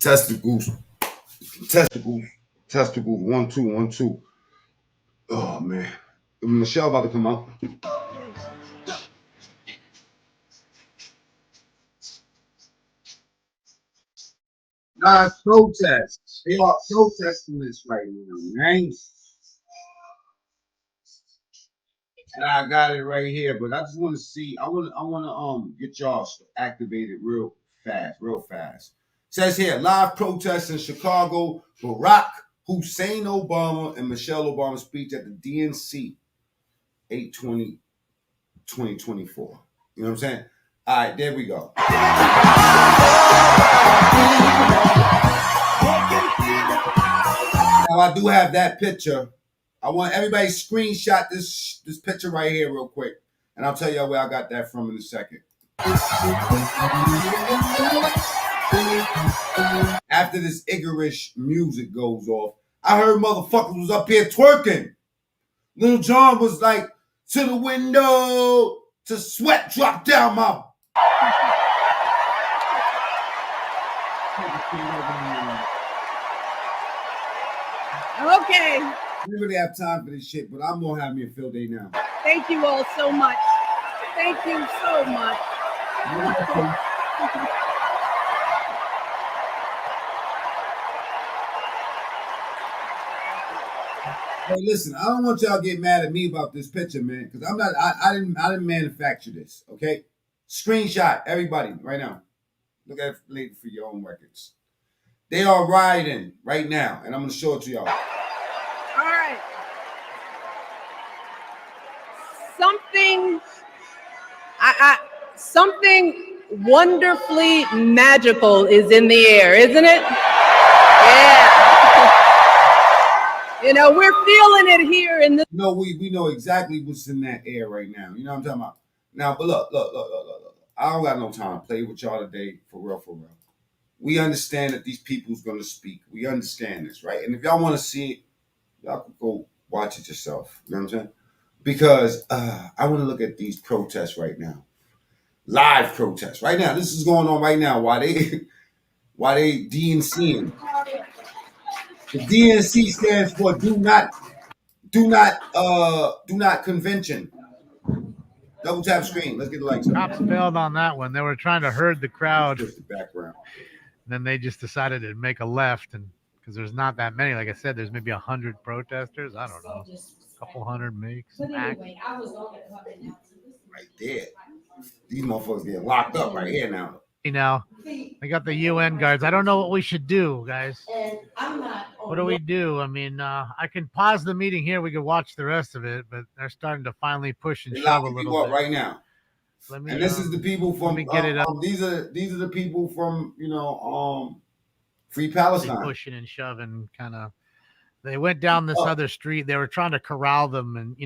Testicles, testicles, testicles. 1 2 1 2. Oh man, Michelle about to come out. Nah, it's protests. They are protesting this right now, right? And I got it right here, but I just want to see. I want to get y'all activated real fast. Says here, live protests in Chicago. Barack Hussein Obama and Michelle Obama speech at the DNC 8/20 2024. You know what I'm saying? All right, there we go. Now I do have that picture. I want everybody to screenshot this picture right here real quick, and I'll tell y'all where I got that from in a second. After this Iggerish music goes off, I heard motherfuckers was up here twerking. Little John was like, to the window, to sweat drop down my. Okay. We really have time for this shit, but I'm gonna have me a field day now. Thank you all so much. Thank you so much. Hey, listen, I don't want y'all to get mad at me about this picture, man, because I'm not. I didn't manufacture this. Okay, screenshot everybody right now. Look at it later for your own records. They are riding right now, and I'm gonna show it to y'all. All right. Something wonderfully magical is in the air, isn't it? Yeah. You know, we're feeling it here in this. No, we know exactly what's in that air right now. You know what I'm talking about? Now, but look. I don't got no time to play with y'all today, for real, for real. We understand that these people's gonna speak. We understand this, right? And if y'all want to see it, y'all can go watch it yourself. You know what I'm saying? Because I want to look at these protests right now. Live protests right now. This is going on right now. Why they DNCing? The DNC stands for do not convention. Double tap screen. Let's get the lights up. Cops failed on that one. They were trying to herd the crowd. Just the background. Then they just decided to make a left, and because there's not that many, like I said, there's maybe 100 protesters. I don't know, a couple hundred makes. Right there. These motherfuckers getting locked up right here now. Now, they got the UN guards. I don't know what we should do, guys. What do we do? I mean, I can pause the meeting here. We can watch the rest of it, but they're starting to finally push and shove a little bit right now. And this is the people from. Let me get it up. These are the people from Free Palestine. Pushing and shoving, kind of. They went down this other street. They were trying to corral them and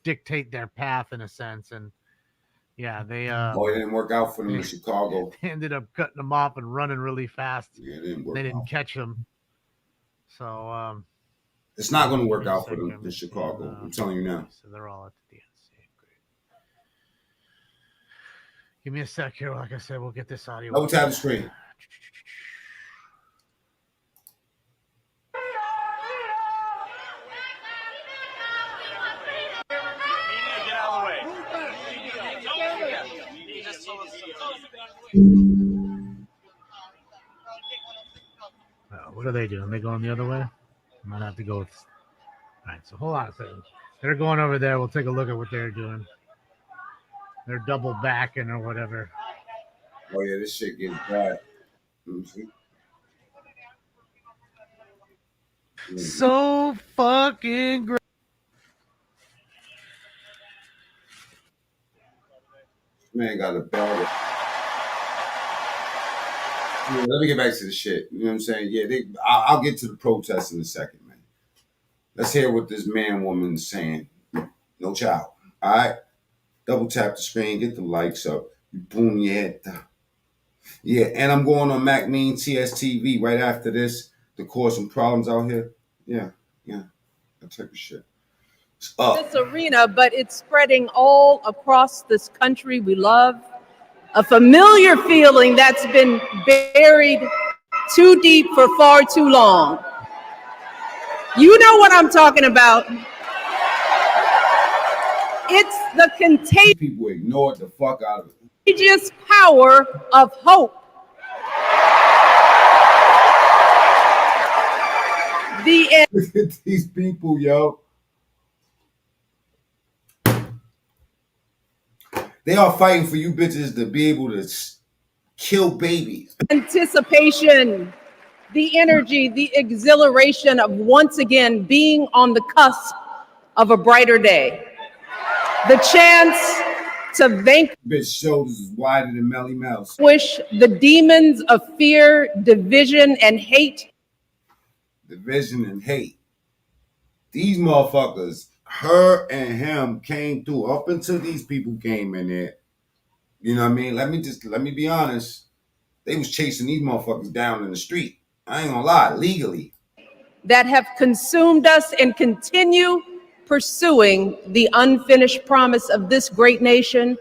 dictate their path in a sense. And yeah, they. It didn't work out for them in Chicago. They ended up cutting them off and running really fast. Yeah, it didn't work. They didn't catch them. So it's not going to work out for them in Chicago. I'm telling you now. So they're all at the DNC. Great. Give me a sec here. Like I said, we'll get this audio. Double tap the screen. What are they doing? They going the other way? I might have to go with. All right, so hold on a second. They're going over there. We'll take a look at what they're doing. They're double backing or whatever. Oh yeah, this shit getting bad. So fucking great. Man got a bell. Yeah, let me get back to the shit. You know what I'm saying? Yeah, I'll get to the protest in a second, man. Let's hear what this woman's saying. No child. All right? Double tap the screen. Get the likes up. Boom your head down. Yeah, and I'm going on Mac Mean TSTV right after this to cause some problems out here. Yeah. That type of shit. This arena, but it's spreading all across this country we love. A familiar feeling that's been buried too deep for far too long. You know what I'm talking about. It's the People ignored the fuck out of it. contagious power of hope. Look at these people, yo. They are fighting for you bitches to be able to kill babies. Anticipation, the energy, the exhilaration of once again being on the cusp of a brighter day. The chance to vanquish Bitch shoulders is wider than Melly Mouse. the demons of fear, division, and hate. Division and hate. These motherfuckers, her and him came through. Up until these people came in there. You know what I mean? Let me be honest. They was chasing these motherfuckers down in the street. I ain't gonna lie, legally. That have consumed us and continue pursuing the unfinished promise of this great nation,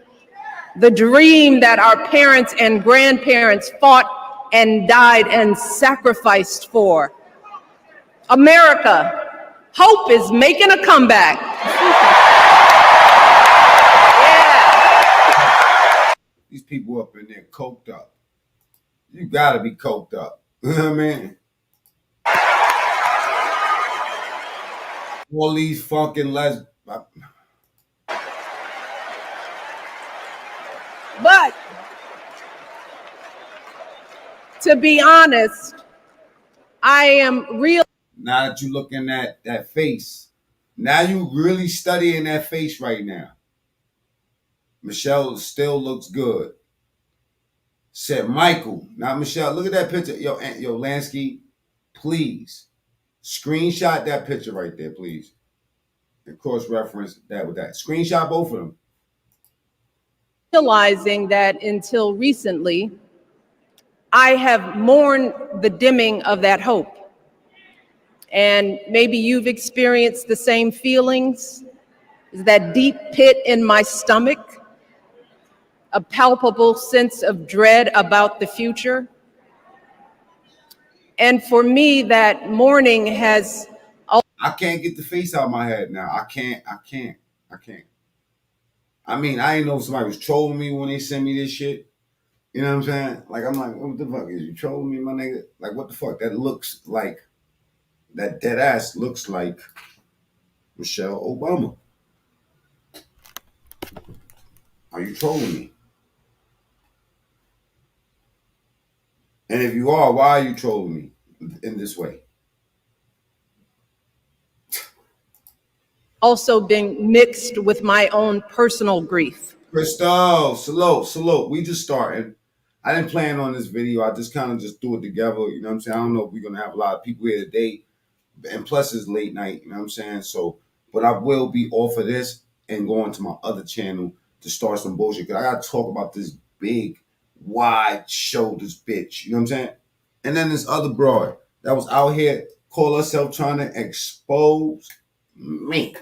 the dream that our parents and grandparents fought and died and sacrificed for. America, hope is making a comeback. Yeah. These people up in there coked up. You gotta be coked up. You know what I mean? All these fucking But to be honest, I am real. Now that you looking at that face, now you really studying that face right now. Michelle still looks good. Said Michael, not Michelle. Look at that picture. Yo, Lansky, please screenshot that picture right there, please. And cross-reference that with that. Screenshot both of them. Realizing that until recently, I have mourned the dimming of that hope. And maybe you've experienced the same feelings, that deep pit in my stomach, a palpable sense of dread about the future. And for me, that mourning has... I can't get the face out of my head now. I can't. I mean, I didn't know if somebody was trolling me when they sent me this shit. You know what I'm saying? Like, I'm like, what the fuck? Is you trolling me, my nigga? Like, what the fuck? That looks like, that dead ass looks like Michelle Obama. Are you trolling me? And if you are, why are you trolling me in this way? Also been mixed with my own personal grief. Crystal, salute. We just started. I didn't plan on this video. I just kind of just threw it together. You know what I'm saying? I don't know if we're going to have a lot of people here today. And plus it's late night. You know what I'm saying? So, but I will be off of this and going to my other channel to start some bullshit. Because I got to talk about this big, wide shoulders bitch. You know what I'm saying? And then this other broad that was out here call herself trying to expose me.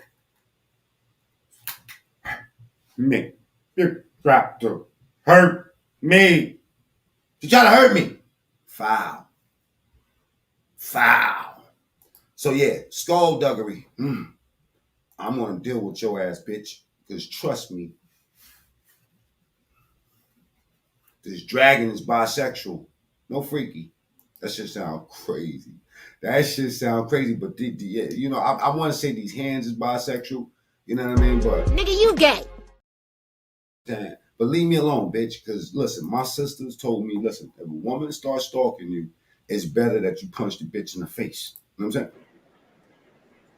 Me. You tried to hurt me. You try to hurt me. Foul. So yeah, skullduggery. I'm gonna deal with your ass, bitch. Because trust me, this dragon is bisexual. No freaky. That shit sound crazy. But you know, I want to say these hands is bisexual. You know what I mean? But nigga, you gay. But leave me alone, bitch. Because listen, my sisters told me, listen, if a woman starts stalking you, it's better that you punch the bitch in the face. You know what I'm saying?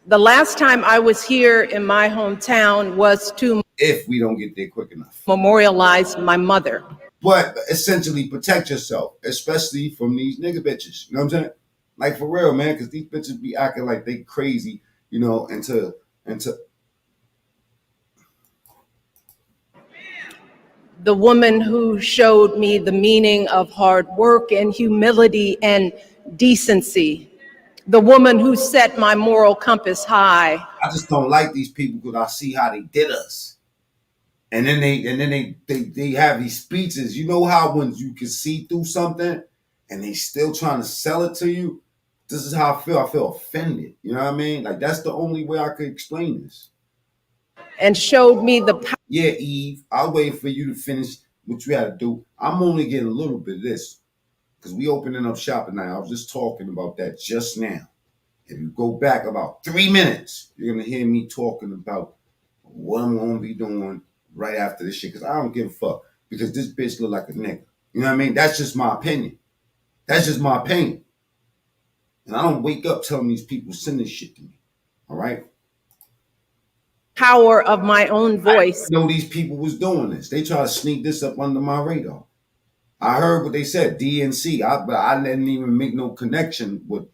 The last time I was here in my hometown was to, if we don't get there quick enough, memorialize my mother. But essentially protect yourself, especially from these nigga bitches. You know what I'm saying? Like for real, man, because these bitches be acting like they crazy, you know, into the woman who showed me the meaning of hard work and humility and decency. The woman who set my moral compass high. I just don't like these people because I see how they did us. And then they have these speeches. You know how when you can see through something and they still trying to sell it to you, this is how I feel. I feel offended. You know what I mean? Like, that's the only way I could explain this. And showed me the power. Yeah, Eve, I'll wait for you to finish what you had to do. I'm only getting a little bit of this because we opening up shop tonight. I was just talking about that just now. If you go back about 3 minutes, you're going to hear me talking about what I'm going to be doing right after this shit because I don't give a fuck because this bitch look like a nigga. You know what I mean? That's just my opinion. That's just my opinion. And I don't wake up telling these people send this shit to me. All right? Power of my own voice. I know these people was doing this. They try to sneak this up under my radar. I heard what they said, DNC, but I didn't even make no connection with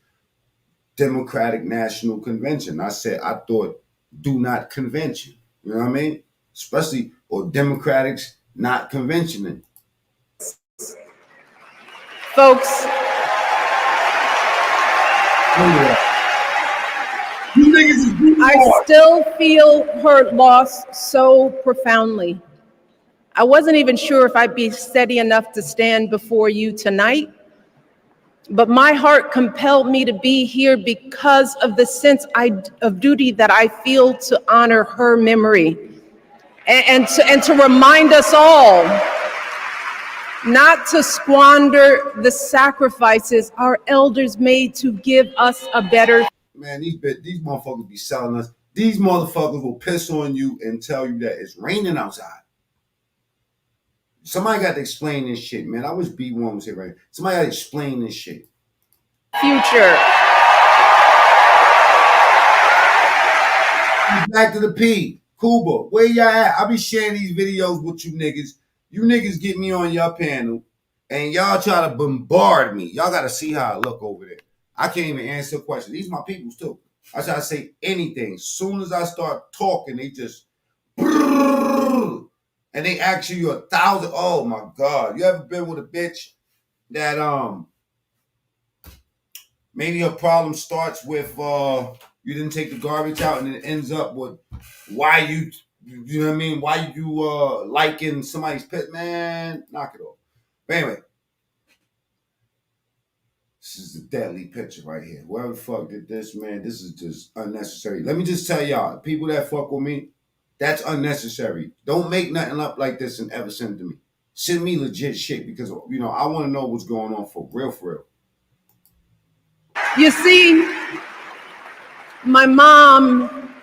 Democratic National Convention. I said, I thought, do not convention. You know what I mean? Especially, or Democrats not conventioning. Folks, I still feel her loss so profoundly. I wasn't even sure if I'd be steady enough to stand before you tonight, but my heart compelled me to be here because of the sense of duty that I feel to honor her memory and to remind us all not to squander the sacrifices our elders made to give us a better. Man, these motherfuckers be selling us. These motherfuckers will piss on you and tell you that it's raining outside. Somebody got to explain this shit, man. I wish B1 was here right now. Somebody got to explain this shit. Future. Back to the P. Cuba, where y'all at? I be sharing these videos with you niggas. You niggas get me on your panel, and y'all try to bombard me. Y'all got to see how I look over there. I can't even answer questions. These my peoples, too. I try to say anything. As soon as I start talking, they just... And they ask you 1,000. Oh, my God. You ever been with a bitch that... maybe a problem starts with you didn't take the garbage out, and it ends up with why you know what I mean? Why you liking somebody's pet? Man, knock it off. But anyway, this is a deadly picture right here. Whoever the fuck did this, man, this is just unnecessary. Let me just tell y'all, people that fuck with me, that's unnecessary. Don't make nothing up like this and ever send it to me. Send me legit shit because, you know, I want to know what's going on for real, for real. You see, my mom,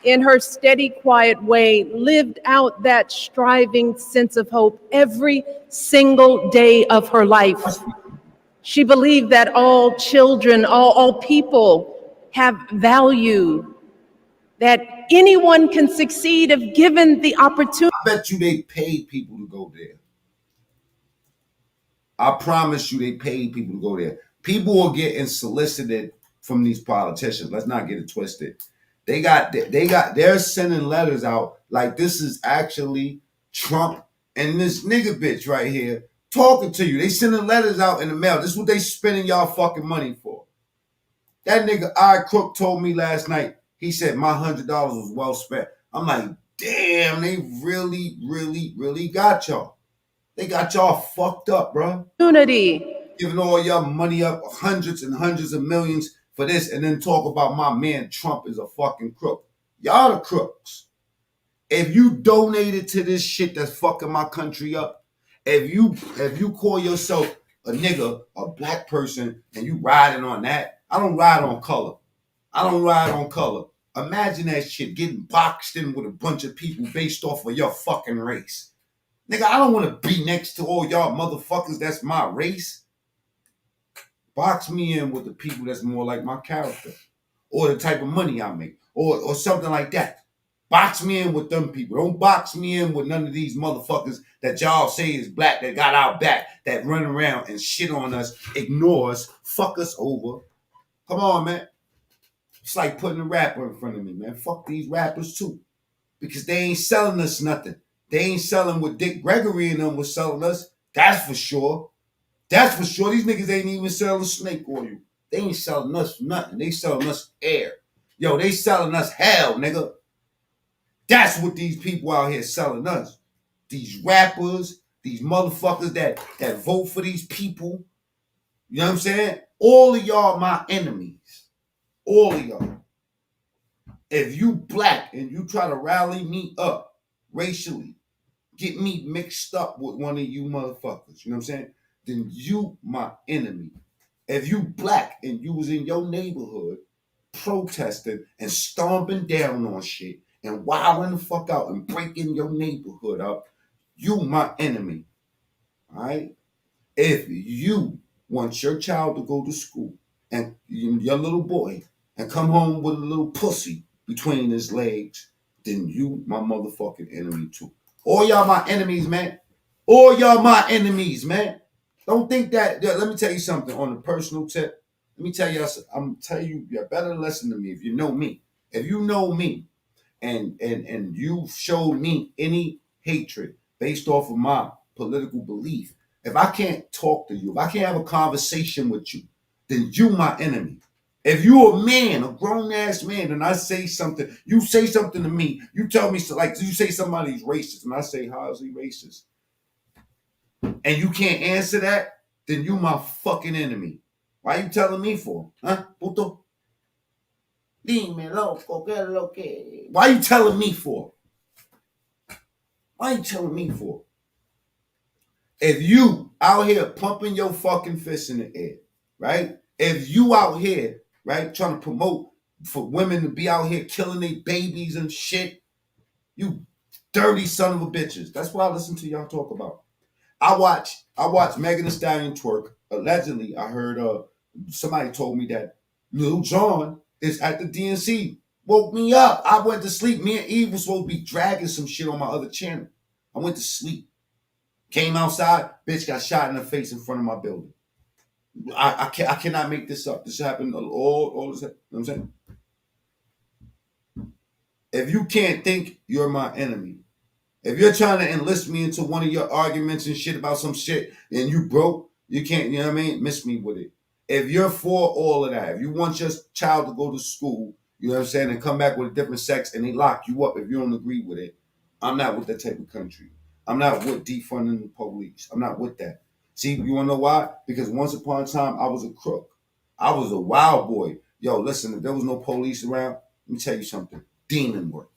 in her steady, quiet way, lived out that striving sense of hope every single day of her life. She believed that all children, all people have value, that anyone can succeed if given the opportunity. I bet you they paid people to go there. I promise you they paid people to go there. People are getting solicited from these politicians. Let's not get it twisted. They're sending letters out like this is actually Trump and this nigga bitch right here talking to you. They sending letters out in the mail. This is what they spending y'all fucking money for. That nigga I Crook told me last night, he said my $100 was well spent. I'm like, damn, they really, really, really got y'all. They got y'all fucked up, bro. Unity. Giving all y'all money up, hundreds and hundreds of millions for this, and then talk about my man Trump is a fucking crook. Y'all the crooks. If you donated to this shit that's fucking my country up, if you call yourself a nigga, a black person, and you riding on that, I don't ride on color. I don't ride on color. Imagine that shit getting boxed in with a bunch of people based off of your fucking race. Nigga, I don't want to be next to all y'all motherfuckers that's my race. Box me in with the people that's more like my character or the type of money I make or something like that. Box me in with them people. Don't box me in with none of these motherfuckers that y'all say is black that got our back, that run around and shit on us, ignore us, fuck us over. Come on, man. It's like putting a rapper in front of me, man. Fuck these rappers too. Because they ain't selling us nothing. They ain't selling what Dick Gregory and them was selling us. That's for sure. That's for sure. These niggas ain't even selling snake oil. They ain't selling us nothing. They selling us air. Yo, they selling us hell, nigga. That's what these people out here selling us. These rappers, these motherfuckers that vote for these people. You know what I'm saying? All of y'all my enemies. All of y'all. If you black and you try to rally me up racially, get me mixed up with one of you motherfuckers, you know what I'm saying? Then you my enemy. If you black and you was in your neighborhood protesting and stomping down on shit and wilding the fuck out and breaking your neighborhood up, you my enemy. All right? If you want your child to go to school and your little boy and come home with a little pussy between his legs, then you my motherfucking enemy too. All y'all my enemies, man. All y'all my enemies, man. Don't think that. Let me tell you something on a personal tip. Let me tell you, I'm telling you, you better listen to me if you know me. If you know me, and you showed me any hatred based off of my political belief, if I can't talk to you, if I can't have a conversation with you, then you my enemy. If you a man, a grown ass man, and I say something, you say something to me, you tell me like you say somebody's racist, and I say how is he racist, and you can't answer that, then you my fucking enemy. Why you telling me for? Huh? Puto? Dime loco, que lo que. Why you telling me for? Why you telling me for? If you out here pumping your fucking fist in the air, right? If you out here, right, trying to promote for women to be out here killing their babies and shit, you dirty son of a bitches. That's what I listen to y'all talk about. I watch Megan Thee Stallion twerk. Allegedly, I heard somebody told me that Lil Jon is at the DNC. Woke me up. I went to sleep. Me and Eve was supposed to be dragging some shit on my other channel. I went to sleep. Came outside, bitch got shot in the face in front of my building. I cannot make this up. This happened all this. You know what I'm saying? If you can't think, you're my enemy. If you're trying to enlist me into one of your arguments and shit about some shit and you broke, you can't, you know what I mean? Miss me with it. If you're for all of that, if you want your child to go to school, you know what I'm saying, and come back with a different sex and they lock you up if you don't agree with it, I'm not with that type of country. I'm not with defunding the police. I'm not with that. See, you want to know why? Because once upon a time, I was a crook. I was a wild boy. Yo, listen, if there was no police around, let me tell you something. Demon work.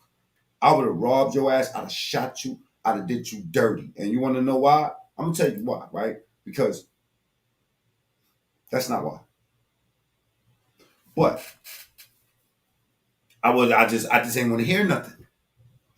I would have robbed your ass. I'd have shot you. I'd have did you dirty. And you want to know why? I'm going to tell you why, right? Because that's not why. But I just ain't want to hear nothing.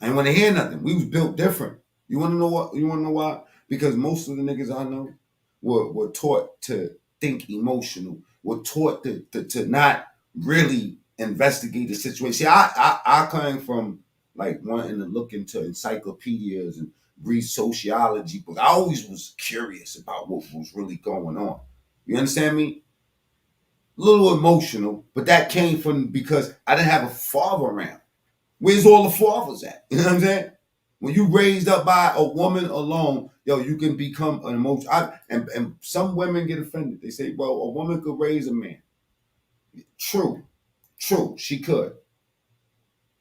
I ain't want to hear nothing. We was built different. You want to know what? You want to know why? Because most of the niggas I know were taught to think emotional. Were taught to not really investigate the situation. See, I came from like wanting to look into encyclopedias and read sociology books. I always was curious about what was really going on. You understand me? A little emotional, but that came from because I didn't have a father around. Where's all the fathers at? You know what I'm saying? When you raised up by a woman alone, yo, you can become an emotion. And some women get offended. They say, well, a woman could raise a man. True, she could.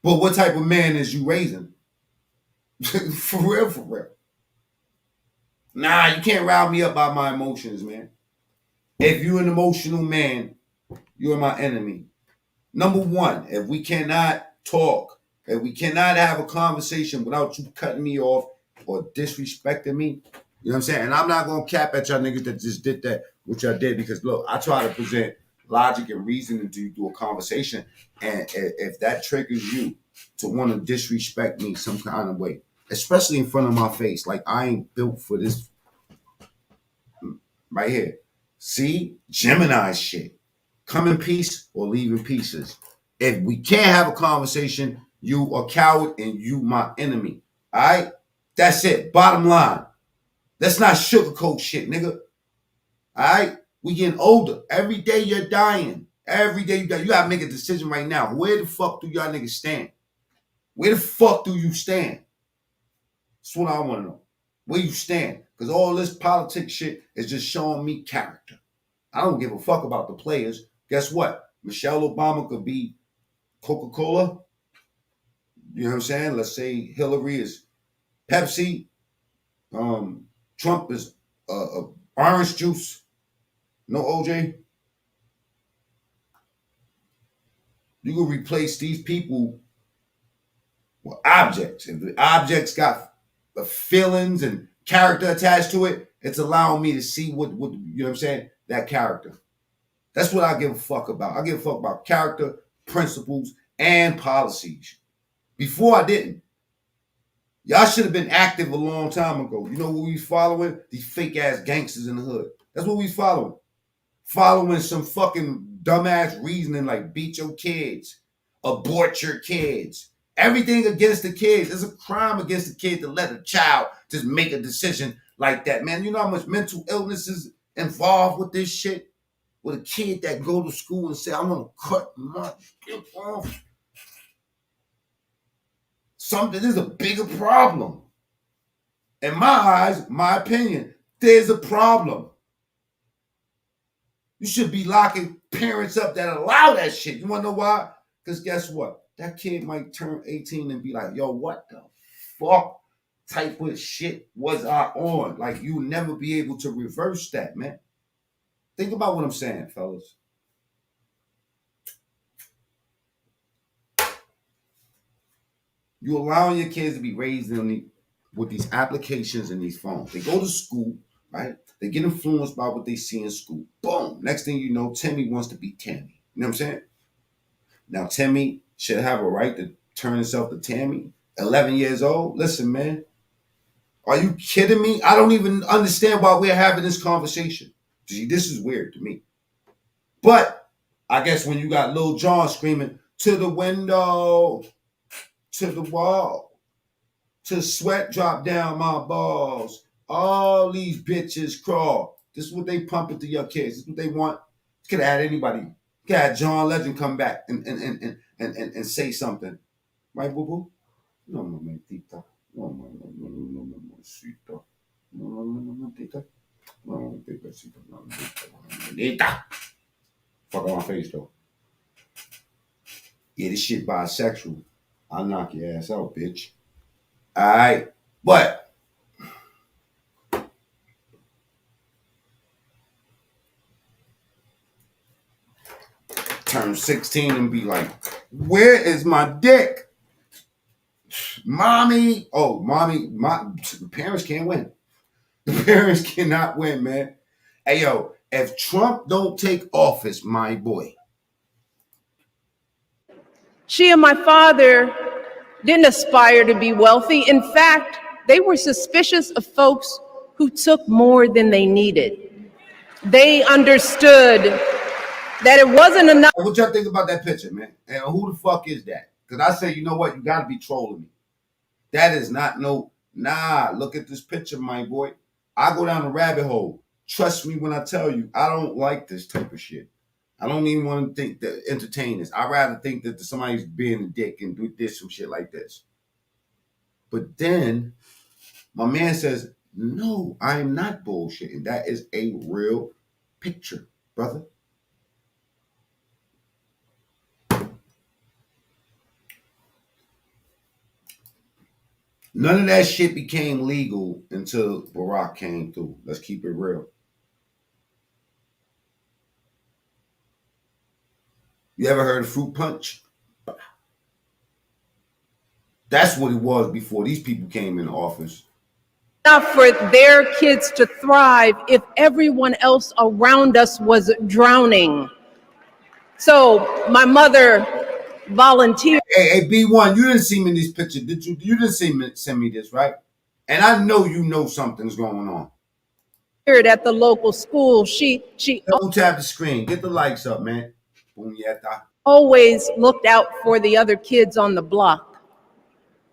But what type of man is you raising? For real. Nah, you can't rile me up by my emotions, man. If you're an emotional man, you're my enemy. Number one, if we cannot talk, if we cannot have a conversation without you cutting me off or disrespecting me, you know what I'm saying? And I'm not going to cap at y'all niggas that just did that, which I did, because look, I try to present logic and reasoning to do a conversation. And if that triggers you to want to disrespect me some kind of way, especially in front of my face, like I ain't built for this right here. See? Gemini shit. Come in peace or leave in pieces. If we can't have a conversation, you a coward and you my enemy. All right? That's it. Bottom line. Let's not sugarcoat shit, nigga. All right? We getting older. Every day you're dying. Every day you die. You gotta make a decision right now. Where the fuck do y'all niggas stand? Where the fuck do you stand? That's what I want to know. Where you stand. Because all this politics shit is just showing me character. I don't give a fuck about the players. Guess what? Michelle Obama could be Coca-Cola. You know what I'm saying? Let's say Hillary is Pepsi. Trump is orange juice. No OJ? You can replace these people with objects. If the objects got the feelings and character attached to it, it's allowing me to see what you know what I'm saying, that character. That's what I give a fuck about. I give a fuck about character, principles, and policies. Before I didn't. Y'all should have been active a long time ago. You know what we was following? These fake ass gangsters in the hood. That's what we was following. Following some fucking dumbass reasoning like beat your kids, abort your kids. Everything against the kids. It's a crime against the kid to let a child just make a decision like that, man. You know how much mental illness is involved with this shit? With a kid that go to school and say, I want to cut my dick off. Something is a bigger problem. In my eyes, my opinion, there's a problem. You should be locking parents up that allow that shit. You want to know why? Because guess what? That kid might turn 18 and be like, yo, what the fuck type of shit was I on? Like, you'll never be able to reverse that, man. Think about what I'm saying, fellas. You allowing your kids to be raised with these applications and these phones. They go to school, right? They get influenced by what they see in school. Boom. Next thing you know, Timmy wants to be Tammy. You know what I'm saying? Now, Timmy should have a right to turn himself to Tammy. 11 years old. Listen, man. Are you kidding me? I don't even understand why we're having this conversation. See, this is weird to me. But I guess when you got Lil Jon screaming, to the window, to the wall, to sweat drop down my balls, all these bitches crawl. This is what they pump into your kids. This is what they want. Could have had anybody. Could have had John Legend come back and say something. Right, boo boo? No, mamitita. No, mamacita. No, mamitita. No, mamacita. No, mamitita. Fuck on my face, though. Yeah, this shit bisexual. I'll knock your ass out, bitch. All right. But turn 16 and be like, where is my dick? Mommy. Oh, mommy. The parents can't win. The parents cannot win, man. Hey, yo, if Trump don't take office, my boy. She and my father didn't aspire to be wealthy. In fact, they were suspicious of folks who took more than they needed. They understood that it wasn't enough. What y'all think about that picture, man? And who the fuck is that? Because I say, you know what? You got to be trolling me. That is not nah, look at this picture, my boy. I go down the rabbit hole. Trust me when I tell you, I don't like this type of shit. I don't even want to think that entertain this. I'd rather think that somebody's being a dick and do this, some shit like this. But then my man says, no, I am not bullshitting. That is a real picture, brother. None of that shit became legal until Barack came through. Let's keep it real. You ever heard of fruit punch? That's what it was before these people came in office. Enough for their kids to thrive if everyone else around us was drowning. So my mother volunteered. Hey, B1, you didn't see me in this picture, did you? You didn't send me this, right? And I know you know something's going on. At the local school. She Don't tap the screen. Get the likes up, man. always looked out for the other kids on the block.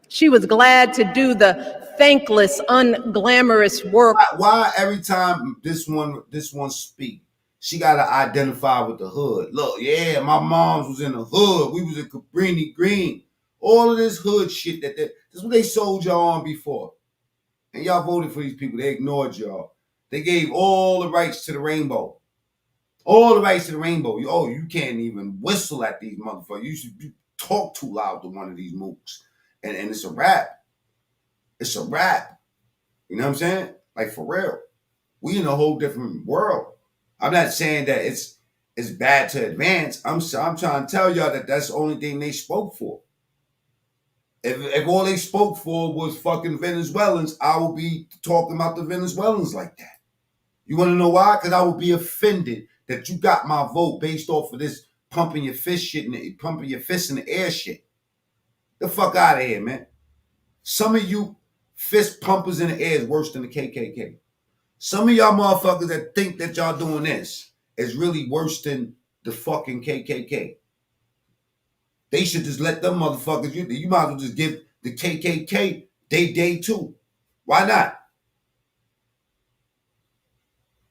She was glad to do the thankless, unglamorous work. Why every time this one speak, she gotta identify with the hood? Look, yeah, my mom's was in the hood. We was in Cabrini Green. All of this hood shit this is what they sold y'all on before. And y'all voted for these people. They ignored y'all. They gave all the rights to the rainbow. All the rights to the rainbow. Oh, you can't even whistle at these motherfuckers. You talk too loud to one of these mooks. And it's a rap. It's a rap. You know what I'm saying? Like, for real. We in a whole different world. I'm not saying that it's bad to advance. I'm trying to tell y'all that that's the only thing they spoke for. If all they spoke for was fucking Venezuelans, I would be talking about the Venezuelans like that. You want to know why? Because I would be offended that you got my vote based off of this pumping your fist shit pumping your fist in the air shit. The fuck out of here, man. Some of you fist pumpers in the air is worse than the KKK. Some of y'all motherfuckers that think that y'all doing this is really worse than the fucking KKK. They should just let them motherfuckers, you might as well just give the KKK day too. Why not?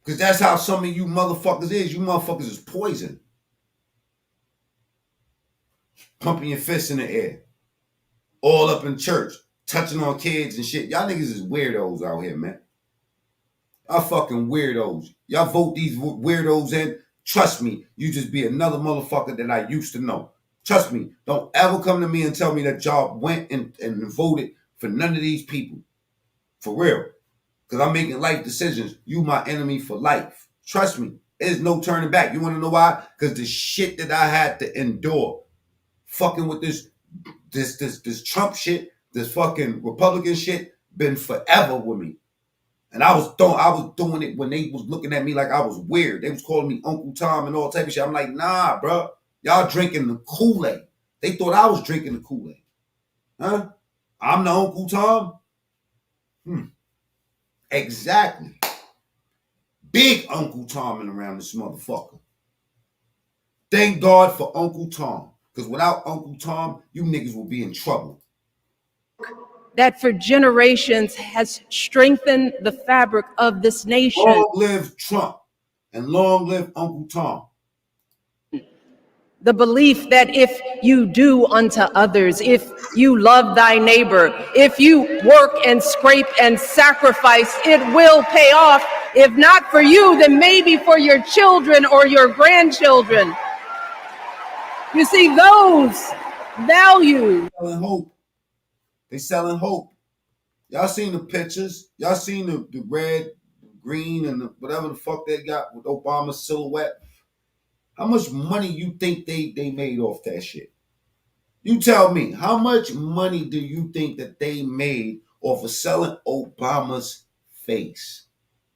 Because that's how some of you motherfuckers is. You motherfuckers is poison. Pumping your fists in the air. All up in church. Touching on kids and shit. Y'all niggas is weirdos out here, man. Y'all fucking weirdos. Y'all vote these weirdos in. Trust me, you just be another motherfucker that I used to know. Trust me, don't ever come to me and tell me that y'all went and voted for none of these people. For real. Because I'm making life decisions. You my enemy for life. Trust me, there's no turning back. You want to know why? Because the shit that I had to endure, fucking with this Trump shit, this fucking Republican shit, been forever with me. And I was doing it when they was looking at me like I was weird. They was calling me Uncle Tom and all type of shit. I'm like, nah, bro. Y'all drinking the Kool-Aid. They thought I was drinking the Kool-Aid. Huh? I'm the Uncle Tom? Exactly. Big Uncle Tom around this motherfucker. Thank God for Uncle Tom. Because without Uncle Tom, you niggas will be in trouble. That for generations has strengthened the fabric of this nation. Long live Trump and long live Uncle Tom. The belief that if you do unto others, if you love thy neighbor, if you work and scrape and sacrifice, it will pay off. If not for you, then maybe for your children or your grandchildren. You see, those values. Selling hope. They selling hope. Y'all seen the pictures. Y'all seen the red, green, and the, whatever the fuck they got with Obama's silhouette. How much money you think they made off that shit? You tell me, how much money do you think that they made off of selling Obama's face?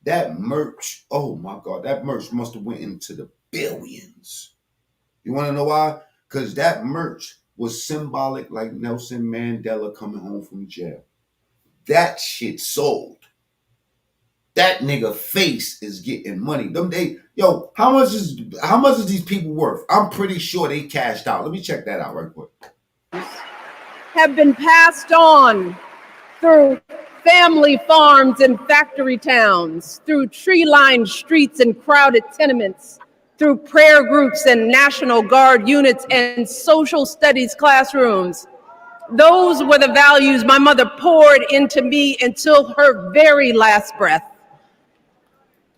That merch, oh my God, that merch must have went into the billions. You want to know why? Because that merch was symbolic like Nelson Mandela coming home from jail. That shit sold. That nigga face is getting money. How much is these people worth? I'm pretty sure they cashed out. Let me check that out right quick. Have been passed on through family farms and factory towns, through tree-lined streets and crowded tenements, through prayer groups and National Guard units and social studies classrooms. Those were the values my mother poured into me until her very last breath.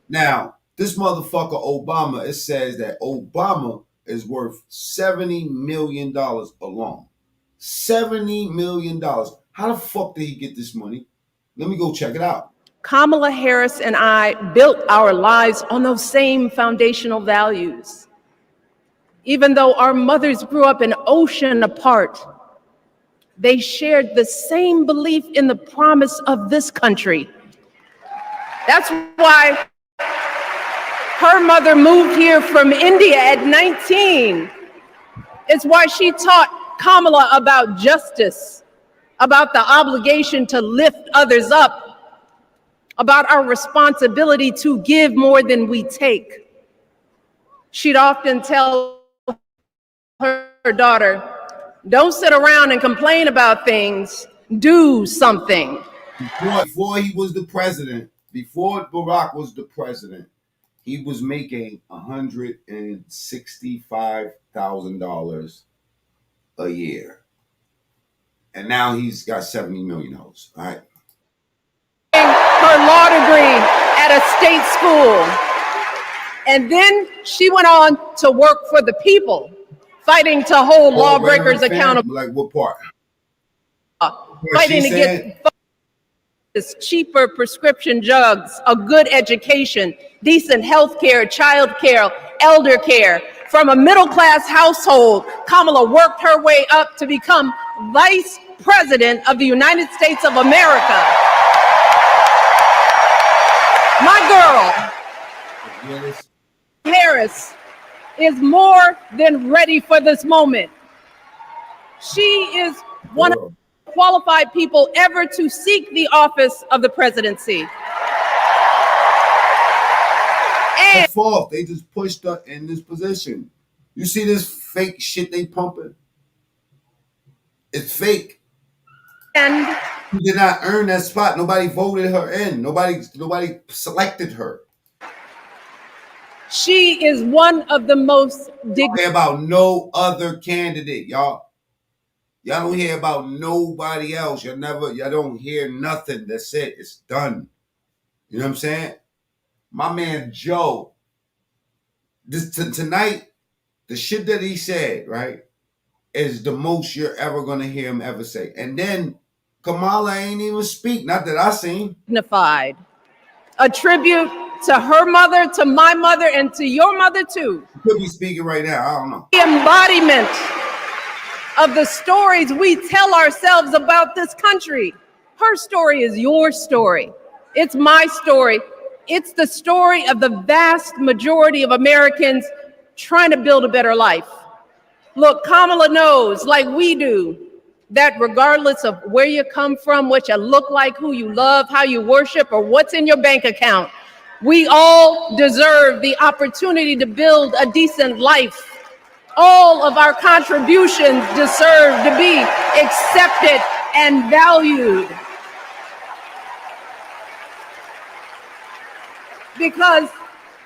Now, this motherfucker Obama, it says that Obama is worth $70 million alone. $70 million. How the fuck did he get this money? Let me go check it out. Kamala Harris and I built our lives on those same foundational values. Even though our mothers grew up an ocean apart, they shared the same belief in the promise of this country. That's why her mother moved here from India at 19. It's why she taught Kamala about justice, about the obligation to lift others up, about our responsibility to give more than we take. She'd often tell her daughter, don't sit around and complain about things, do something. Before he was the president, before Barack was the president, he was making $165,000 a year. And now he's got $70 million. All right. Her law degree at a state school. And then she went on to work for the people, fighting to hold lawbreakers accountable. Like what part? Fighting to get cheaper prescription drugs, a good education, decent health care, child care, elder care. From a middle-class household, Kamala worked her way up to become Vice President of the United States of America. My girl, Harris, is more than ready for this moment. She is one of the qualified people ever to seek the office of the presidency. And fourth, they just pushed her in this position. You see this fake shit they pumping? It's fake. And she did not earn that spot. Nobody voted her in. Nobody selected her. She is one of the most Don't hear about no other candidate, y'all. Y'all don't hear about nobody else. Y'all don't hear nothing. That's it. It's done. You know what I'm saying? My man Joe, tonight, the shit that he said, right, is the most you're ever gonna hear him ever say. And then Kamala ain't even speak. Not that I seen. Dignified. A tribute to her mother, to my mother, and to your mother too. She could be speaking right now. I don't know. The embodiment of the stories we tell ourselves about this country. Her story is your story. It's my story. It's the story of the vast majority of Americans trying to build a better life. Look, Kamala knows, like we do, that regardless of where you come from, what you look like, who you love, how you worship, or what's in your bank account, we all deserve the opportunity to build a decent life. All of our contributions deserve to be accepted and valued. Because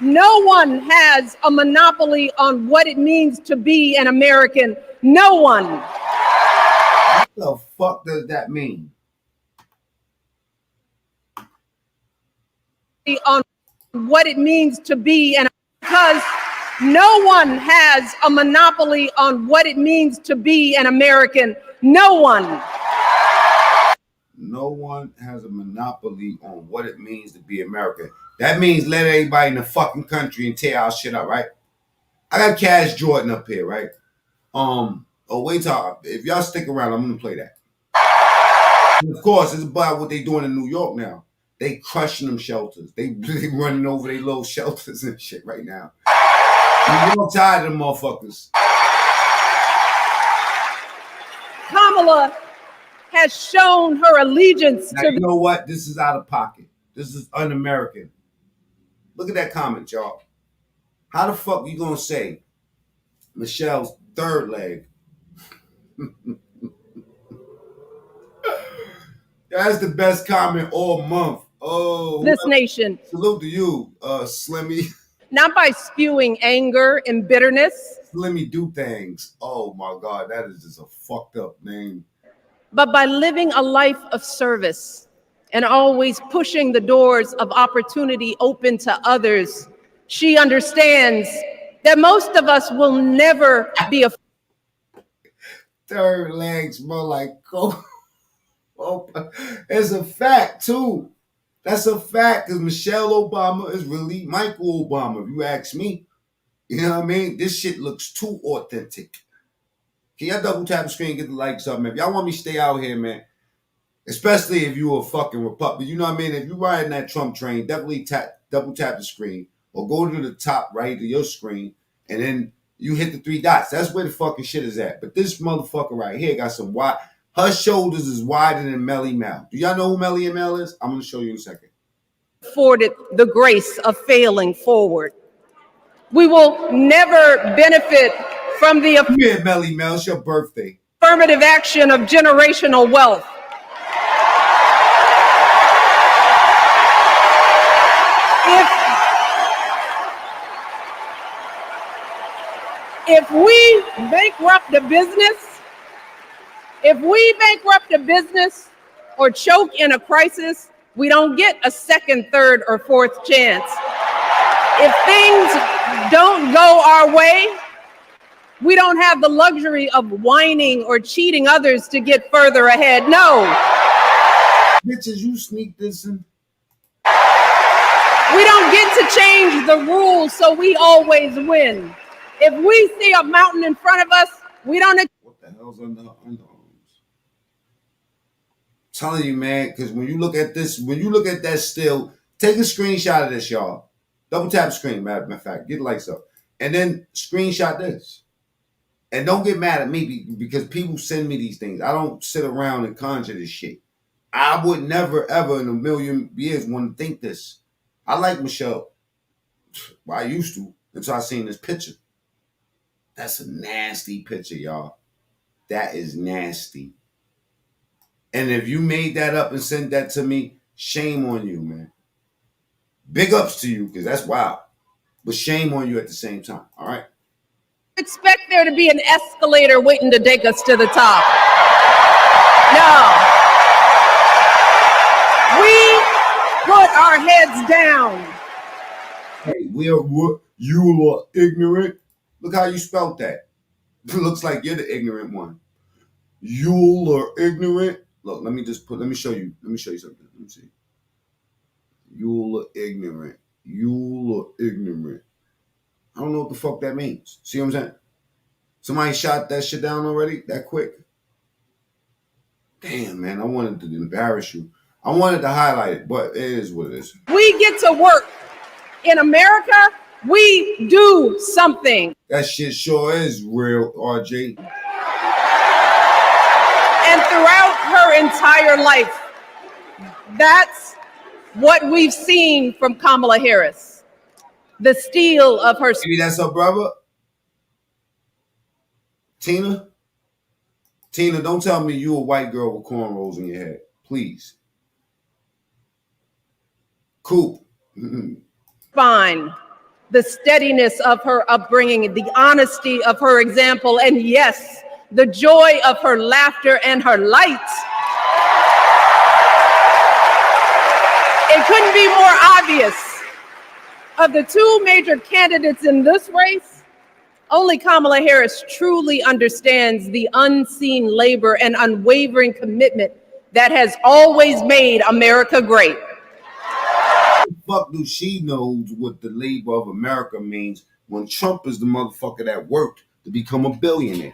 no one has a monopoly on what it means to be an American. No one. What the fuck does that mean? On what it means to be an, because no one has a monopoly on what it means to be an American. No one. No one has a monopoly on what it means to be American. That means let everybody in the fucking country and tear our shit up, right? I got Cash Jordan up here, right? Wait till if y'all stick around, I'm gonna play that. And of course, it's about what they doing in New York now. They crushing them shelters. They running over their little shelters and shit right now. I'm tired of them motherfuckers. Kamala has shown her allegiance now, to. You know what? This is out of pocket. This is un-American. Look at that comment, y'all. How the fuck you gonna say Michelle's third leg? That's the best comment all month. Oh, this nation. Salute to you, Slimmy. Not by spewing anger and bitterness. Slimmy do things. Oh my God, that is just a fucked up name. But by living a life of service and always pushing the doors of opportunity open to others. She understands that most of us will never be a third legs more like coke. Oh, it's a fact too. That's a fact because Michelle Obama is really Michael Obama, if you ask me. You know what I mean? This shit looks too authentic. Can y'all double tap the screen and get the likes up, man? If y'all want me to stay out here, man, especially if you a fucking Republican, you know what I mean? If you riding that Trump train, definitely double tap the screen or go to the top right of your screen and then you hit the three dots. That's where the fucking shit is at. But this motherfucker right here got some wide. Her shoulders is wider than Melly Mel. Do y'all know who Melly Mel is? I'm going to show you in a second. Afforded the grace of failing forward. We will never benefit from the Yeah, Melly Mel, it's your birthday. Affirmative action of generational wealth. If we bankrupt a business, or choke in a crisis, we don't get a second, third, or fourth chance. If things don't go our way, we don't have the luxury of whining or cheating others to get further ahead. No. Bitches, you sneak this in. We don't get to change the rules, so we always win. If we see a mountain in front of us, we don't. What the hell's under her underarms? Telling you, man, because when you look at this, when you look at that still, take a screenshot of this, y'all. Double tap screen, matter of fact, get the lights up. And then screenshot this. And don't get mad at me because people send me these things. I don't sit around and conjure this shit. I would never, ever in a million years want to think this. I like Michelle. Well, I used to until I seen this picture. That's a nasty picture, y'all. That is nasty. And if you made that up and sent that to me, shame on you, man. Big ups to you because that's wild. But shame on you at the same time, all right? Expect there to be an escalator waiting to take us to the top. No. We put our heads down. Hey, you are ignorant. Look how you spelled that. It looks like you're the ignorant one. You are ignorant. Look, let me show you. Let me show you something. Let me see. You are ignorant. You are ignorant. I don't know what the fuck that means. See what I'm saying? Somebody shot that shit down already that quick. Damn, man, I wanted to embarrass you. I wanted to highlight it, but it is what it is. We get to work. In America, we do something. That shit sure is real, RJ. And throughout her entire life, that's what we've seen from Kamala Harris. The steel of her. Maybe that's her brother. Tina, don't tell me you a white girl with cornrows in your head. Please. Coop. Spine, the steadiness of her upbringing, the honesty of her example, and yes, the joy of her laughter and her light. It couldn't be more obvious. Of the two major candidates in this race, only Kamala Harris truly understands the unseen labor and unwavering commitment that has always made America great. The fuck do she knows what the labor of America means when Trump is the motherfucker that worked to become a billionaire?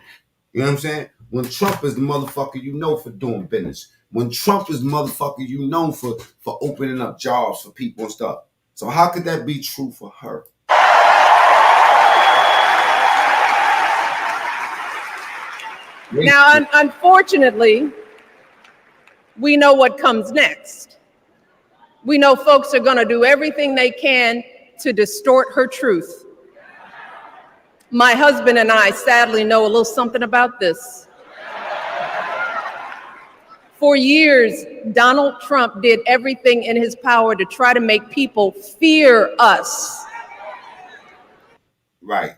You know what I'm saying? When Trump is the motherfucker you know for doing business. When Trump is the motherfucker you know for opening up jobs for people and stuff. So how could that be true for her? Now, unfortunately, we know what comes next. We know folks are going to do everything they can to distort her truth. My husband and I sadly know a little something about this. For years, Donald Trump did everything in his power to try to make people fear us. Right.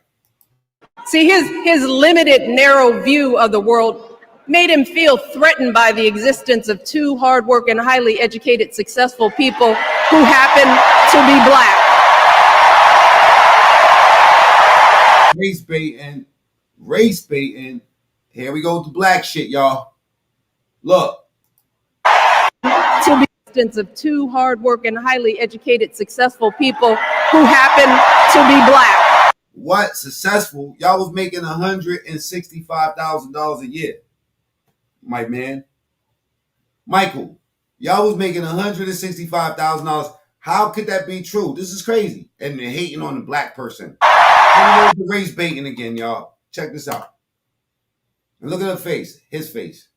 See, his limited, narrow view of the world made him feel threatened by the existence of two hardworking, highly educated, successful people who happen to be Black. Race baiting. Here we go with the Black shit, y'all. Look. To the existence of two hardworking, highly educated, successful people who happen to be Black. What? Successful? Y'all was making $165,000 a year. My man. Michael, y'all was making $165,000. How could that be true? This is crazy. And they're hating on the Black person. The race baiting again, y'all. Check this out. And look at her face. His face.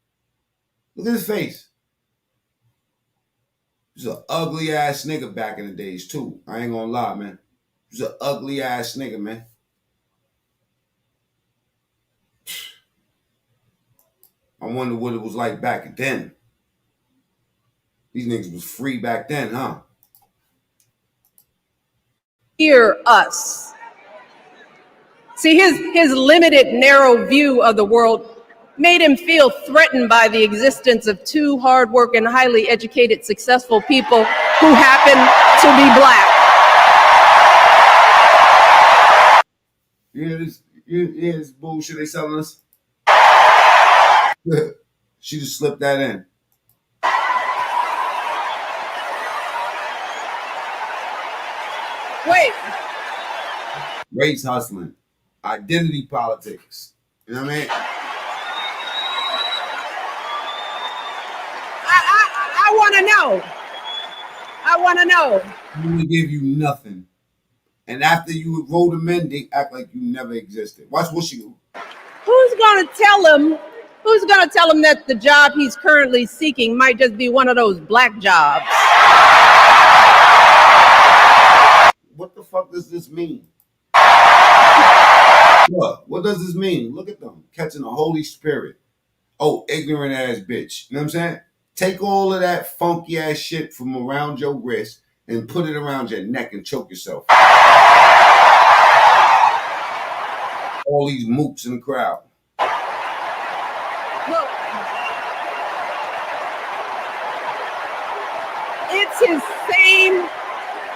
Look at his face. He was an ugly ass nigga back in the days, too. I ain't gonna lie, man. He was an ugly ass nigga, man. I wonder what it was like back then. These niggas was free back then, huh? Fear us. See, his limited, narrow view of the world made him feel threatened by the existence of two hardworking, highly educated, successful people who happen to be Black. You hear this bullshit they selling us? She just slipped that in. Wait, Race hustling, identity politics. You know what I mean? I want to know. I want to know. We give you nothing. And after you enroll them in, they act like you never existed. Watch what she do. Who's going to tell him? Who's going to tell him that the job he's currently seeking might just be one of those black jobs? What the fuck does this mean? What does this mean? Look at them catching the Holy Spirit. Oh, ignorant ass bitch. You know what I'm saying? Take all of that funky ass shit from around your wrist and put it around your neck and choke yourself. All these mooks in the crowd. Look, it's his same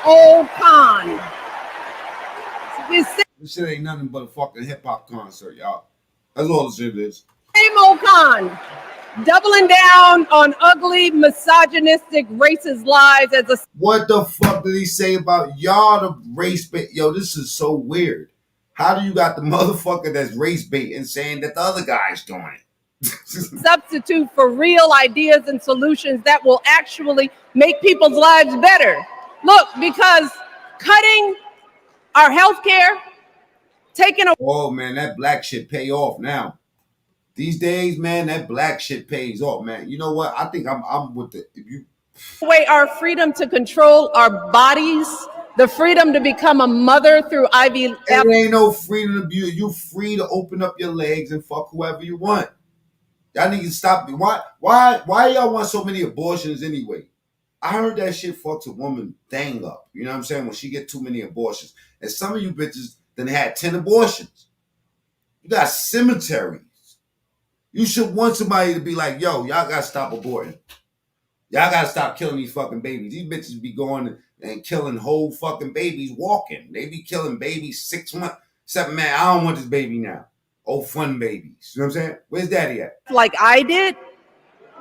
old con. His This shit ain't nothing but a fucking hip hop concert, y'all. That's all this shit is. same old con. Doubling down on ugly, misogynistic, racist lies as a What the fuck did he say about y'all the race bait? Yo, this is so weird. How do you got the motherfucker that's race baiting saying that the other guy's doing it? substitute for real ideas and solutions that will actually make people's lives better? Look, because cutting our health care, taking a Oh man, that black shit pay off now. These days, man, that black shit pays off, man. You know what? I think I'm with the if you away our freedom to control our bodies, the freedom to become a mother through IVF. It ain't no freedom to be. You free to open up your legs and fuck whoever you want. Y'all need to stop me. Why y'all want so many abortions anyway? I heard that shit fucks a woman thing up. You know what I'm saying? When she get too many abortions. And some of you bitches then had 10 abortions. You got cemeteries. You should want somebody to be like, yo, y'all gotta stop aborting. Y'all gotta stop killing these fucking babies. These bitches be going and killing whole fucking babies walking. They be killing babies 6 months. 7 man, I don't want this baby now. Oh, fun babies. You know what I'm saying? Where's daddy at? Like I did,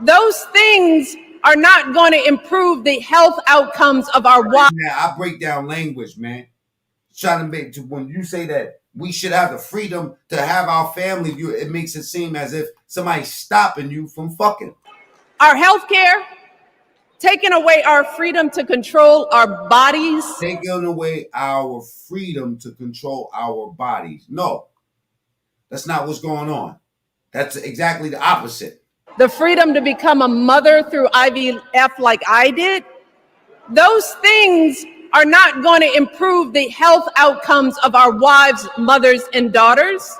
those things are not going to improve the health outcomes of our wives. Now, I break down language, man. Trying to make to when you say that we should have the freedom to have our family, it makes it seem as if somebody's stopping you from fucking. Our health care, taking away our freedom to control our bodies. Taking away our freedom to control our bodies. No, that's not what's going on. That's exactly the opposite. The freedom to become a mother through IVF like I did. Those things are not going to improve the health outcomes of our wives, mothers, and daughters.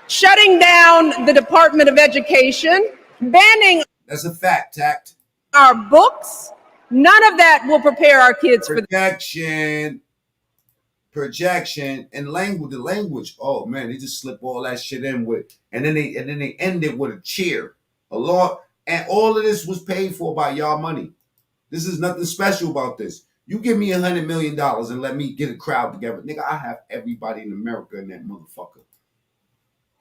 Shutting down the Department of Education, banning That's a fact, Tact. our books, none of that will prepare our kids for projection, and language. The language. Oh man, they just slip all that shit in with, and then they end it with a cheer, a lot, and all of this was paid for by y'all money. This is nothing special about this. You give me $100 million and let me get a crowd together, nigga. I have everybody in America in that motherfucker.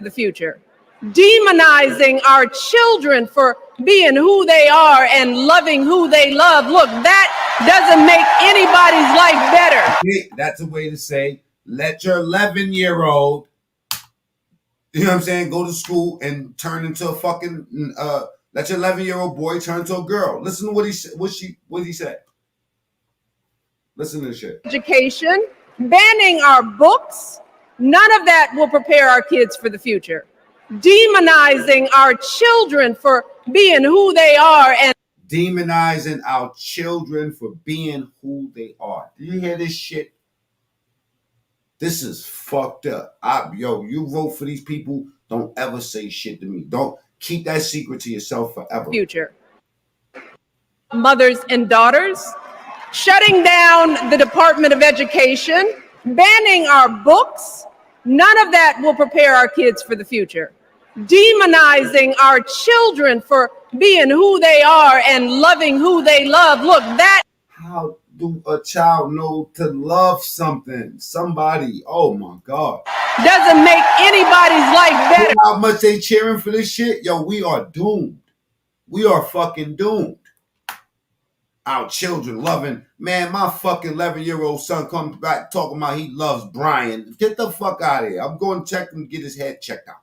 the future. Demonizing our children for being who they are and loving who they love. Look, that doesn't make anybody's life better. That's a way to say, let your 11-year-old, you know what I'm saying, go to school and turn into a fucking, let your 11-year-old boy turn into a girl. Listen to what he said. Listen to this shit. Education, banning our books, none of that will prepare our kids for the future. Demonizing our children for being who they are and demonizing our children for being who they are. Do you hear this shit? This is fucked up. You vote for these people. Don't ever say shit to me. Don't keep that secret to yourself forever. Future. Mothers and daughters, shutting down the Department of Education, banning our books, none of that will prepare our kids for the future. Demonizing our children for being who they are and loving who they love. Look, that. How do a child know to love somebody? Oh my God. Doesn't make anybody's life better. How much they cheering for this shit? Yo, we are doomed. We are fucking doomed. our children loving. Man, my fucking 11-year-old son comes back talking about he loves Brian. Get the fuck out of here. I'm going to check him, get his head checked out.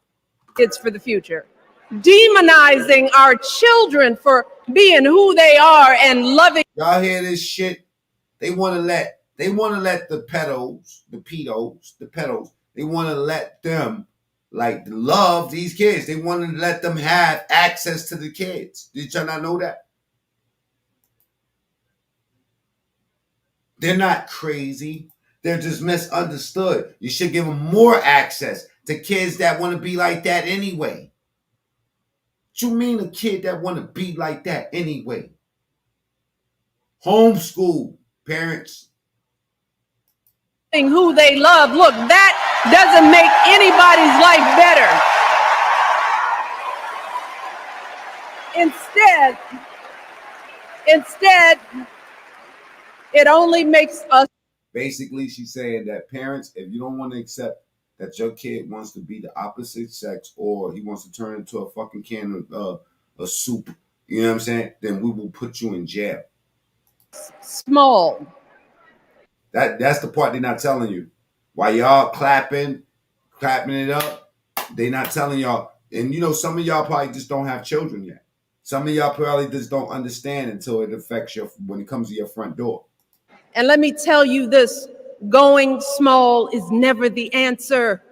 It's for the future. Demonizing our children for being who they are and loving. Y'all hear this shit? They want to let the pedos, they want to let them like love these kids. They want to let them have access to the kids. Did y'all not know that? They're not crazy. They're just misunderstood. You should give them more access to kids that want to be like that anyway. What you mean a kid that want to be like that anyway? Homeschool parents. Who they love. Look, that doesn't make anybody's life better. Instead, it only makes us. Basically, she's saying that parents, if you don't want to accept that your kid wants to be the opposite sex or he wants to turn into a fucking can of soup, you know what I'm saying? Then we will put you in jail. Small. That's the part they're not telling you. While y'all clapping it up, they're not telling y'all. And you know, some of y'all probably just don't have children yet. Some of y'all probably just don't understand until it affects when it comes to your front door. And let me tell you this, going small is never the answer.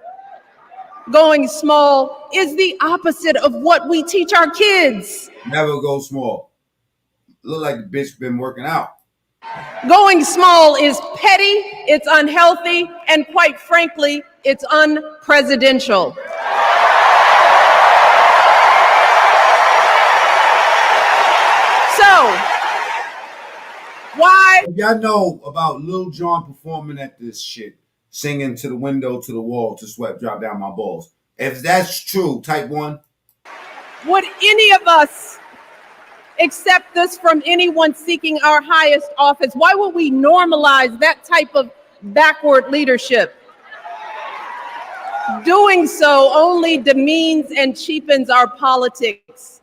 Going small is the opposite of what we teach our kids. Never go small. Look like the bitch been working out. Going small is petty, it's unhealthy, and quite frankly, it's unpresidential. So, why? Y'all know about Lil Jon performing at this shit, singing to the window, to the wall, to sweat drop down my balls. If that's true, type 1. Would any of us accept this from anyone seeking our highest office? Why would we normalize that type of backward leadership? Doing so only demeans and cheapens our politics.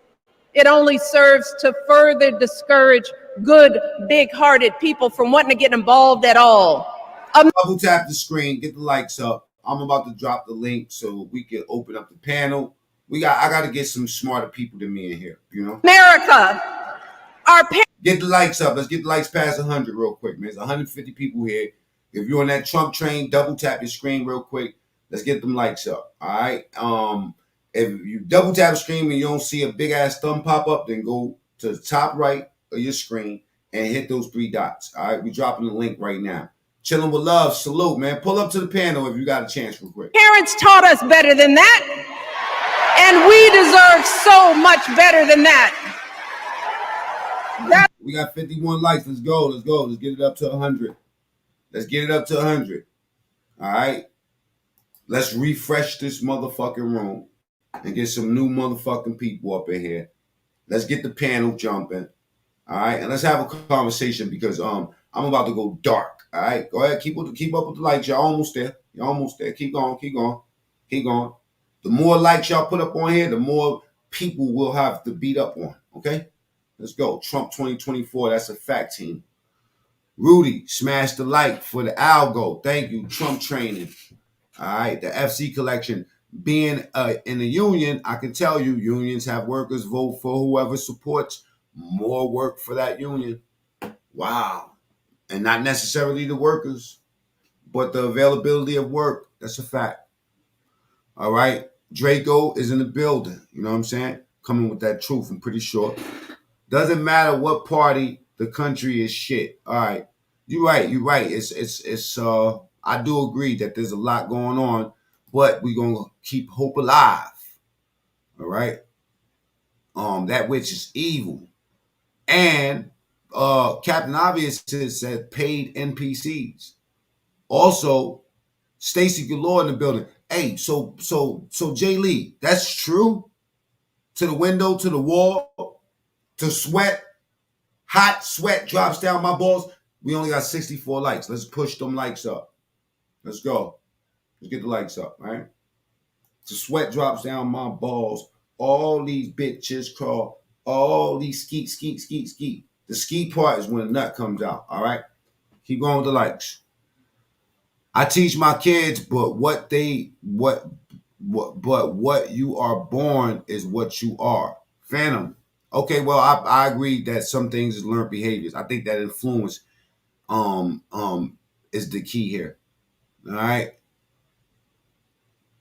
It only serves to further discourage good, big-hearted people from wanting to get involved at all. Double tap the screen, get the likes up. I'm about to drop the link so we can open up the panel. I got to get some smarter people than me in here, you know? America, our parents. Get the likes up. Let's get the likes past 100 real quick, man. There's 150 people here. If you're on that Trump train, double tap your screen real quick. Let's get them likes up, all right? If you double tap the screen and you don't see a big-ass thumb pop up, then go to the top right of your screen and hit those 3 dots, all right? We're dropping the link right now. Chilling with love. Salute, man. Pull up to the panel if you got a chance real quick. Parents taught us better than that, and we deserve so much better than that. We got 51 likes. Let's go. Let's get it up to 100. Let's get it up to 100. All right? Let's refresh this motherfucking room and get some new motherfucking people up in here. Let's get the panel jumping. All right? And let's have a conversation because I'm about to go dark. All right? Go ahead. Keep up with the likes. You're almost there. Keep going. The more likes y'all put up on here, the more people we'll have to beat up on. Okay? Let's go. Trump 2024. That's a fact, team. Rudy, smash the like for the algo. Thank you. Trump training. All right. The FC collection. Being in a union, I can tell you unions have workers vote for whoever supports more work for that union. Wow. And not necessarily the workers, but the availability of work. That's a fact. All right. Draco is in the building. You know what I'm saying? Coming with that truth, I'm pretty sure. Doesn't matter what party, the country is shit. All right. You're right. It's I do agree that there's a lot going on, but we're gonna keep hope alive. All right. That which is evil. And Captain Obvious said paid NPCs. Also, Stacy Galore in the building. Hey, so Jay Lee, that's true? To the window, to the wall, to sweat. Hot sweat drops down my balls. We only got 64 likes. Let's push them likes up. Let's go. Let's get the likes up, right? The sweat drops down my balls. All these bitches crawl. All these skeet. The ski part is when the nut comes out. All right. Keep going with the likes. I teach my kids, but what you are born is what you are. Phantom. Okay, well, I agree that some things is learned behaviors. I think that influence is the key here. All right.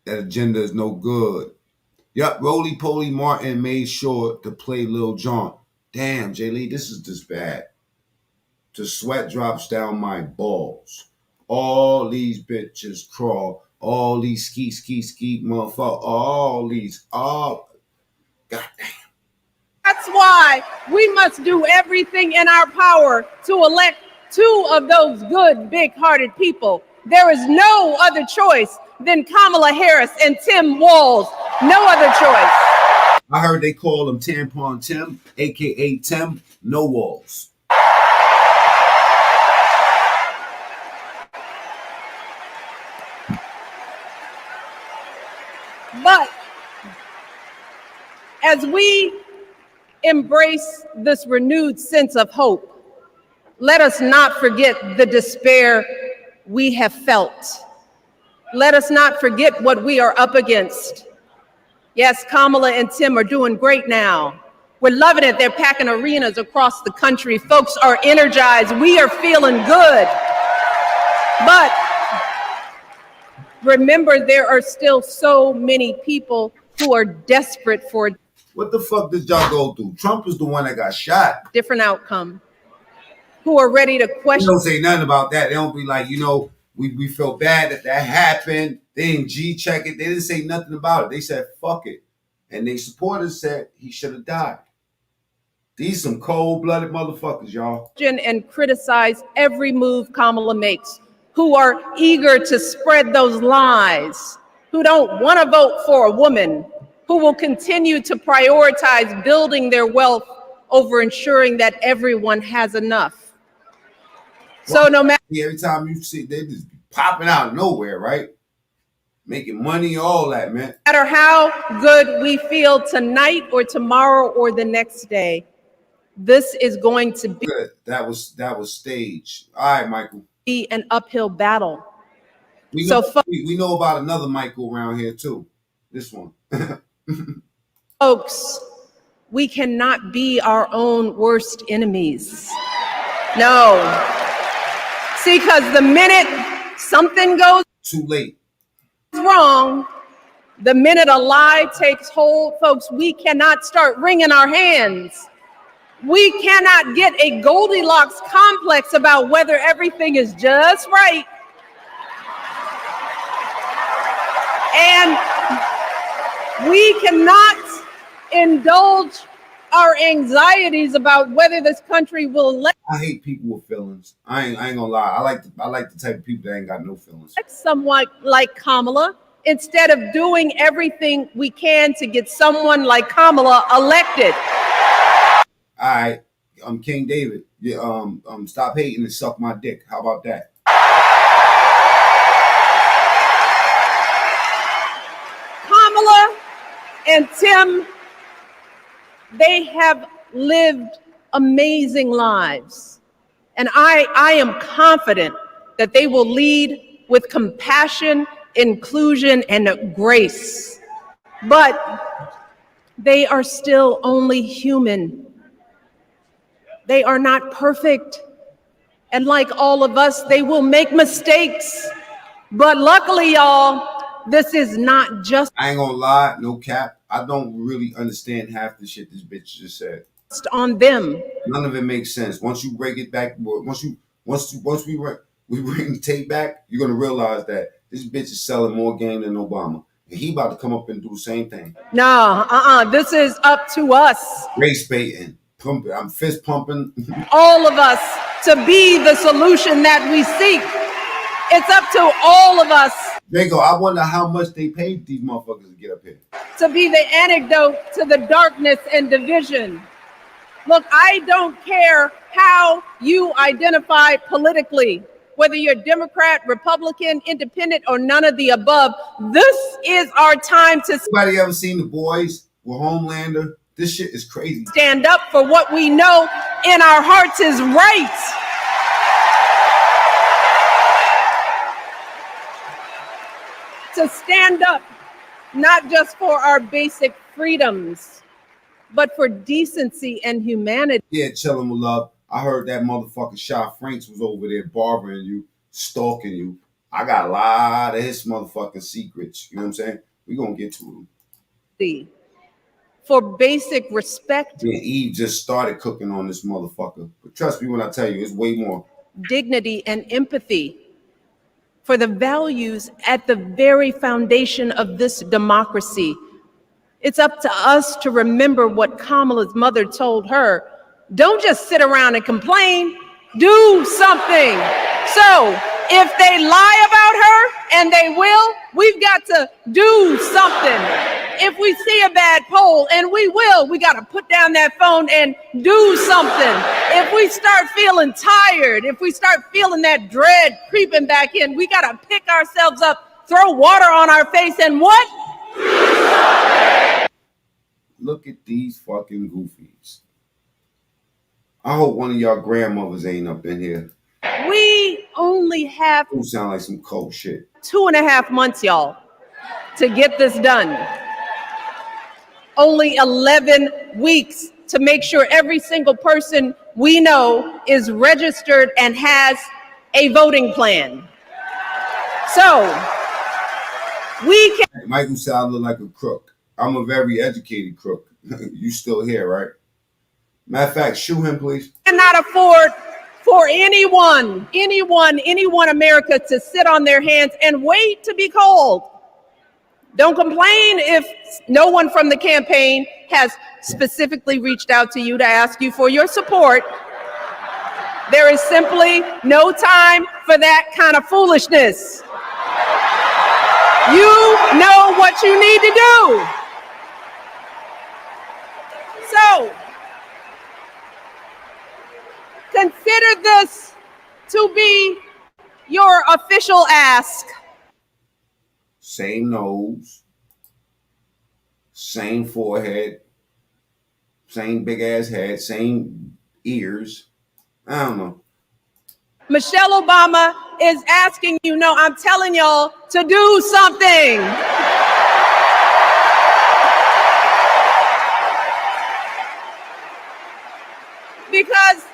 That agenda is no good. Yup, Roly Poly Martin made sure to play Lil Jon. Damn, J. Lee, this is just bad. The sweat drops down my balls. All these bitches crawl. All these ski motherfucker. God damn. That's why we must do everything in our power to elect 2 of those good, big-hearted people. There is no other choice than Kamala Harris and Tim Walz. No other choice. I heard they call him Tampon Tim, a.k.a. Tim No Walls. But as we embrace this renewed sense of hope, let us not forget the despair we have felt. Let us not forget what we are up against. Yes, Kamala and Tim are doing great now. We're loving it. They're packing arenas across the country. Folks are energized. We are feeling good. But remember, there are still so many people who are desperate for a What the fuck did y'all go through? Trump is the one that got shot. different outcome, who are ready to They question. don't say nothing about that. They don't be like, we feel bad that happened. They didn't G-check it. They didn't say nothing about it. They said, fuck it. And they supporters said he should have died. These some cold-blooded motherfuckers, y'all. And criticize every move Kamala makes, who are eager to spread those lies, who don't want to vote for a woman, who will continue to prioritize building their wealth over ensuring that everyone has enough. So no matter Every time you see, they just popping out of nowhere, right? Making money, all that, man. how good we feel tonight or tomorrow or the next day, this is going to Good. That was staged. All right, Michael. be an uphill battle. We So know, we know about another Michael around here too. This one. folks, we cannot be our own worst enemies. No. See, because the minute something goes Too late. wrong, the minute a lie takes hold, folks, we cannot start wringing our hands. We cannot get a Goldilocks complex about whether everything is just right. And we cannot indulge our anxieties about whether this country will elect I hate people with feelings. I ain't gonna lie. I like the type of people that ain't got no feelings. someone like Kamala instead of doing everything we can to get someone like Kamala elected. All right, King David. Yeah, stop hating and suck my dick. How about that? Kamala and Tim, they have lived amazing lives. And I am confident that they will lead with compassion, inclusion, and grace. But they are still only human. They are not perfect. And like all of us, they will make mistakes. But luckily, y'all, this is not just I ain't gonna lie, no cap. I don't really understand half the shit this bitch just said. on them. None of it makes sense. Once you break it back, once we bring the tape back, you're gonna realize that this bitch is selling more game than Obama, and he about to come up and do the same thing. No, this is up to us, Race baiting, pumping, I'm fist pumping. all of us, to be the solution that we seek. It's up to all of us Draco, I wonder how much they paid these motherfuckers to get up here. to be the antidote to the darkness and division. Look, I don't care how you identify politically, whether you're Democrat, Republican, Independent, or none of the above. This is our time to Anybody ever seen The Boys with Homelander? This shit is crazy. stand up for what we know in our hearts is right. To stand up, not just for our basic freedoms, but for decency and humanity. Yeah, chillin' with love. I heard that motherfucker Sha Franks was over there barbering you, stalking you. I got a lot of his motherfucking secrets. You know what I'm saying? We gonna get to them. For basic respect. Yeah, Eve just started cooking on this motherfucker. But trust me when I tell you, it's way more. Dignity and empathy for the values at the very foundation of this democracy. It's up to us to remember what Kamala's mother told her. Don't just sit around and complain, do something. So if they lie about her, and they will, we've got to do something. If we see a bad poll, and we will, we got to put down that phone and do something. If we start feeling tired, if we start feeling that dread creeping back in, we got to pick ourselves up, throw water on our face, and what? Look at these fucking goofies. I hope one of y'all grandmothers ain't up in here. We only have You sound like some cold shit. 2.5 months, y'all, to get this done. Only 11 weeks to make sure every single person we know is registered and has a voting plan. So we can. Michael said I look like a crook. I'm a very educated crook. You still here, right? Matter of fact, shoot him, please. Cannot afford for anyone America to sit on their hands and wait to be called. Don't complain if no one from the campaign has specifically reached out to you to ask you for your support. There is simply no time for that kind of foolishness. You know what you need to do. So, consider this to be your official ask. Same nose, same forehead, same big ass head, same ears. I don't know. Michelle Obama is asking you, no, I'm telling y'all to do something. Because.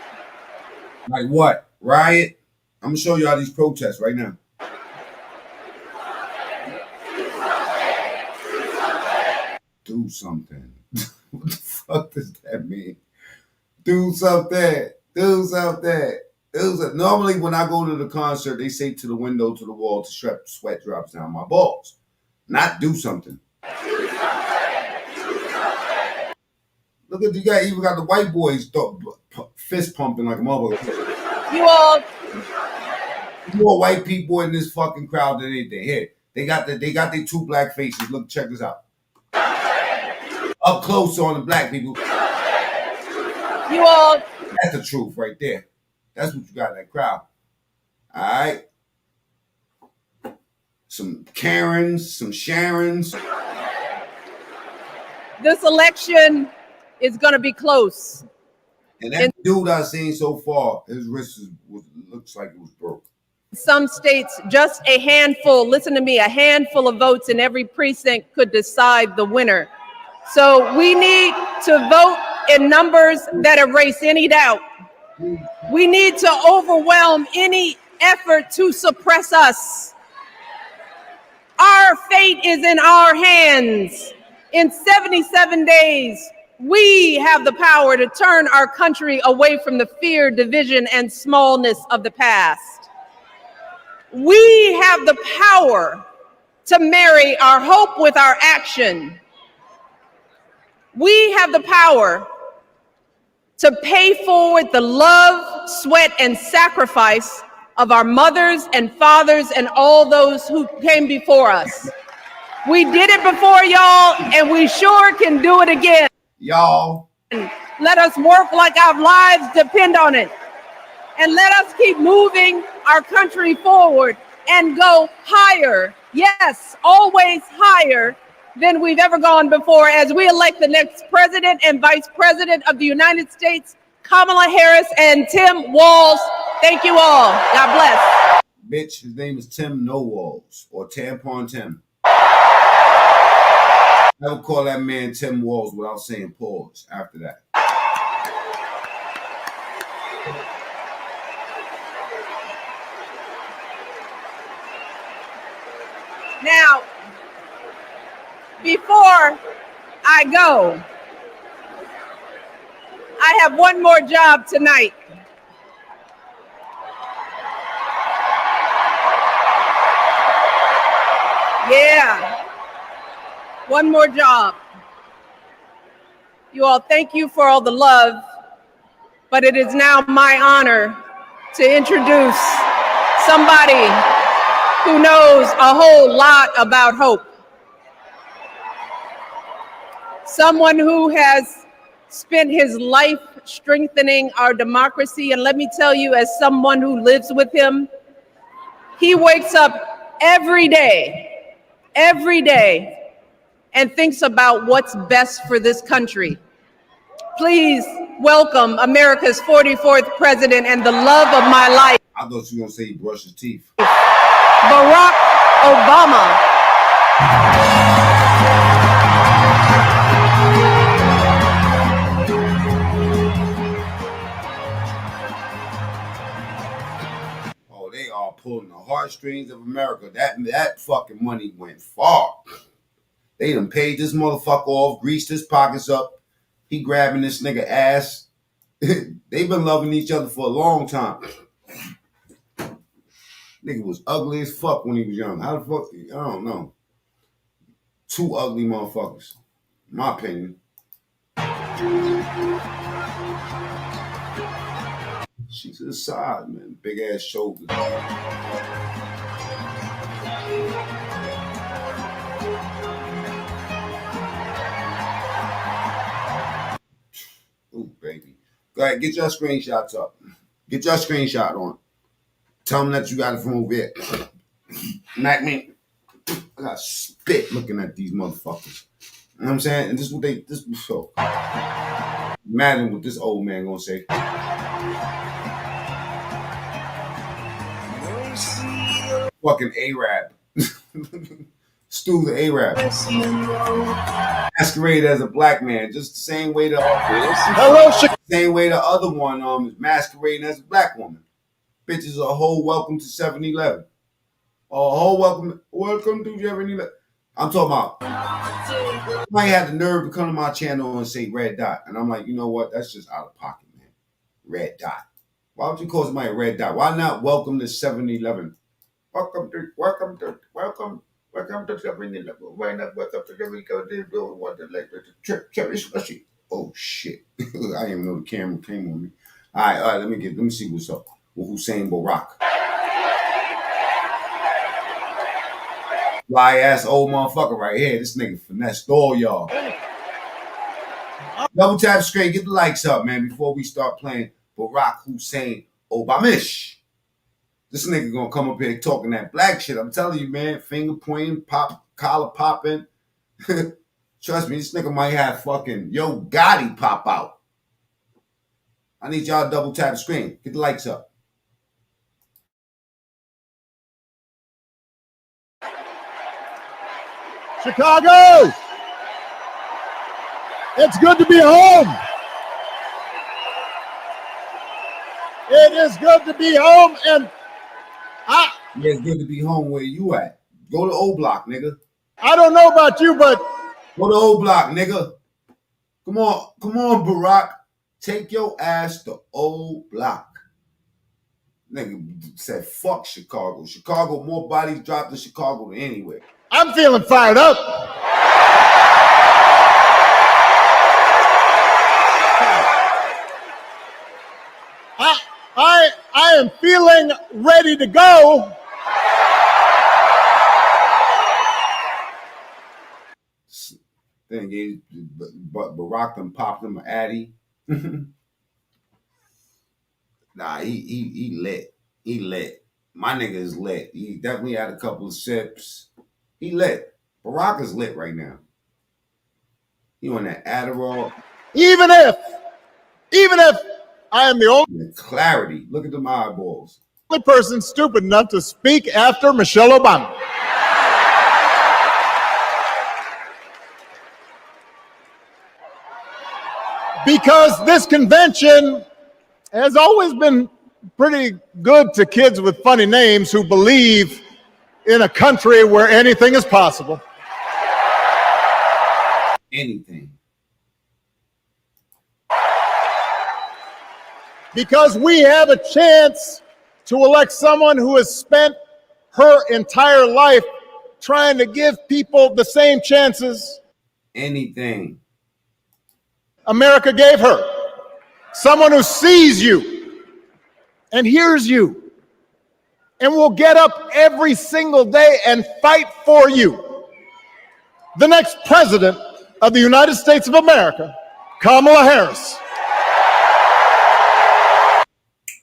Like what? Riot? I'm gonna show y'all these protests right now. Do something. What the fuck does that mean? Do something. Do something. Do something. Normally, when I go to the concert, they say to the window, to the wall, to sweat drops down my balls. Not do something. Look at you got even got the white boys fist pumping like a motherfucker. You all. More white people in this fucking crowd than anything. Here, they got their two black faces. Look, check this out. Up close on the black people. You all. That's the truth right there. That's what you got in that crowd. All right. Some Karens, some Sharons. This election is going to be close. And that dude I've seen so far, his wrist looks like it was broke. Some states, just a handful, listen to me, a handful of votes in every precinct could decide the winner. So we need to vote in numbers that erase any doubt. We need to overwhelm any effort to suppress us. Our fate is in our hands. In 77 days, we have the power to turn our country away from the fear, division, and smallness of the past. We have the power to marry our hope with our action. We have the power to pay forward the love, sweat, and sacrifice of our mothers and fathers and all those who came before us. We did it before, y'all, and we sure can do it again. Y'all. Let us work like our lives depend on it. And let us keep moving our country forward and go higher. Yes, always higher than we've ever gone before as we elect the next president and vice president of the United States Kamala Harris and Tim Walz. Thank you all. God bless. Bitch, his name is Tim No Walls or Tampon Tim. I would call that man Tim Walls without saying pause after that. Now, before I go, I have one more job tonight. Yeah, one more job. You all, thank you for all the love, but it is now my honor to introduce somebody who knows a whole lot about hope. Someone who has spent his life strengthening our democracy, and let me tell you, as someone who lives with him, he wakes up every day, and thinks about what's best for this country. Please welcome America's 44th president and the love of my life. I thought you were going to say he brushed his teeth. Barack Obama. Oh, they are pulling the heartstrings of America. That fucking money went far. They done paid this motherfucker off, greased his pockets up. He grabbing this nigga ass. They've been loving each other for a long time. Nigga was ugly as fuck when he was young. How the fuck? I don't know. Two ugly motherfuckers, in my opinion. She's to the side, man. Big ass shoulders. Ooh, baby. Go ahead, get your screenshots up. Get your screenshot on. Tell them that you got it from over here. Mac me. I got spit looking at these motherfuckers. You know what I'm saying? And this is what this so. Imagine what this old man gonna say. Fucking Arab. Stu the Arab. Masquerade as a black man, just the same way the same way the other one is masquerading as a black woman. Bitches a whole welcome to 7-Eleven. A whole welcome to 7-Eleven. I'm talking about. I had the nerve to come to my channel and say red dot, and I'm like, you know what? That's just out of pocket, man. Red dot. Why would you call somebody a red dot? Why not welcome to 7-Eleven? Welcome to 7-Eleven. Oh shit! I didn't even know the camera came on me. All right. Let me see what's up with Hussein Barack. Fly ass old motherfucker right here. This nigga finessed all y'all. Double tap straight. Get the likes up, man, before we start playing Barack Hussein Obamish. This nigga gonna come up here talking that black shit. I'm telling you, man. Finger pointing, collar popping. Trust me, this nigga might have fucking Yo Gotti pop out. I need y'all to double tap the screen. Get the likes up. Chicago! It's good to be home. It is good to be home, and yeah, it's good to be home. Where you at? Go to O Block, nigga. I don't know about you, but go to O Block, nigga. Come on, Barack. Take your ass to O Block. Nigga said, fuck Chicago. Chicago, more bodies dropped in Chicago than anywhere. I'm feeling fired up. I am feeling ready to go. Then Barack them popped him an Addy. Nah, he lit. He lit. My nigga is lit. He definitely had a couple of sips. He lit. Barack is lit right now. He on that Adderall. Even if I am the only Clarity. Look at them eyeballs. person stupid enough to speak after Michelle Obama. Because this convention has always been pretty good to kids with funny names who believe in a country where anything is possible. Anything. Because we have a chance to elect someone who has spent her entire life trying to give people the same chances Anything. America gave her. Someone who sees you and hears you and will get up every single day and fight for you. The next president of the United States of America, Kamala Harris.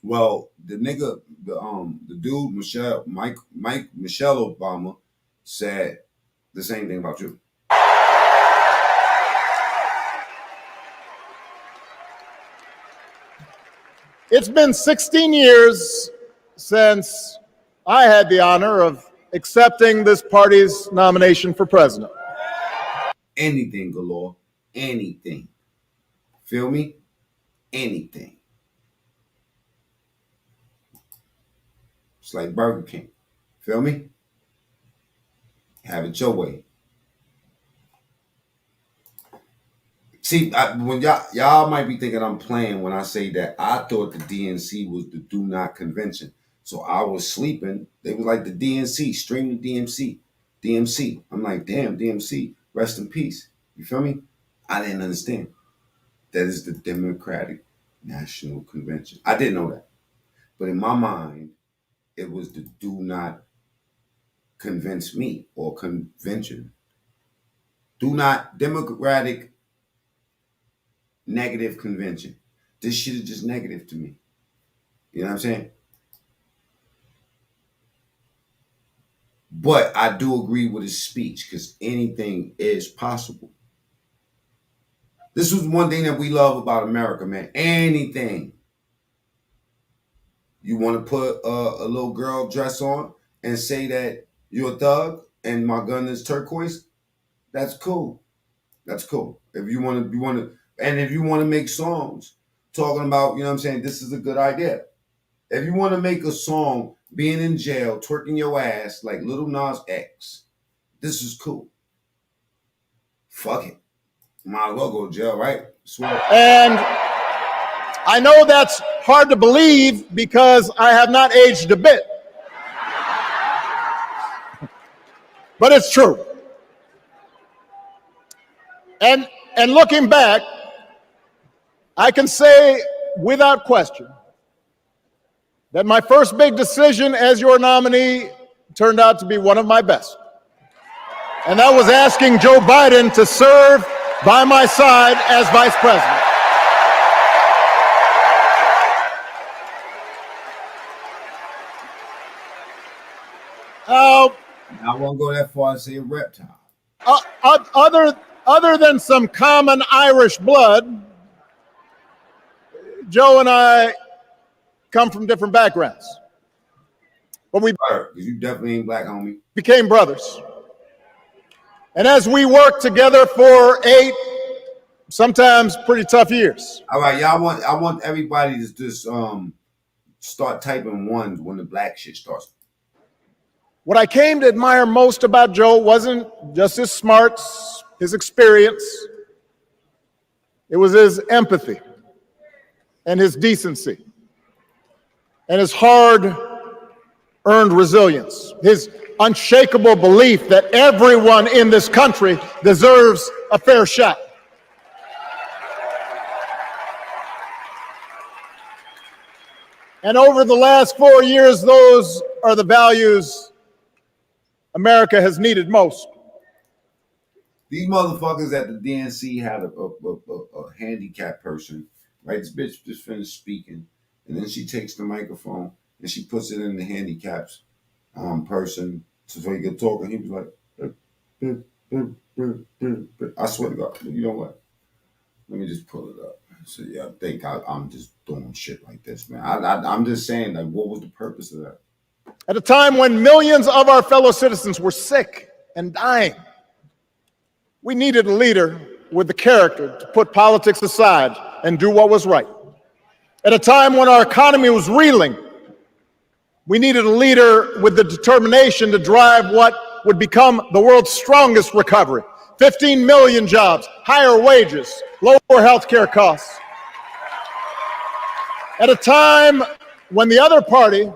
Well, the nigga, the dude, Michelle Obama, said the same thing about you. It's been 16 years since I had the honor of accepting this party's nomination for president. Anything galore. Anything. Feel me? Anything. It's like Burger King. Feel me? Have it your way. See, when y'all might be thinking I'm playing when I say that I thought the DNC was the do not convention. So I was sleeping. They was like the DNC, stream the DMC. DMC. I'm like, damn, DMC, rest in peace. You feel me? I didn't understand. That is the Democratic National Convention. I didn't know that. But in my mind, it was the do not convince me or convention. Do not Democratic negative convention. This shit is just negative to me. You know what I'm saying? But I do agree with his speech because anything is possible. This was one thing that we love about America, man. Anything. You want to put a little girl dress on and say that you're a thug and my gun is turquoise? That's cool. That's cool. If you want to, and if you want to make songs talking about, you know what I'm saying, this is a good idea. If you want to make a song being in jail, twerking your ass like Little Nas X, this is cool. Fuck it. Might as well go to jail, right? Swear. And I know that's hard to believe because I have not aged a bit. But it's true. And looking back, I can say without question that my first big decision as your nominee turned out to be one of my best. And that was asking Joe Biden to serve by my side as vice president. I won't go that far and say a reptile. Other than some common Irish blood, Joe and I come from different backgrounds. But we You definitely ain't black, homie. became brothers. And as we worked together for 8, sometimes pretty tough years. All right, y'all. I want everybody to just start typing ones when the black shit starts. What I came to admire most about Joe wasn't just his smarts, his experience. It was his empathy and his decency and his hard-earned resilience, his unshakable belief that everyone in this country deserves a fair shot. And over the last 4 years, those are the values America has needed most. These motherfuckers at the DNC had a handicapped person, right? This bitch just finished speaking, and then she takes the microphone and she puts it in the handicapped person so he could talk, and he was like, I swear to God, you know what? Let me just pull it up. So yeah, I think I'm just doing shit like this, man. I'm just saying, like, what was the purpose of that? At a time when millions of our fellow citizens were sick and dying, we needed a leader with the character to put politics aside and do what was right. At a time when our economy was reeling, we needed a leader with the determination to drive what would become the world's strongest recovery. 15 million jobs, higher wages, lower healthcare costs. At a time when the other party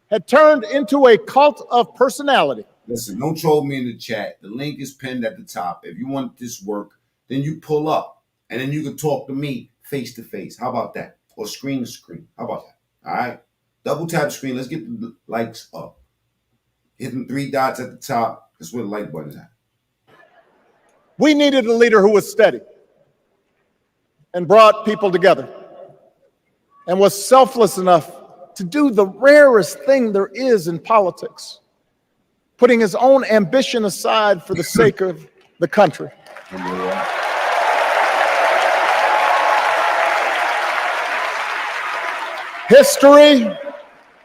had turned into a cult of personality. Listen, don't troll me in the chat. The link is pinned at the top. If you want this work, then you pull up and then you can talk to me face to face. How about that? Or screen to screen. How about that? All right. Double tap the screen. Let's get the likes up. Hit them 3 dots at the top. That's where the like button's at. We needed a leader who was steady and brought people together and was selfless enough to do the rarest thing there is in politics, putting his own ambition aside for the sake of the country. History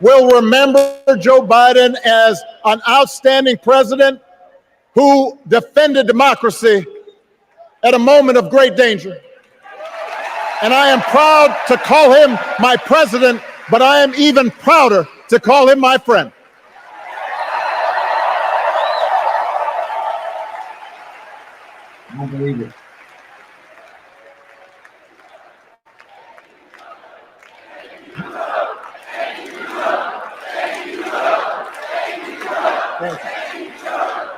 will remember Joe Biden as an outstanding president who defended democracy at a moment of great danger. And I am proud to call him my president, but I am even prouder to call him my friend. I don't believe it.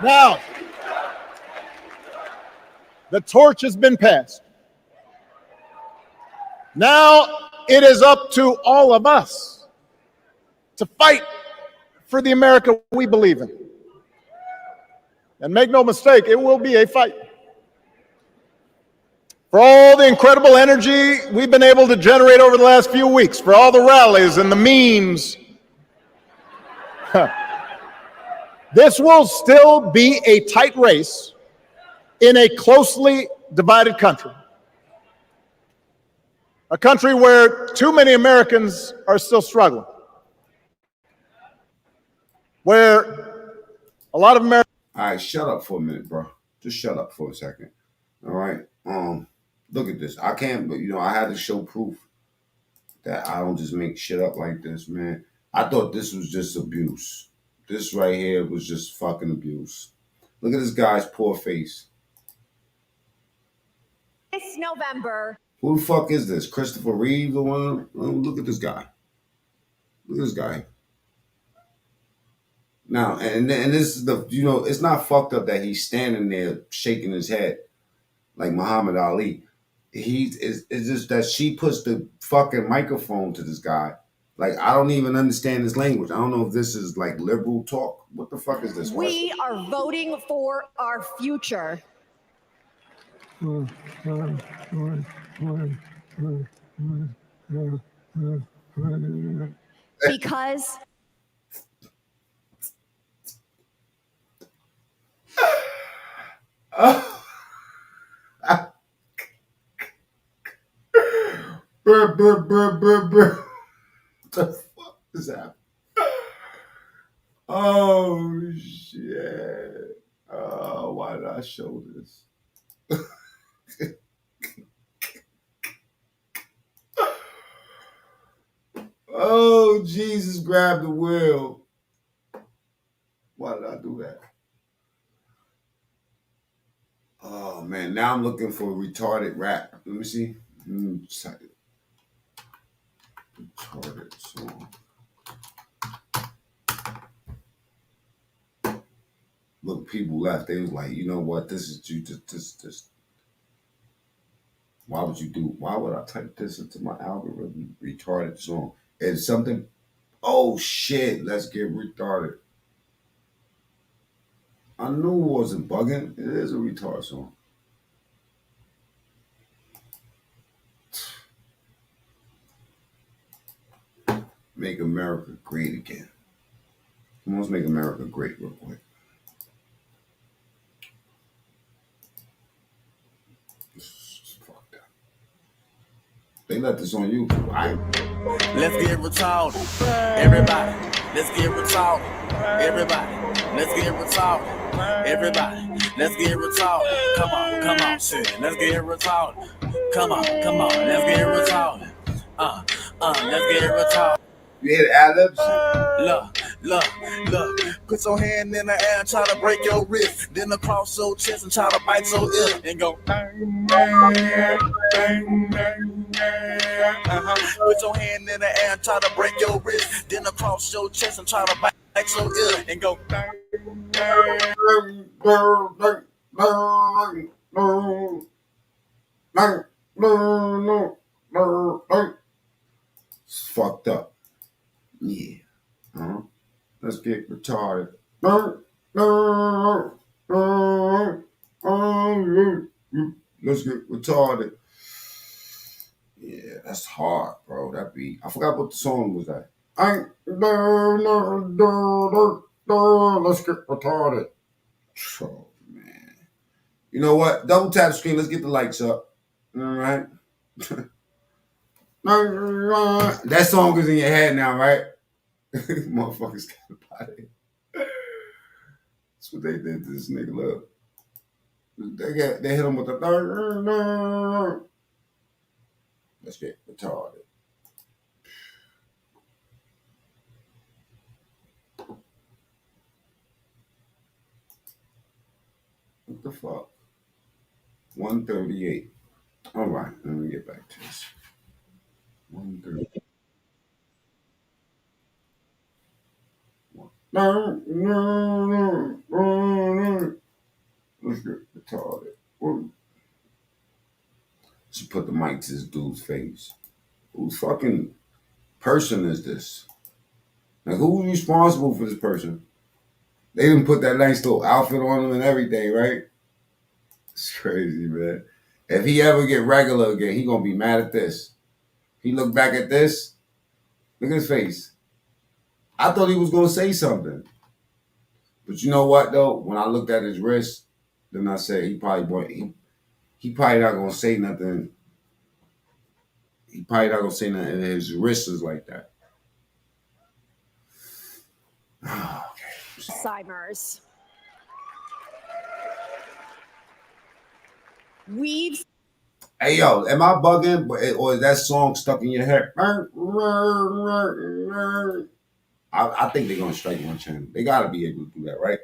Now, the torch has been passed. Now it is up to all of us to fight for the America we believe in. And make no mistake, it will be a fight. For all the incredible energy we've been able to generate over the last few weeks, for all the rallies and the memes, this will still be a tight race in a closely divided country. A country where too many Americans are still struggling. Where a lot of Americans... All right, shut up for a minute, bro. Just shut up for a second. All right. Look at this. I can't, but I had to show proof that I don't just make shit up like this, man. I thought this was just abuse. This right here was just fucking abuse. Look at this guy's poor face. This November. Who the fuck is this? Christopher Reeve, the one? Look at this guy. Look at this guy. Now, and this is the, it's not fucked up that he's standing there shaking his head like Muhammad Ali. It's just that she puts the fucking microphone to this guy. Like, I don't even understand his language. I don't know if this is like liberal talk. What the fuck is this? We are voting for our future. Because What the fuck is that? Oh shit. Oh, why did I show this? Oh, Jesus grabbed the wheel. Why did I do that? Oh man, now I'm looking for retarded rap. Let me see. Retarded song. Look, people left. They was like, you know what? This is you. This. Why would I type this into my algorithm? Retarded song. It's something. Oh shit! Let's get retarded. I knew it wasn't bugging. It is a retard song. Make America great again. Come on, let's make America great real quick. This is fucked up. They left this on you. Right? Let's get retarded. Everybody, let's get retarded. Everybody, let's get retarded. Everybody, let's get retarded. Come on, shit. Let's get retarded. Come on, let's get retarded. Let's get retarded. You hear the ad-libs? Look. Put your hand in the air and try to break your wrist. Then across your chest and try to bite your ear. And go bang, bang, bang, bang, bang. Put your hand in the air and try to break your wrist. Then across your chest and try to bite your ear. And go bang, bang. It's fucked up. Yeah. Let's get retarded. Let's get retarded. Yeah, that's hard, bro. That beat. I forgot what the song was at. Let's get retarded. Oh, man. You know what? Double tap the screen. Let's get the lights up. All right. That song is in your head now, right? Motherfuckers got about it. That's what they did to this nigga. Look. They hit him with the. Let's get retarded. What the fuck? 138. All right, let me get back to this. 138. Let's get retarded. She put the mic to this dude's face. Whose fucking person is this? Like, who's responsible for this person? They didn't put that nice little outfit on him and everything, right? It's crazy, man. If he ever get regular again, he gonna be mad at this. He look back at this. Look at his face. I thought he was gonna say something. But you know what though? When I looked at his wrist, then I said he probably not gonna say nothing. He probably not gonna say nothing. His wrist is like that. Okay. Alzheimer's. We've Hey yo, am I bugging? Or is that song stuck in your head? I think they're gonna strike my channel. They gotta be able to do that, right?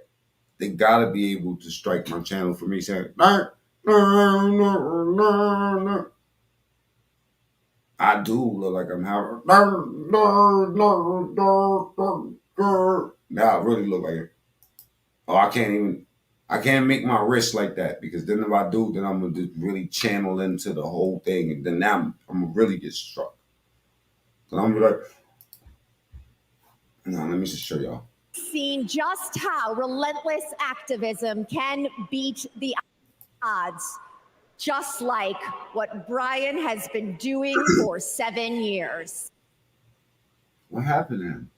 They gotta be able to strike my channel for me saying, I do look like I'm having. Now I really look like it. Oh, I can't make my wrist like that because then if I do, then I'm gonna just really channel into the whole thing, and then now I'm gonna really get struck. So I'm gonna be like, no, let me just show y'all. seen just how relentless activism can beat the odds, just like what Brian has been doing for 7 years. What happened to him?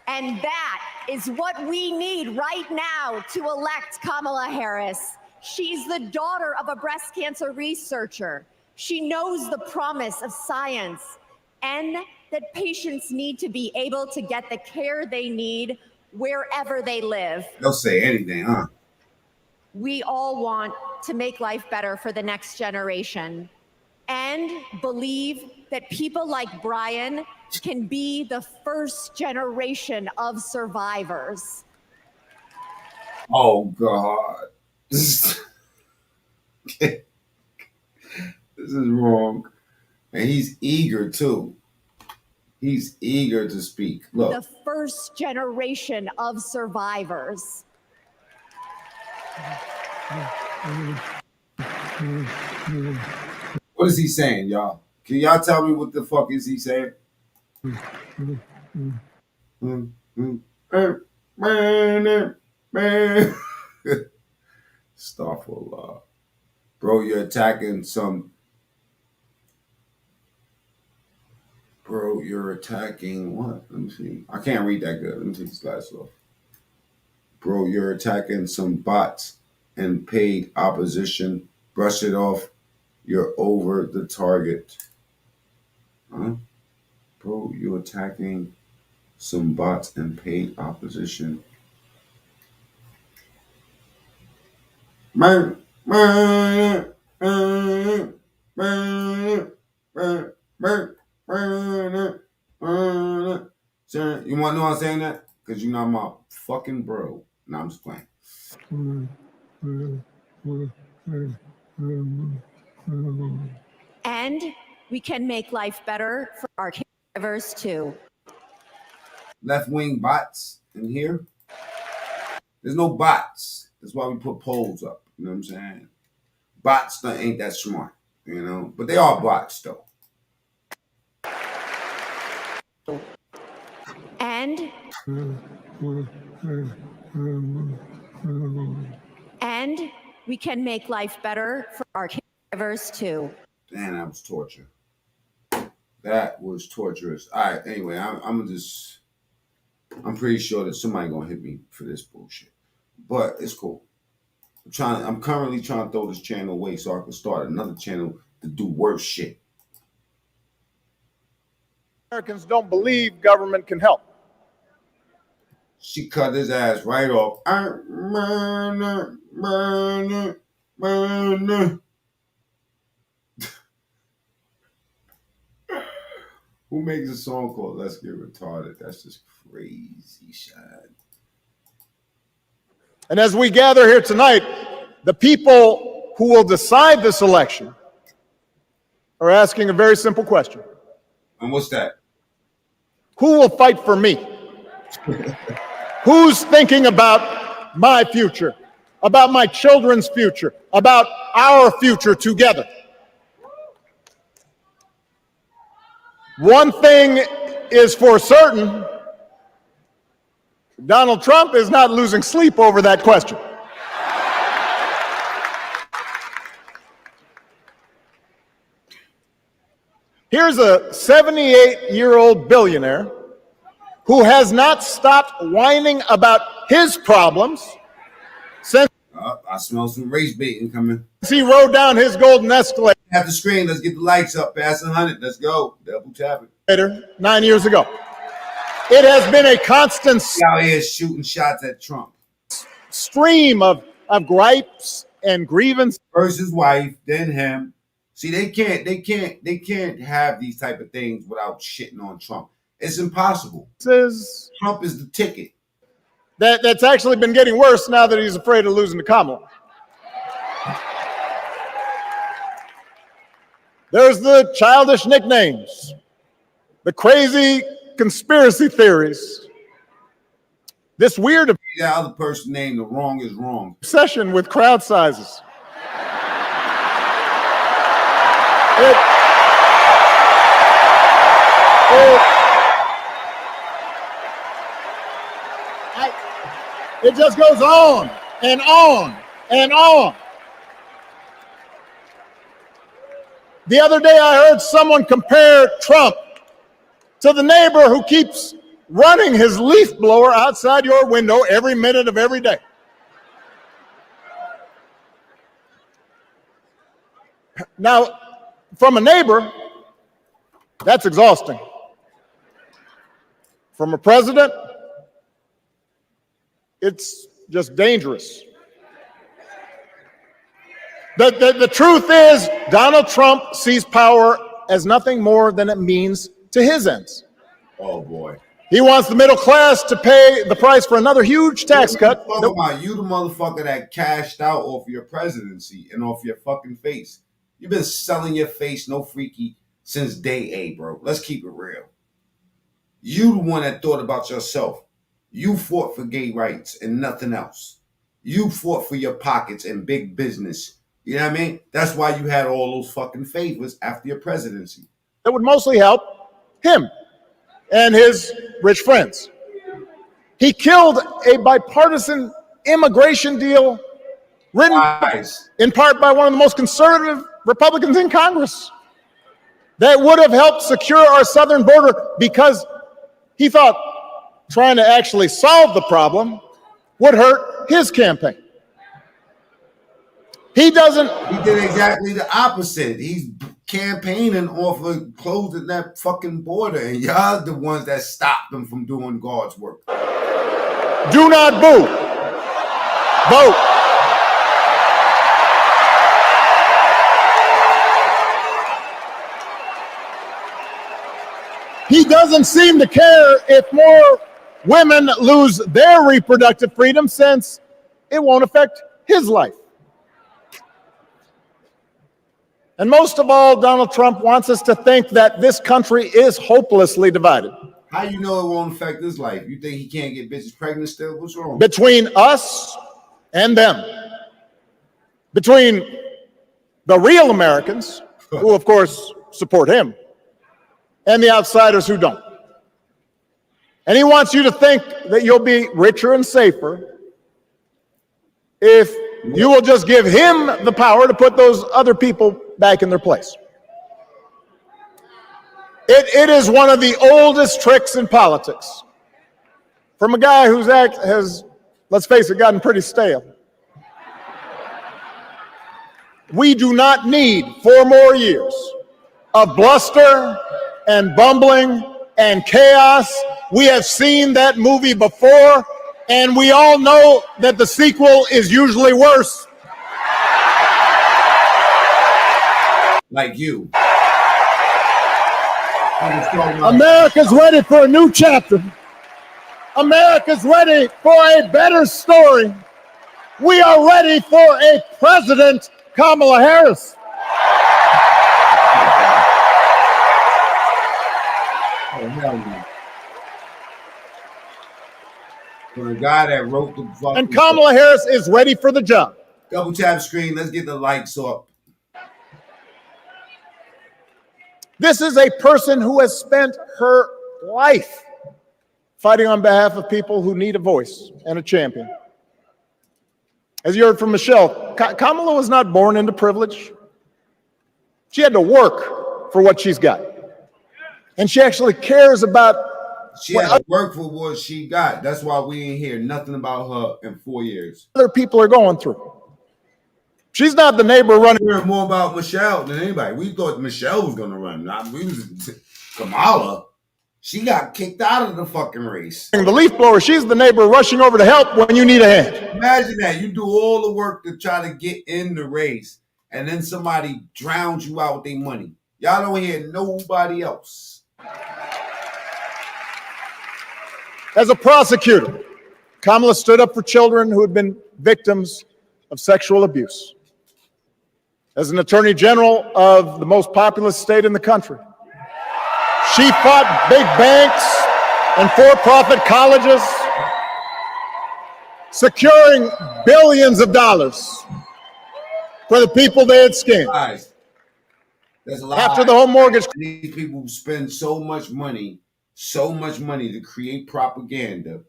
And that is what we need right now to elect Kamala Harris. She's the daughter of a breast cancer researcher. She knows the promise of science and that patients need to be able to get the care they need wherever they live. They'll say anything, huh? We all want to make life better for the next generation and believe that people like Brian can be the first generation of survivors. Oh God. This is wrong. And he's eager too. He's eager to speak. Look. The first generation of survivors. What is he saying, y'all? Can y'all tell me what the fuck is he saying? Astaghfirullah. Bro, you're attacking some. Bro, you're attacking what? Let me see. I can't read that good. Let me take this glass off. Bro, you're attacking some bots and paid opposition. Brush it off. You're over the target. Huh? Bro, you're attacking some bots and paid opposition. You want to know I'm saying that? Because you're not my fucking bro. No, I'm just playing. And we can make life better for our caregivers too. Left-wing bots in here. There's no bots. That's why we put polls up. You know what I'm saying? Bots ain't that smart, you know? But they are bots, though. And we can make life better for our caregivers too. Damn, that was torture. That was torturous. All right, anyway, I'm pretty sure that somebody gonna hit me for this bullshit. But it's cool. I'm currently trying to throw this channel away so I can start another channel to do worse shit. Americans don't believe government can help. She cut his ass right off. Who makes a song called Let's Get Retarded? That's just crazy shit. And as we gather here tonight, the people who will decide this election are asking a very simple question. And what's that? Who will fight for me? Who's thinking about my future, about my children's future, about our future together? One thing is for certain, Donald Trump is not losing sleep over that question. Here's a 78-year-old billionaire who has not stopped whining about his problems since I smell some race baiting coming. he rode down his golden escalator. Have the screen. Let's get the lights up. Past 100. Let's go. Double tap it. 9 years ago. It has been a constant Out here shooting shots at Trump. Stream of gripes and grievances. First his wife, then him. See, they can't have these type of things without shitting on Trump. It's impossible. Trump is the ticket. That's actually been getting worse now that he's afraid of losing to Kamala. There's the childish nicknames, the crazy conspiracy theories, this weird The other person named the wrong is wrong. obsession with crowd sizes. It just goes on and on and on. The other day I heard someone compare Trump to the neighbor who keeps running his leaf blower outside your window every minute of every day. Now, from a neighbor, that's exhausting. From a president, it's just dangerous. The truth is, Donald Trump sees power as nothing more than it means to his ends. Oh, boy. He wants the middle class to pay the price for another huge tax cut. You the motherfucker that cashed out off your presidency and off your fucking face. You've been selling your face no freaky since day A, bro. Let's keep it real. You the one that thought about yourself. You fought for gay rights and nothing else. You fought for your pockets and big business. You know what I mean? That's why you had all those fucking favors after your presidency. That would mostly help him and his rich friends. He killed a bipartisan immigration deal written in part by one of the most conservative Republicans in Congress that would have helped secure our southern border because he thought trying to actually solve the problem would hurt his campaign. He doesn't. He did exactly the opposite. He's campaigning off of closing that fucking border, and y'all the ones that stopped him from doing God's work. Do not boo. Vote. He doesn't seem to care if more women lose their reproductive freedom, since it won't affect his life. And most of all, Donald Trump wants us to think that this country is hopelessly divided. How you know it won't affect his life? You think he can't get bitches pregnant still? What's wrong? Between us and them. Between the real Americans, who of course support him, and the outsiders who don't. And he wants you to think that you'll be richer and safer if you will just give him the power to put those other people back in their place. It is one of the oldest tricks in politics, from a guy whose act has, let's face it, gotten pretty stale. We do not need 4 more years of bluster and bumbling and chaos. We have seen that movie before, and we all know that the sequel is usually worse. Like you. America's ready for a new chapter. America's ready for a better story. We are ready for a President Kamala Harris. Oh, hell no. For the guy that wrote the fucking And Kamala Harris is ready for the job. double tap screen, let's get the likes up. This is a person who has spent her life fighting on behalf of people who need a voice and a champion. As you heard from Michelle, Kamala was not born into privilege. She had to work for what she's got. And she actually cares about She had to work for what she got. That's why we ain't hear nothing about her in 4 years. other people are going through. She's not the neighbor running. We heard more about Michelle than anybody. We thought Michelle was going to run. Kamala, she got kicked out of the fucking race. The leaf blower, she's the neighbor rushing over to help when you need a hand. Imagine that. You do all the work to try to get in the race, and then somebody drowns you out with their money. Y'all don't hear nobody else. As a prosecutor, Kamala stood up for children who had been victims of sexual abuse. As an attorney general of the most populous state in the country, she fought big banks and for-profit colleges, securing billions of dollars for the people they had scammed. Lies. There's a lot. After the home mortgage, These people spend so much money to create propaganda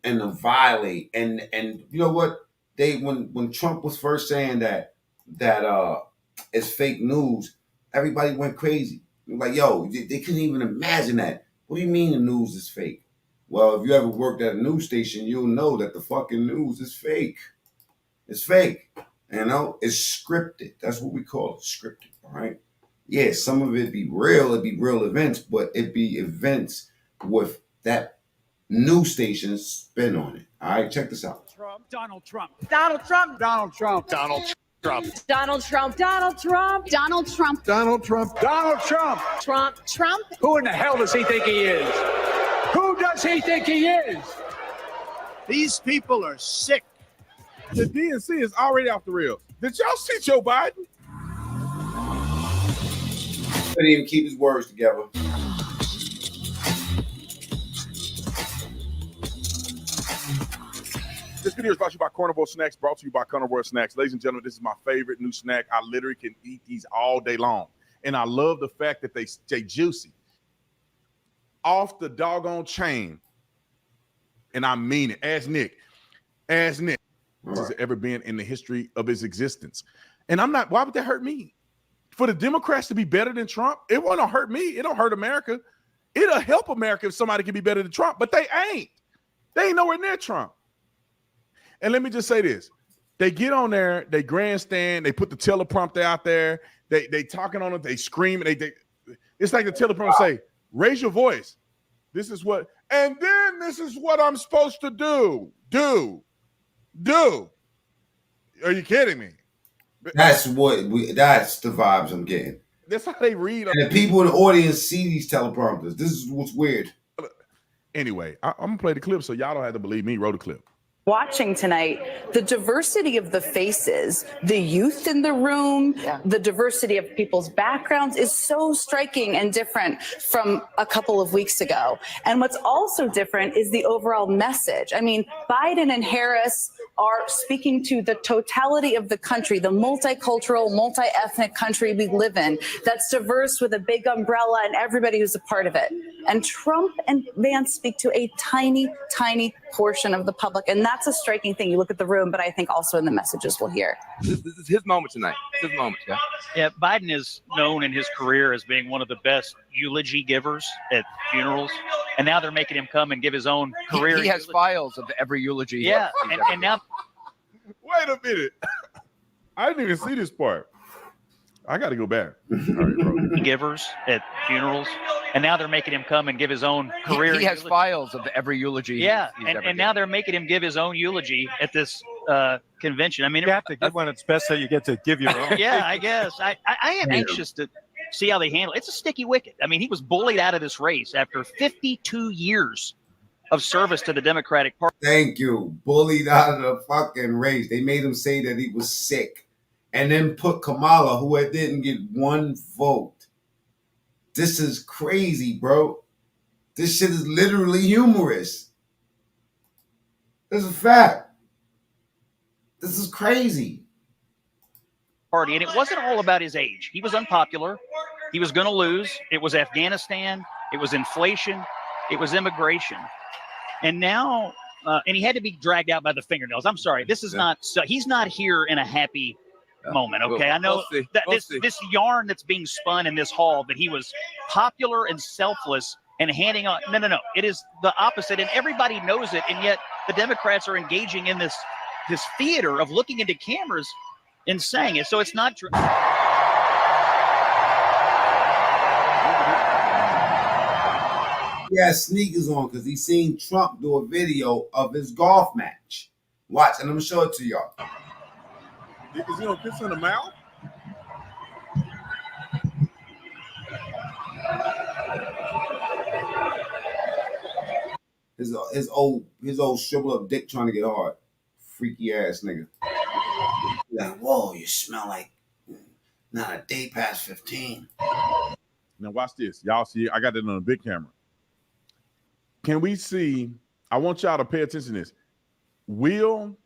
and to violate. And you know what? When Trump was first saying that it's fake news, everybody went crazy. Like, yo, they couldn't even imagine that. What do you mean the news is fake? Well, if you ever worked at a news station, you'll know that the fucking news is fake. It's fake. You know, it's scripted. That's what we call it, scripted, all right? Yeah, some of it be real, it'd be real events, but it'd be events with that news station spin on it. All right, check this out. Donald Trump. Donald Trump. Donald Trump. Donald Trump. Donald Trump. Donald Trump. Donald Trump. Donald Trump. Donald Trump. Trump. Trump. Who in the hell does he think he is? Who does he think he is? These people are sick. The DNC is already off the rails. Did y'all see Joe Biden? Couldn't even keep his words together. This video is brought to you by Carnivore Snacks, brought to you by Carnivore Snacks. Ladies and gentlemen, this is my favorite new snack. I literally can eat these all day long. And I love the fact that they stay juicy. Off the doggone chain. And I mean it. Ask Nick. Has it ever been in the history of his existence? And I'm not, why would that hurt me? For the Democrats to be better than Trump, it won't hurt me. It don't hurt America. It'll help America if somebody can be better than Trump, but they ain't. They ain't nowhere near Trump. And let me just say this. They get on there, they grandstand, they put the teleprompter out there, they talking on it, they scream, it's like the teleprompter say, raise your voice. This is what, and then this is what I'm supposed to do. Do. Are you kidding me? That's the vibes I'm getting. That's how they read. And the people in the audience see these teleprompters. This is what's weird. Anyway, I'm gonna play the clip so y'all don't have to believe me. Wrote a clip. Watching tonight, the diversity of the faces, the youth in the room, the diversity of people's backgrounds is so striking and different from a couple of weeks ago. And what's also different is the overall message. I mean, Biden and Harris are speaking to the totality of the country, the multicultural, multi-ethnic country we live in, that's diverse with a big umbrella and everybody who's a part of it. And Trump and Vance speak to a tiny, tiny portion of the public. And that's a striking thing. You look at the room, but I think also in the messages we'll hear. This is his moment tonight. His moment, yeah. Yeah, Biden is known in his career as being one of the best eulogy givers at funerals. And now they're making him come and give his own career. He has files of every eulogy. Yeah, and now. Wait a minute. I didn't even see this part. I got to go back. All right, bro. Givers at funerals. And now they're making him come and give his own career. He has files of every eulogy. Yeah, and now they're making him give his own eulogy at this convention. I mean, you have to give one its best so you get to give your own. Yeah, I guess. I am anxious to see how they handle it. It's a sticky wicket. I mean, he was bullied out of this race after 52 years of service to the Democratic Party. Thank you. Bullied out of the fucking race. They made him say that he was sick and then put Kamala, who didn't get one vote. This is crazy, bro. This shit is literally humorous. This is a fact. This is crazy. Party, and it wasn't all about his age. He was unpopular. He was going to lose. It was Afghanistan. It was inflation. It was immigration. And now, and he had to be dragged out by the fingernails. I'm sorry. This is not, so he's not here in a happy moment. Okay. I know that this yarn that's being spun in this hall that he was popular and selfless and handing on. No. It is the opposite. And everybody knows it. And yet the Democrats are engaging in this theater of looking into cameras and saying it. So it's not true. He has sneakers on because he's seen Trump do a video of his golf match. Watch, and I'm going to show it to y'all. Is he on kiss in the mouth? His old shrivel up dick trying to get hard. Freaky ass nigga. Like, whoa, you smell like not a day past 15. Now watch this. Y'all see, I got it on a big camera. Can we see? I want y'all to pay attention to this. Will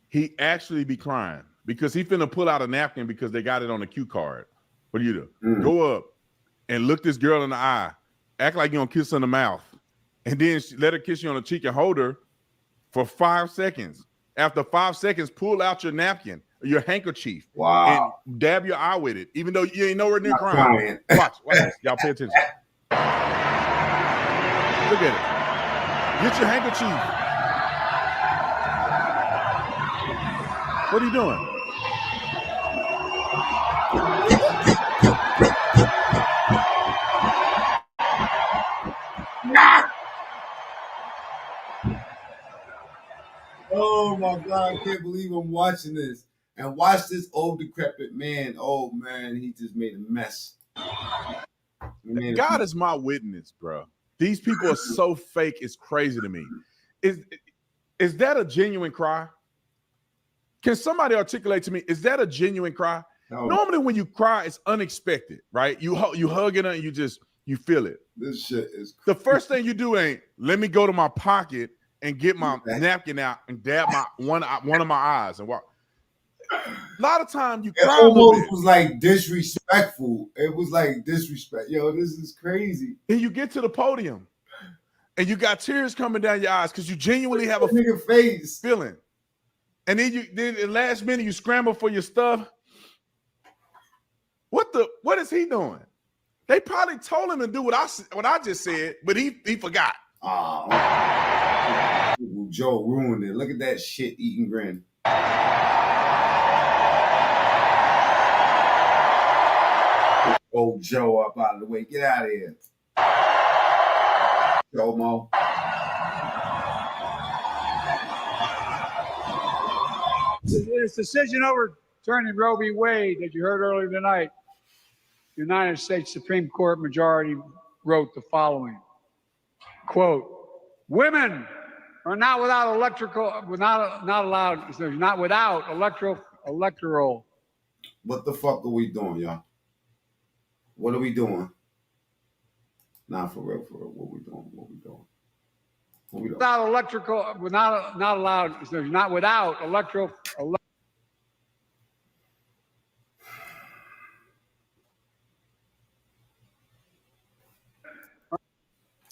he actually be crying? Because he finna pull out a napkin because they got it on the cue card. What do you do? Go up and look this girl in the eye. Act like you're gonna kiss her in the mouth. And then let her kiss you on the cheek and hold her for 5 seconds. After 5 seconds, pull out your napkin, your handkerchief, and dab your eye with it, even though you ain't nowhere near crying. Watch this. Y'all pay attention. Look at it. Get your handkerchief. What are you doing? Oh my God, I can't believe I'm watching this. And watch this old decrepit man. Oh man, he just made a mess. God is my witness, bro. These people are so fake, it's crazy to me. Is that a genuine cry? Can somebody articulate to me, is that a genuine cry? No. Normally when you cry, it's unexpected, right? You hug it and you feel it. This shit is crazy. The first thing you do ain't, let me go to my pocket and get my napkin out and dab one of my eyes and walk. A lot of times you cry it almost was like disrespectful. It was like disrespect. Yo, this is crazy. And you get to the podium and you got tears coming down your eyes because you genuinely have a nigga face feeling. And then at the last minute you scramble for your stuff. What is he doing? They probably told him to do what I just said, but he forgot. Oh. Joe ruined it. Look at that shit eating grin. Old Joe up out of the way. Get out of here. Joe Mo. This decision overturning Roe v. Wade that you heard earlier tonight, the United States Supreme Court majority wrote the following, quote, women are not without electoral. What the fuck are we doing, y'all? What are we doing? Nah, for real, what we doing? What we doing? Without electrical, not allowed, not without electoral.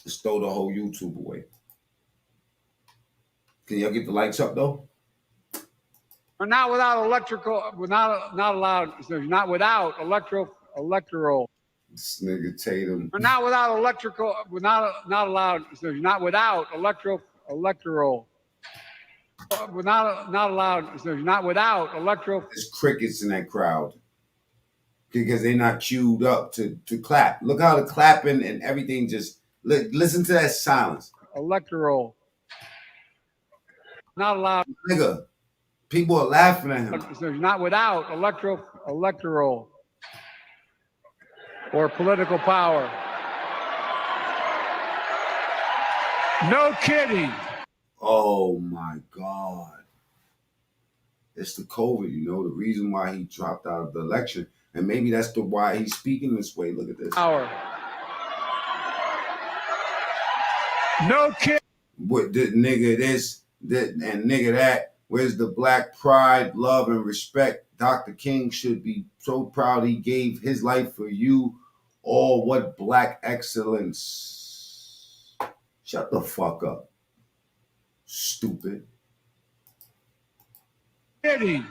Just throw the whole YouTube away. Can y'all get the lights up though? Are not without electrical, not allowed, not without electoral. This nigga Tatum. Are not without electrical, not allowed, not without electoral. Not allowed, not without electoral. There's crickets in that crowd because they're not queued up to clap. Look how the clapping and everything just. Listen to that silence. Electoral. Not allowed. Nigga, people are laughing at him. Not without electoral or political power. No kidding. Oh my God. It's the COVID, you know, the reason why he dropped out of the election. And maybe that's why he's speaking this way. Look at this. Power. No kidding. What the nigga this, and nigga that? Where's the black pride, love, and respect? Dr. King should be so proud he gave his life for you. All what black excellence. Shut the fuck up. Stupid. Kidding.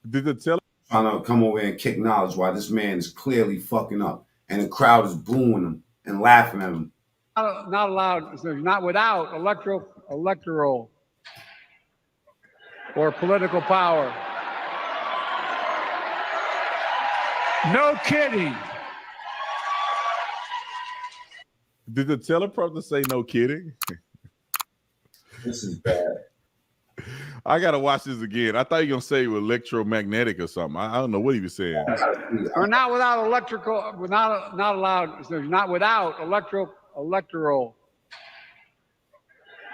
Did the tell Trying to come over and kick knowledge while this man is clearly fucking up. And the crowd is booing him and laughing at him. Not allowed, not without electoral or political power. No kidding. Did the teleprompter say no kidding? This is bad. I gotta watch this again. I thought you were gonna say electromagnetic or something. I don't know what he was saying. Or not without electrical, not allowed, not without electoral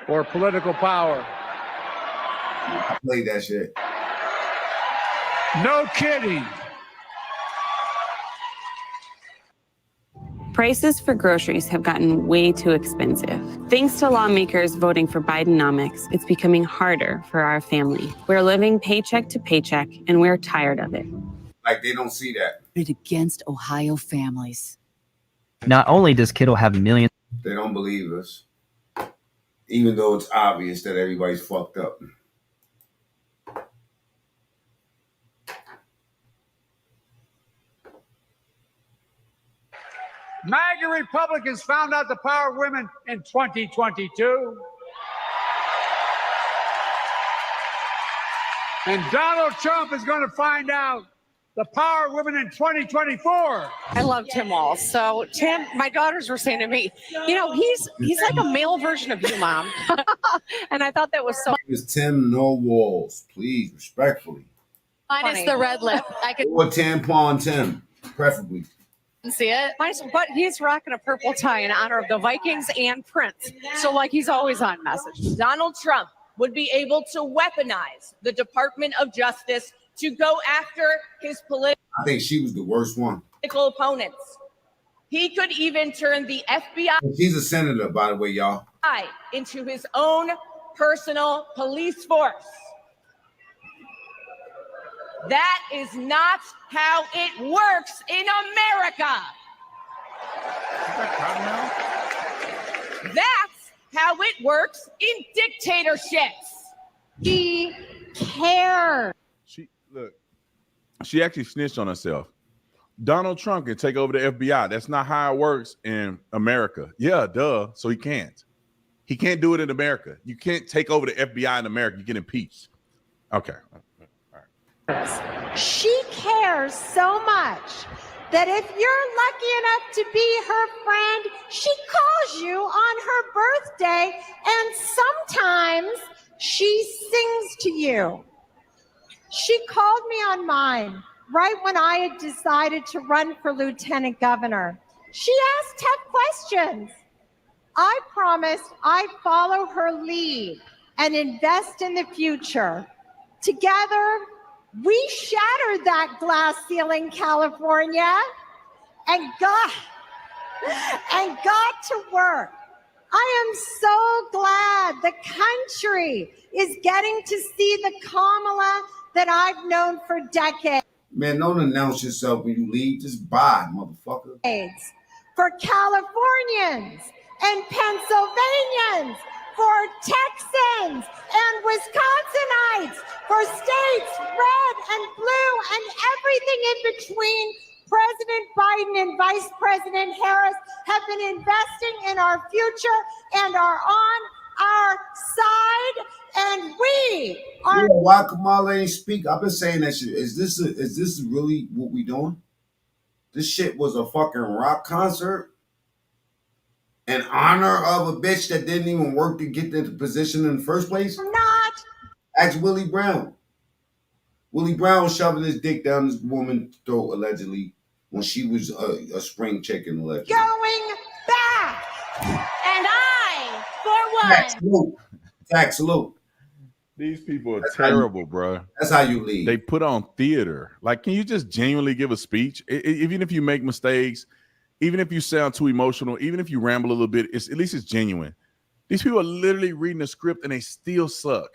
or political power. I played that shit. No kidding. Prices for groceries have gotten way too expensive. Thanks to lawmakers voting for Bidenomics, it's becoming harder for our family. We're living paycheck to paycheck, and we're tired of it. Like they don't see that. Against Ohio families. Not only does Kittle have millions, They don't believe us. Even though it's obvious that everybody's fucked up. MAGA Republicans found out the power of women in 2022. And Donald Trump is going to find out the power of women in 2024. I love Tim Walz. So Tim, my daughters were saying to me, you know, he's like a male version of you, Mom. And I thought that was so It's Tim No Walls, please, respectfully. Minus the red lip. I could Or tampon Tim, preferably. see it. but he's rocking a purple tie in honor of the Vikings and Prince. So like he's always on message. Donald Trump would be able to weaponize the Department of Justice to go after his I think she was the worst one. political opponents. He could even turn the FBI She's a senator, by the way, y'all. into his own personal police force. That is not how it works in America. That's how it works in dictatorships. He cares. She actually snitched on herself. Donald Trump can take over the FBI. That's not how it works in America. Yeah, duh. So he can't. He can't do it in America. You can't take over the FBI in America. You get impeached. Okay. She cares so much that if you're lucky enough to be her friend, she calls you on her birthday, and sometimes she sings to you. She called me on mine right when I had decided to run for lieutenant governor. She asked tough questions. I promised I'd follow her lead and invest in the future. Together, we shattered that glass ceiling, California, and got to work. I am so glad the country is getting to see the Kamala that I've known for decades. Man, don't announce yourself when you leave. Just bye, motherfucker. For Californians and Pennsylvanians, for Texans and Wisconsinites, for states red and blue and everything in between, President Biden and Vice President Harris have been investing in our future and are on our side, and we are. Yeah, why Kamala ain't speak? I've been saying that shit. Is this really what we doing? This shit was a fucking rock concert in honor of a bitch that didn't even work to get into position in the first place? Not. Ask Willie Brown. Willie Brown was shoving his dick down this woman's throat allegedly when she was a spring chicken allegedly. Going back. And I, for one. Fact salute. These people are terrible, bro. That's how you lead. They put on theater. Like, can you just genuinely give a speech? Even if you make mistakes, even if you sound too emotional, even if you ramble a little bit, at least it's genuine. These people are literally reading the script and they still suck.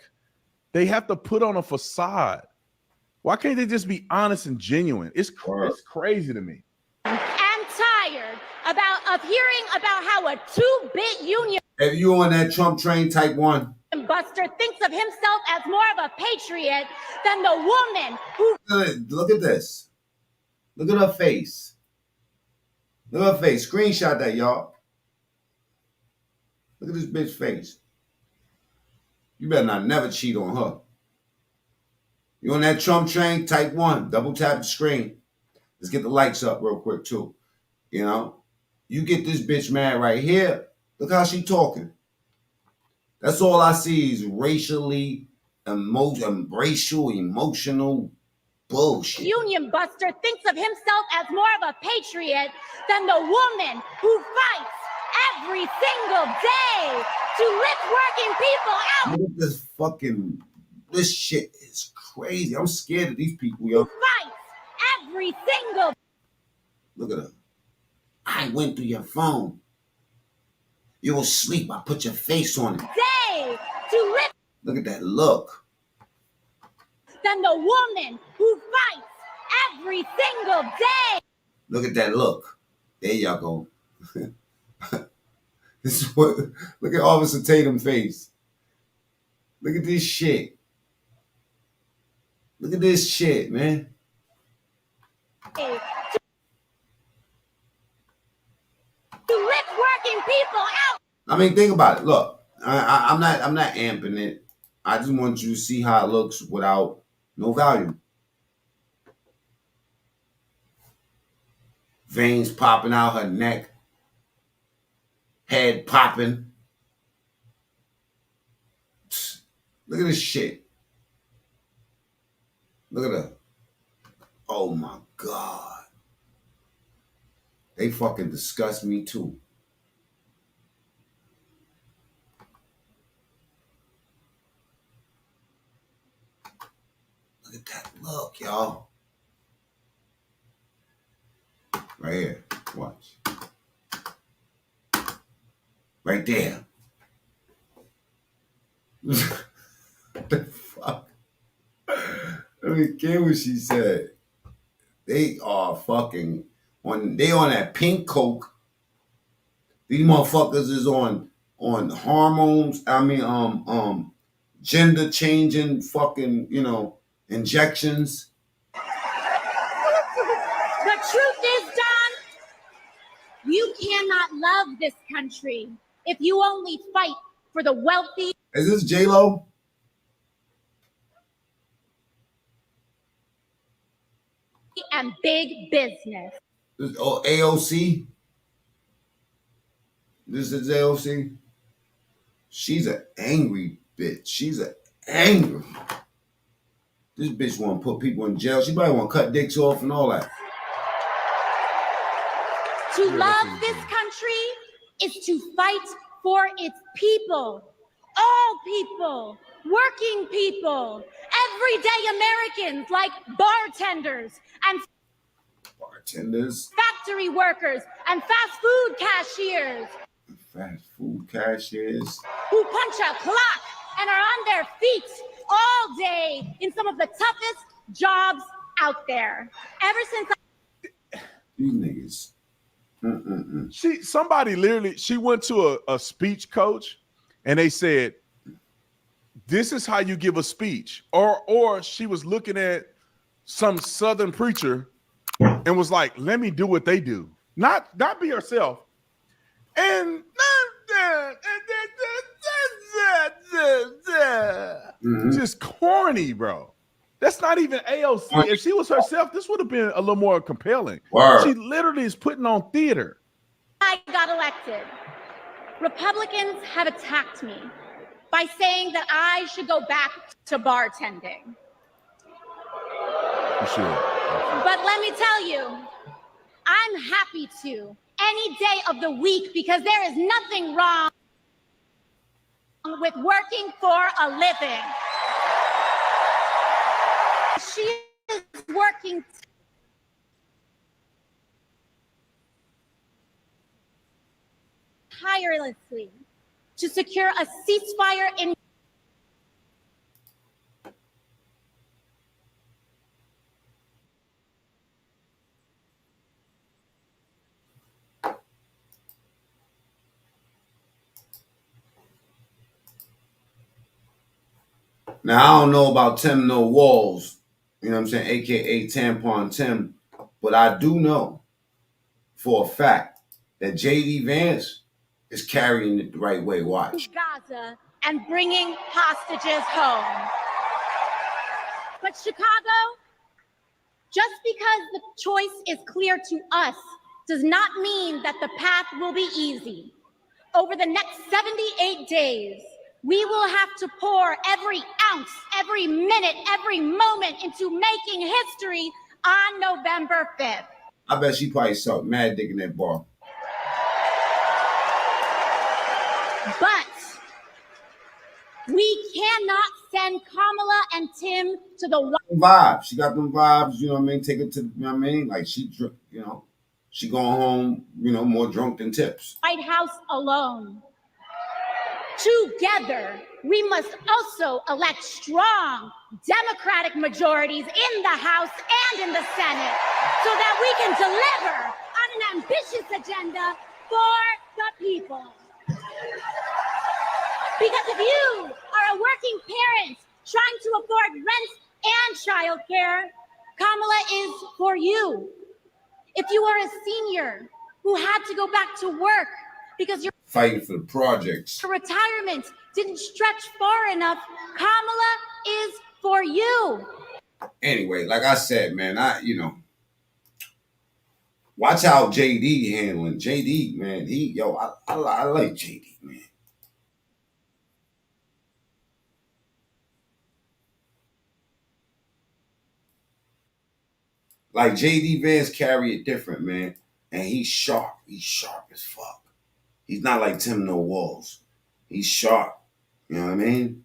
They have to put on a facade. Why can't they just be honest and genuine? It's crazy to me. I'm tired of hearing about how a 2-bit union If you on that Trump train, type 1. buster thinks of himself as more of a patriot than the woman who. Look at this. Look at her face. Look at her face. Screenshot that, y'all. Look at this bitch face. You better not never cheat on her. You on that Trump train, type 1. Double tap the screen. Let's get the lights up real quick, too. You know? You get this bitch mad right here. Look how she talking. That's all I see is racial, emotional bullshit. Union buster thinks of himself as more of a patriot than the woman who fights every single day to lift working people out. Look at this shit is crazy. I'm scared of these people, yo. Who fights every single. Look at her. I went through your phone. You were asleep. I put your face on it. Day to lift. Look at that look. Than the woman who fights every single day. Look at that look. There y'all go. This is what. Look at Officer Tatum's face. Look at this shit. Look at this shit, man. To lift working people out. I mean, think about it. Look, I'm not amping it. I just want you to see how it looks without no value. Veins popping out her neck. Head popping. Look at this shit. Look at her. Oh my God. They fucking disgust me too. Look at that look, y'all. Right here. Watch. Right there. What the fuck? I don't even care what she said. They are fucking on that pink coke. These motherfuckers is on hormones. I mean, gender changing fucking, injections. The truth cannot love this country if you only fight for the wealthy. Is this J-Lo? And big business. This, oh, AOC? This is AOC? She's an angry bitch. She's an angry. This bitch want to put people in jail. She probably want to cut dicks off and all that. To love this country is to fight for its people. All people, working people, everyday Americans like bartenders and factory workers and fast food cashiers. Fast food cashiers. Who punch a clock and are on their feet all day in some of the toughest jobs out there. Ever since These niggas. Somebody literally, she went to a speech coach and they said, this is how you give a speech. Or she was looking at some Southern preacher and was like, let me do what they do. Not be herself. And just corny, bro. That's not even AOC. If she was herself, this would have been a little more compelling. Word. She literally is putting on theater. I got elected, Republicans have attacked me by saying that I should go back to bartending. You should. But let me tell you, I'm happy to any day of the week because there is nothing wrong with working for a living. She is working tirelessly to secure a ceasefire in Now, I don't know about Tim No Walls, you know what I'm saying, a.k.a. Tampon Tim, but I do know for a fact that JD Vance is carrying it the right way. Watch. Gaza and bringing hostages home. But Chicago, just because the choice is clear to us does not mean that the path will be easy. Over the next 78 days, we will have to pour every ounce, every minute, every moment into making history on November 5th. I bet she probably sucked mad dick in that bar. But we cannot send Kamala and Tim to the vibes. She got them vibes, you know what I mean? Take it to, you know what I mean? Like she, you know, she going home, you know, more drunk than tips. White House alone. Together, we must also elect strong Democratic majorities in the House and in the Senate so that we can deliver on an ambitious agenda for the people. Because if you are a working parent trying to afford rent and childcare, Kamala is for you. If you are a senior who had to go back to work because you're fighting for the projects, retirement didn't stretch far enough, Kamala is for you. Anyway, like I said, man, you know, watch how JD handling. JD, man, I like JD, man. Like JD Vance carry it different, man. And he's sharp. He's sharp as fuck. He's not like Tim No Walls. He's sharp. You know what I mean?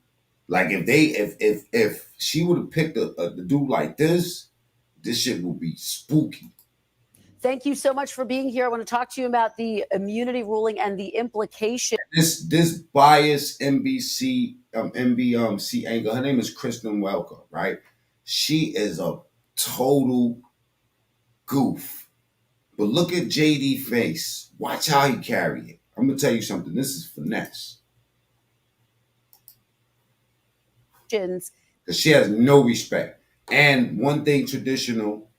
Like if she would have picked a dude like this shit would be spooky. Thank you so much for being here. I want to talk to you about the immunity ruling and the implication. This biased NBC anchor, her name is Kristen Welker, right? She is a total goof. But look at JD face. Watch how he carry it. I'm gonna tell you something. This is finesse. Because she has no respect. And one thing traditional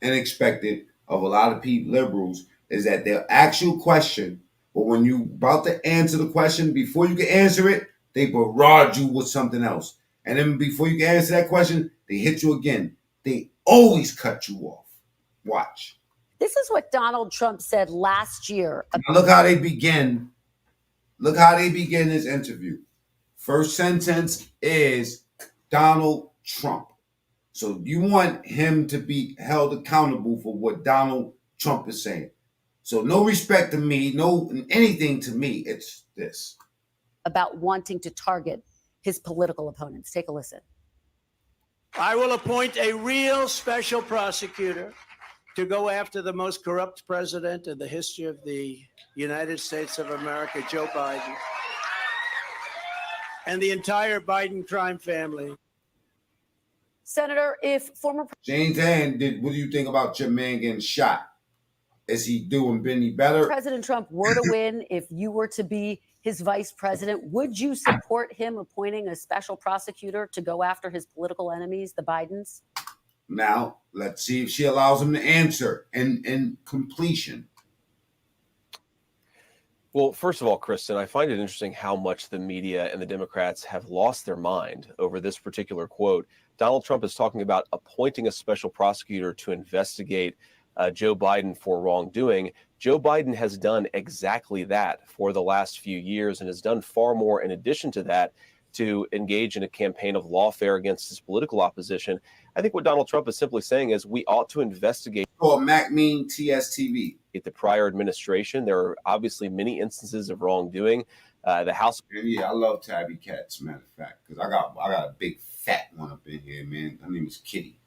and expected of a lot of people, liberals, is that they'll ask you a question, but when you about to answer the question, before you can answer it, they barrage you with something else. And then before you can answer that question, they hit you again. They always cut you off. Watch. This is what Donald Trump said last year. Now look how they begin. Look how they begin this interview. First sentence is Donald Trump. So you want him to be held accountable for what Donald Trump is saying. So no respect to me, no anything to me. It's this. About wanting to target his political opponents. Take a listen. I will appoint a real special prosecutor to go after the most corrupt president in the history of the United States of America, Joe Biden, and the entire Biden crime family. Senator, if former James Hand, what do you think about your man getting shot? Is he doing any better? President Trump were to win, if you were to be his vice president, would you support him appointing a special prosecutor to go after his political enemies, the Bidens? Now, let's see if she allows him to answer in completion. Well, first of all, Kristen, I find it interesting how much the media and the Democrats have lost their mind over this particular quote. Donald Trump is talking about appointing a special prosecutor to investigate Joe Biden for wrongdoing. Joe Biden has done exactly that for the last few years and has done far more in addition to that to engage in a campaign of lawfare against his political opposition. I think what Donald Trump is simply saying is we ought to investigate. Oh, Mac Mean TSTV. The prior administration. There are obviously many instances of wrongdoing. The House. Yeah, I love Tabby Cats, matter of fact, because I got a big fat one up in here, man. Her name is Kitty.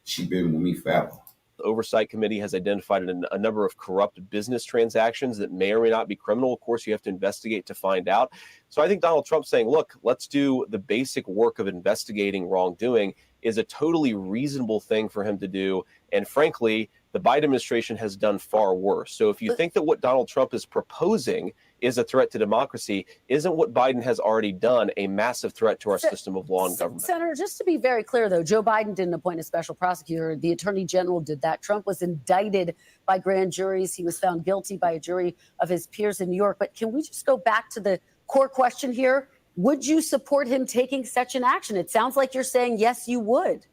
She been with me forever. The Oversight Committee has identified a number of corrupt business transactions that may or may not be criminal. Of course, you have to investigate to find out. So I think Donald Trump saying, look, let's do the basic work of investigating wrongdoing is a totally reasonable thing for him to do. And frankly, the Biden administration has done far worse. So if you think that what Donald Trump is proposing is a threat to democracy, isn't what Biden has already done a massive threat to our system of law and government? Senator, just to be very clear, though, Joe Biden didn't appoint a special prosecutor. The attorney general did that. Trump was indicted by grand juries. He was found guilty by a jury of his peers in New York. But can we just go back to the core question here? Would you support him taking such an action? It sounds like you're saying, yes, you would.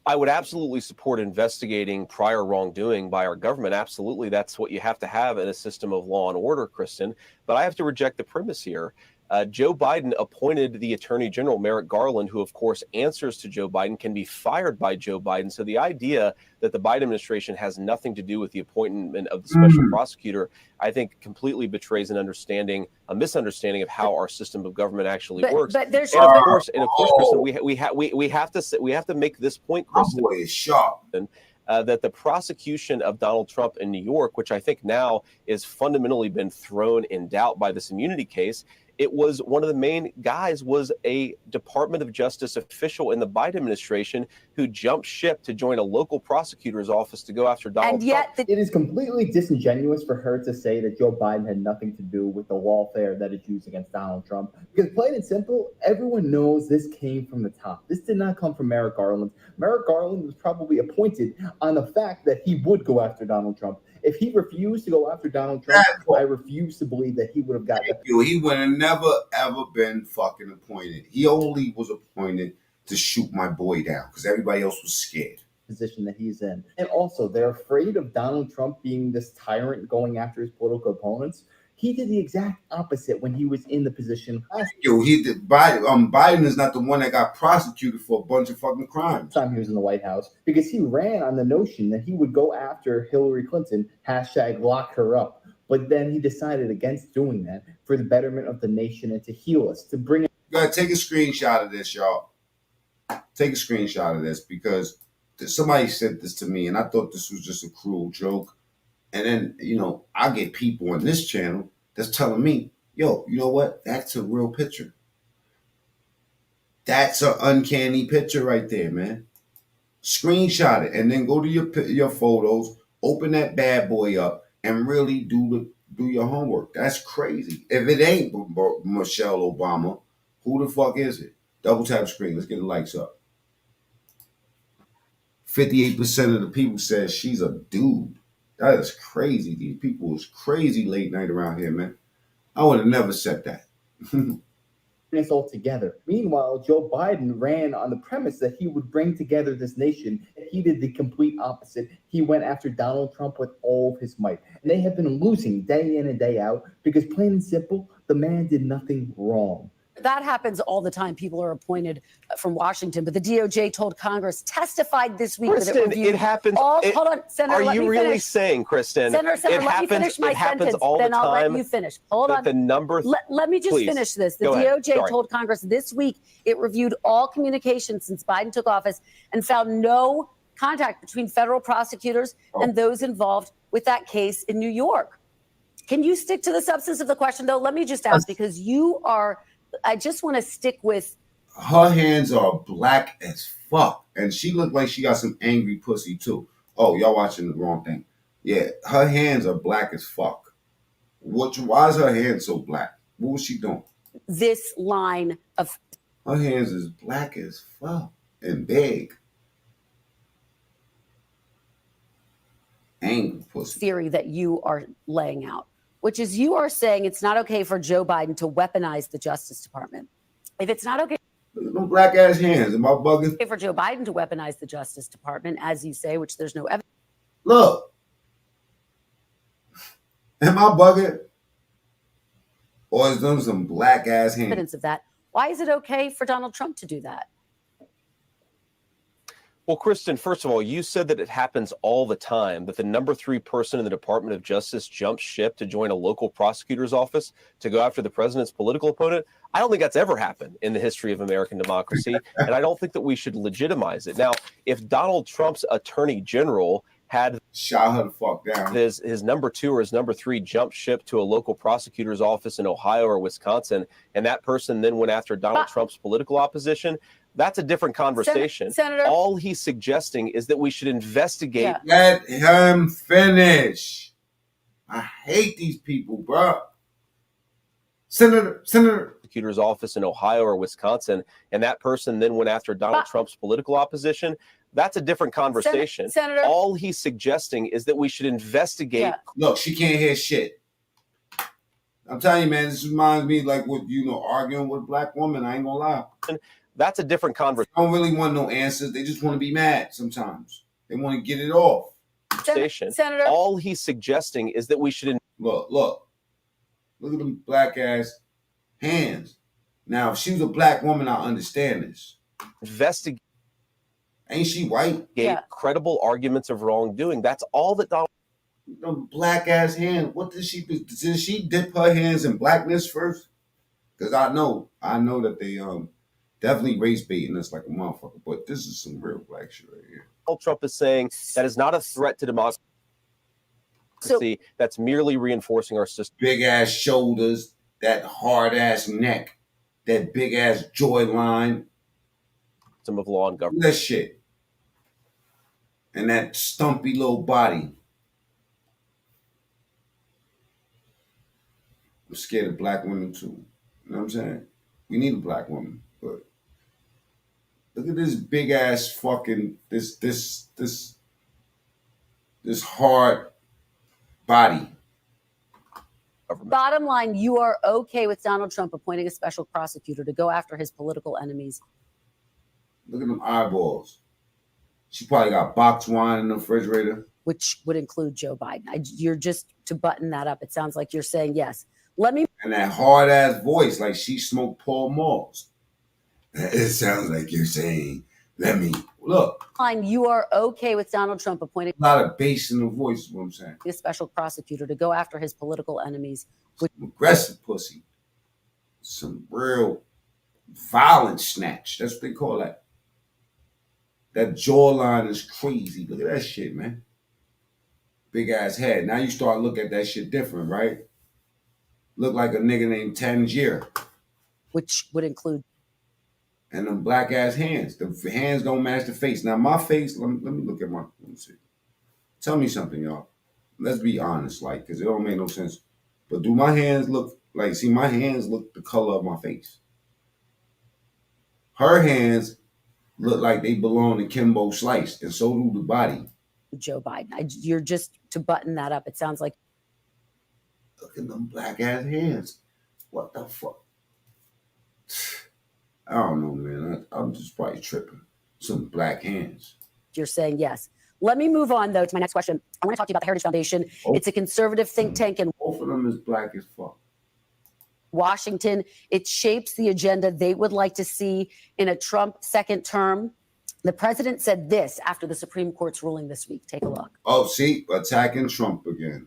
I would absolutely support investigating prior wrongdoing by our government. Absolutely. That's what you have to have in a system of law and order, Kristen. But I have to reject the premise here. Joe Biden appointed the Attorney General, Merrick Garland, who, of course, answers to Joe Biden, can be fired by Joe Biden. So the idea that the Biden administration has nothing to do with the appointment of the special prosecutor, I think completely betrays a misunderstanding of how our system of government actually works. But there's and of course, Kristen, we have to make this point, Kristen. My boy is sharp. That the prosecution of Donald Trump in New York, which I think now is fundamentally been thrown in doubt by this immunity case, it was one of the main guys was a Department of Justice official in the Biden administration who jumped ship to join a local prosecutor's office to go after Donald Trump. It is completely disingenuous for her to say that Joe Biden had nothing to do with the lawfare that is used against Donald Trump. Because plain and simple, everyone knows this came from the top. This did not come from Merrick Garland. Merrick Garland was probably appointed on the fact that he would go after Donald Trump. If he refused to go after Donald Trump, I refuse to believe that he would have gotten it. He would have never, ever been fucking appointed. He only was appointed to shoot my boy down because everybody else was scared. Position that he's in. And also, they're afraid of Donald Trump being this tyrant going after his political opponents. He did the exact opposite when he was in the position last year. He did. Biden is not the one that got prosecuted for a bunch of fucking crimes. Time he was in the White House, because he ran on the notion that he would go after Hillary Clinton, #lock her up. But then he decided against doing that for the betterment of the nation and to heal us, to bring. Go ahead, take a screenshot of this, y'all. Take a screenshot of this because somebody said this to me, and I thought this was just a cruel joke. And then, I get people on this channel that's telling me, yo, you know what? That's a real picture. That's an uncanny picture right there, man. Screenshot it and then go to your photos, open that bad boy up, and really do your homework. That's crazy. If it ain't Michelle Obama, who the fuck is it? Double tap screen. Let's get the likes up. 58% of the people said she's a dude. That is crazy. These people is crazy late night around here, man. I would have never said that. This all together. Meanwhile, Joe Biden ran on the premise that he would bring together this nation, and he did the complete opposite. He went after Donald Trump with all of his might. And they have been losing day in and day out because, plain and simple, the man did nothing wrong. That happens all the time. People are appointed from Washington, but the DOJ told Congress, testified this week Kristen, that it reviewed it happens. Hold on, Senator. Are you really saying, Kristen? Senator, let me finish my sentence. Then I'll let you finish. Hold on. The number. Let me just finish this. The DOJ told Congress this week it reviewed all communications since Biden took office and found no contact between federal prosecutors and those involved with that case in New York. Can you stick to the substance of the question, though? Let me just ask, because you are. I just want to stick with. Her hands are black as fuck. And she looked like she got some angry pussy too. Oh, y'all watching the wrong thing. Yeah, her hands are black as fuck. Why is her hand so black? What was she doing? This line of. Her hands is black as fuck and big. Angry pussy. Theory that you are laying out, which is you are saying it's not okay for Joe Biden to weaponize the Justice Department. If it's not okay. No black ass hands. Am I bugging? For Joe Biden to weaponize the Justice Department, as you say, which there's no evidence. Look. Am I bugging? Or is them some black ass hands? Evidence of that. Why is it okay for Donald Trump to do that? Well, Kristen, first of all, you said that it happens all the time, that the number 3 person in the Department of Justice jumps ship to join a local prosecutor's office to go after the president's political opponent. I don't think that's ever happened in the history of American democracy, and I don't think that we should legitimize it. Now, if Donald Trump's attorney general had shot her the fuck down, his number 2 or his number 3 jump ship to a local prosecutor's office in Ohio or Wisconsin, and that person then went after Donald Trump's political opposition, that's a different conversation. Senator, all he's suggesting is that we should investigate. Let him finish. I hate these people, bro. Senator. Prosecutor's office in Ohio or Wisconsin, and that person then went after Donald Trump's political opposition. That's a different conversation. Senator, all he's suggesting is that we should investigate. Yeah. Look, she can't hear shit. I'm telling you, man, this reminds me like what arguing with a black woman. I ain't gonna lie. That's a different conversation. They don't really want no answers. They just want to be mad sometimes. They want to get it off. Senator, all he's suggesting is that we should look at them black ass hands. Now, if she was a black woman, I understand this. Investigate. Ain't she white? Credible arguments of wrongdoing. That's all that Donald. Them black ass hands. What did she do? Did she dip her hands in blackness first? Because I know that they definitely race baiting us like a motherfucker. But this is some real black shit right here. Trump is saying that is not a threat to democracy. That's merely reinforcing our system. Big ass shoulders, that hard ass neck, that big ass jawline. System of law and government. That shit. And that stumpy little body. I'm scared of black women too. You know what I'm saying? We need a black woman, but look at this big ass fucking this hard body. bottom line, you are okay with Donald Trump appointing a special prosecutor to go after his political enemies. Look at them eyeballs. She probably got box wine in the refrigerator. Which would include Joe Biden. You're just, to button that up, it sounds like you're saying yes. Let me. And that hard ass voice, like she smoked Paul Malls. It sounds like you're saying, let me look. Fine, you are okay with Donald Trump appointing a lot of bass in the voice, is what I'm saying. A special prosecutor to go after his political enemies. Aggressive pussy. Some real violent snatch. That's what they call that. That jawline is crazy. Look at that shit, man. Big ass head. Now you start looking at that shit different, right? Look like a nigga named Tangier. Which would include. And them black ass hands. The hands don't match the face. Now my face, let me look at let me see. Tell me something, y'all. Let's be honest, like, because it don't make no sense. But do my hands look like, see, my hands look the color of my face. Her hands look like they belong to Kimbo Slice, and so do the body. Joe Biden. You're just to button that up. It sounds like. Look at them black ass hands. What the fuck? I don't know, man. I'm just probably tripping. Some black hands. You're saying yes. Let me move on, though, to my next question. I want to talk to you about the Heritage Foundation. It's a conservative think tank in both of them is black as fuck. Washington. It shapes the agenda they would like to see in a Trump second term. The president said this after the Supreme Court's ruling this week. Take a look. Oh, see, attacking Trump again.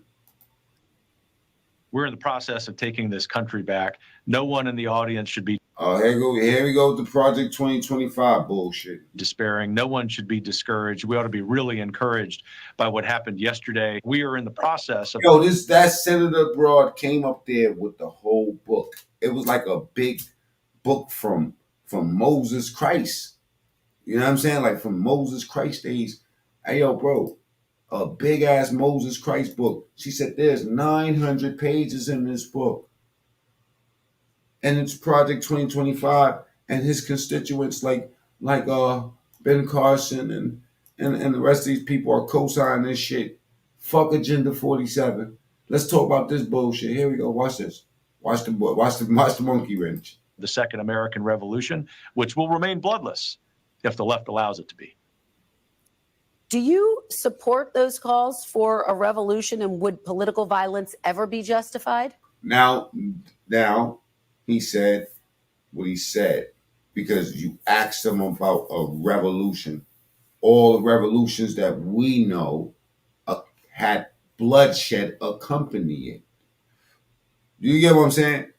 We're in the process of taking this country back. No one in the audience should be. Oh, here we go with the Project 2025 bullshit. Despairing. No one should be discouraged. We ought to be really encouraged by what happened yesterday. We are in the process of. Yo, that Senator Broad came up there with the whole book. It was like a big book from Moses Christ. You know what I'm saying? Like from Moses Christ days. Hey, yo, bro, a big ass Moses Christ book. She said there's 900 pages in this book. And it's Project 2025, and his constituents like Ben Carson and the rest of these people are co-signing this shit. Fuck Agenda 47. Let's talk about this bullshit. Here we go. Watch this. Watch the monkey wrench. The Second American Revolution, which will remain bloodless if the left allows it to be. Do you support those calls for a revolution, and would political violence ever be justified? Now, he said what he said because you asked him about a revolution. All the revolutions that we know had bloodshed accompany it. Do you get what I'm saying?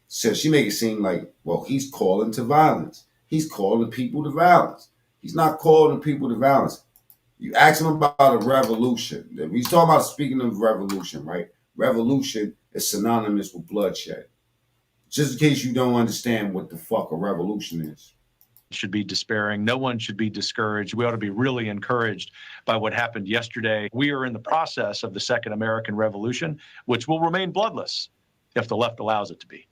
So she make it seem like, well, he's calling to violence. He's calling people to violence. He's not calling people to violence. You ask him about a revolution. He's talking about, speaking of revolution, right? Revolution is synonymous with bloodshed. Just in case you don't understand what the fuck a revolution is. Should be despairing. No one should be discouraged. We ought to be really encouraged by what happened yesterday. We are in the process of the Second American Revolution, which will remain bloodless if the left allows it to be.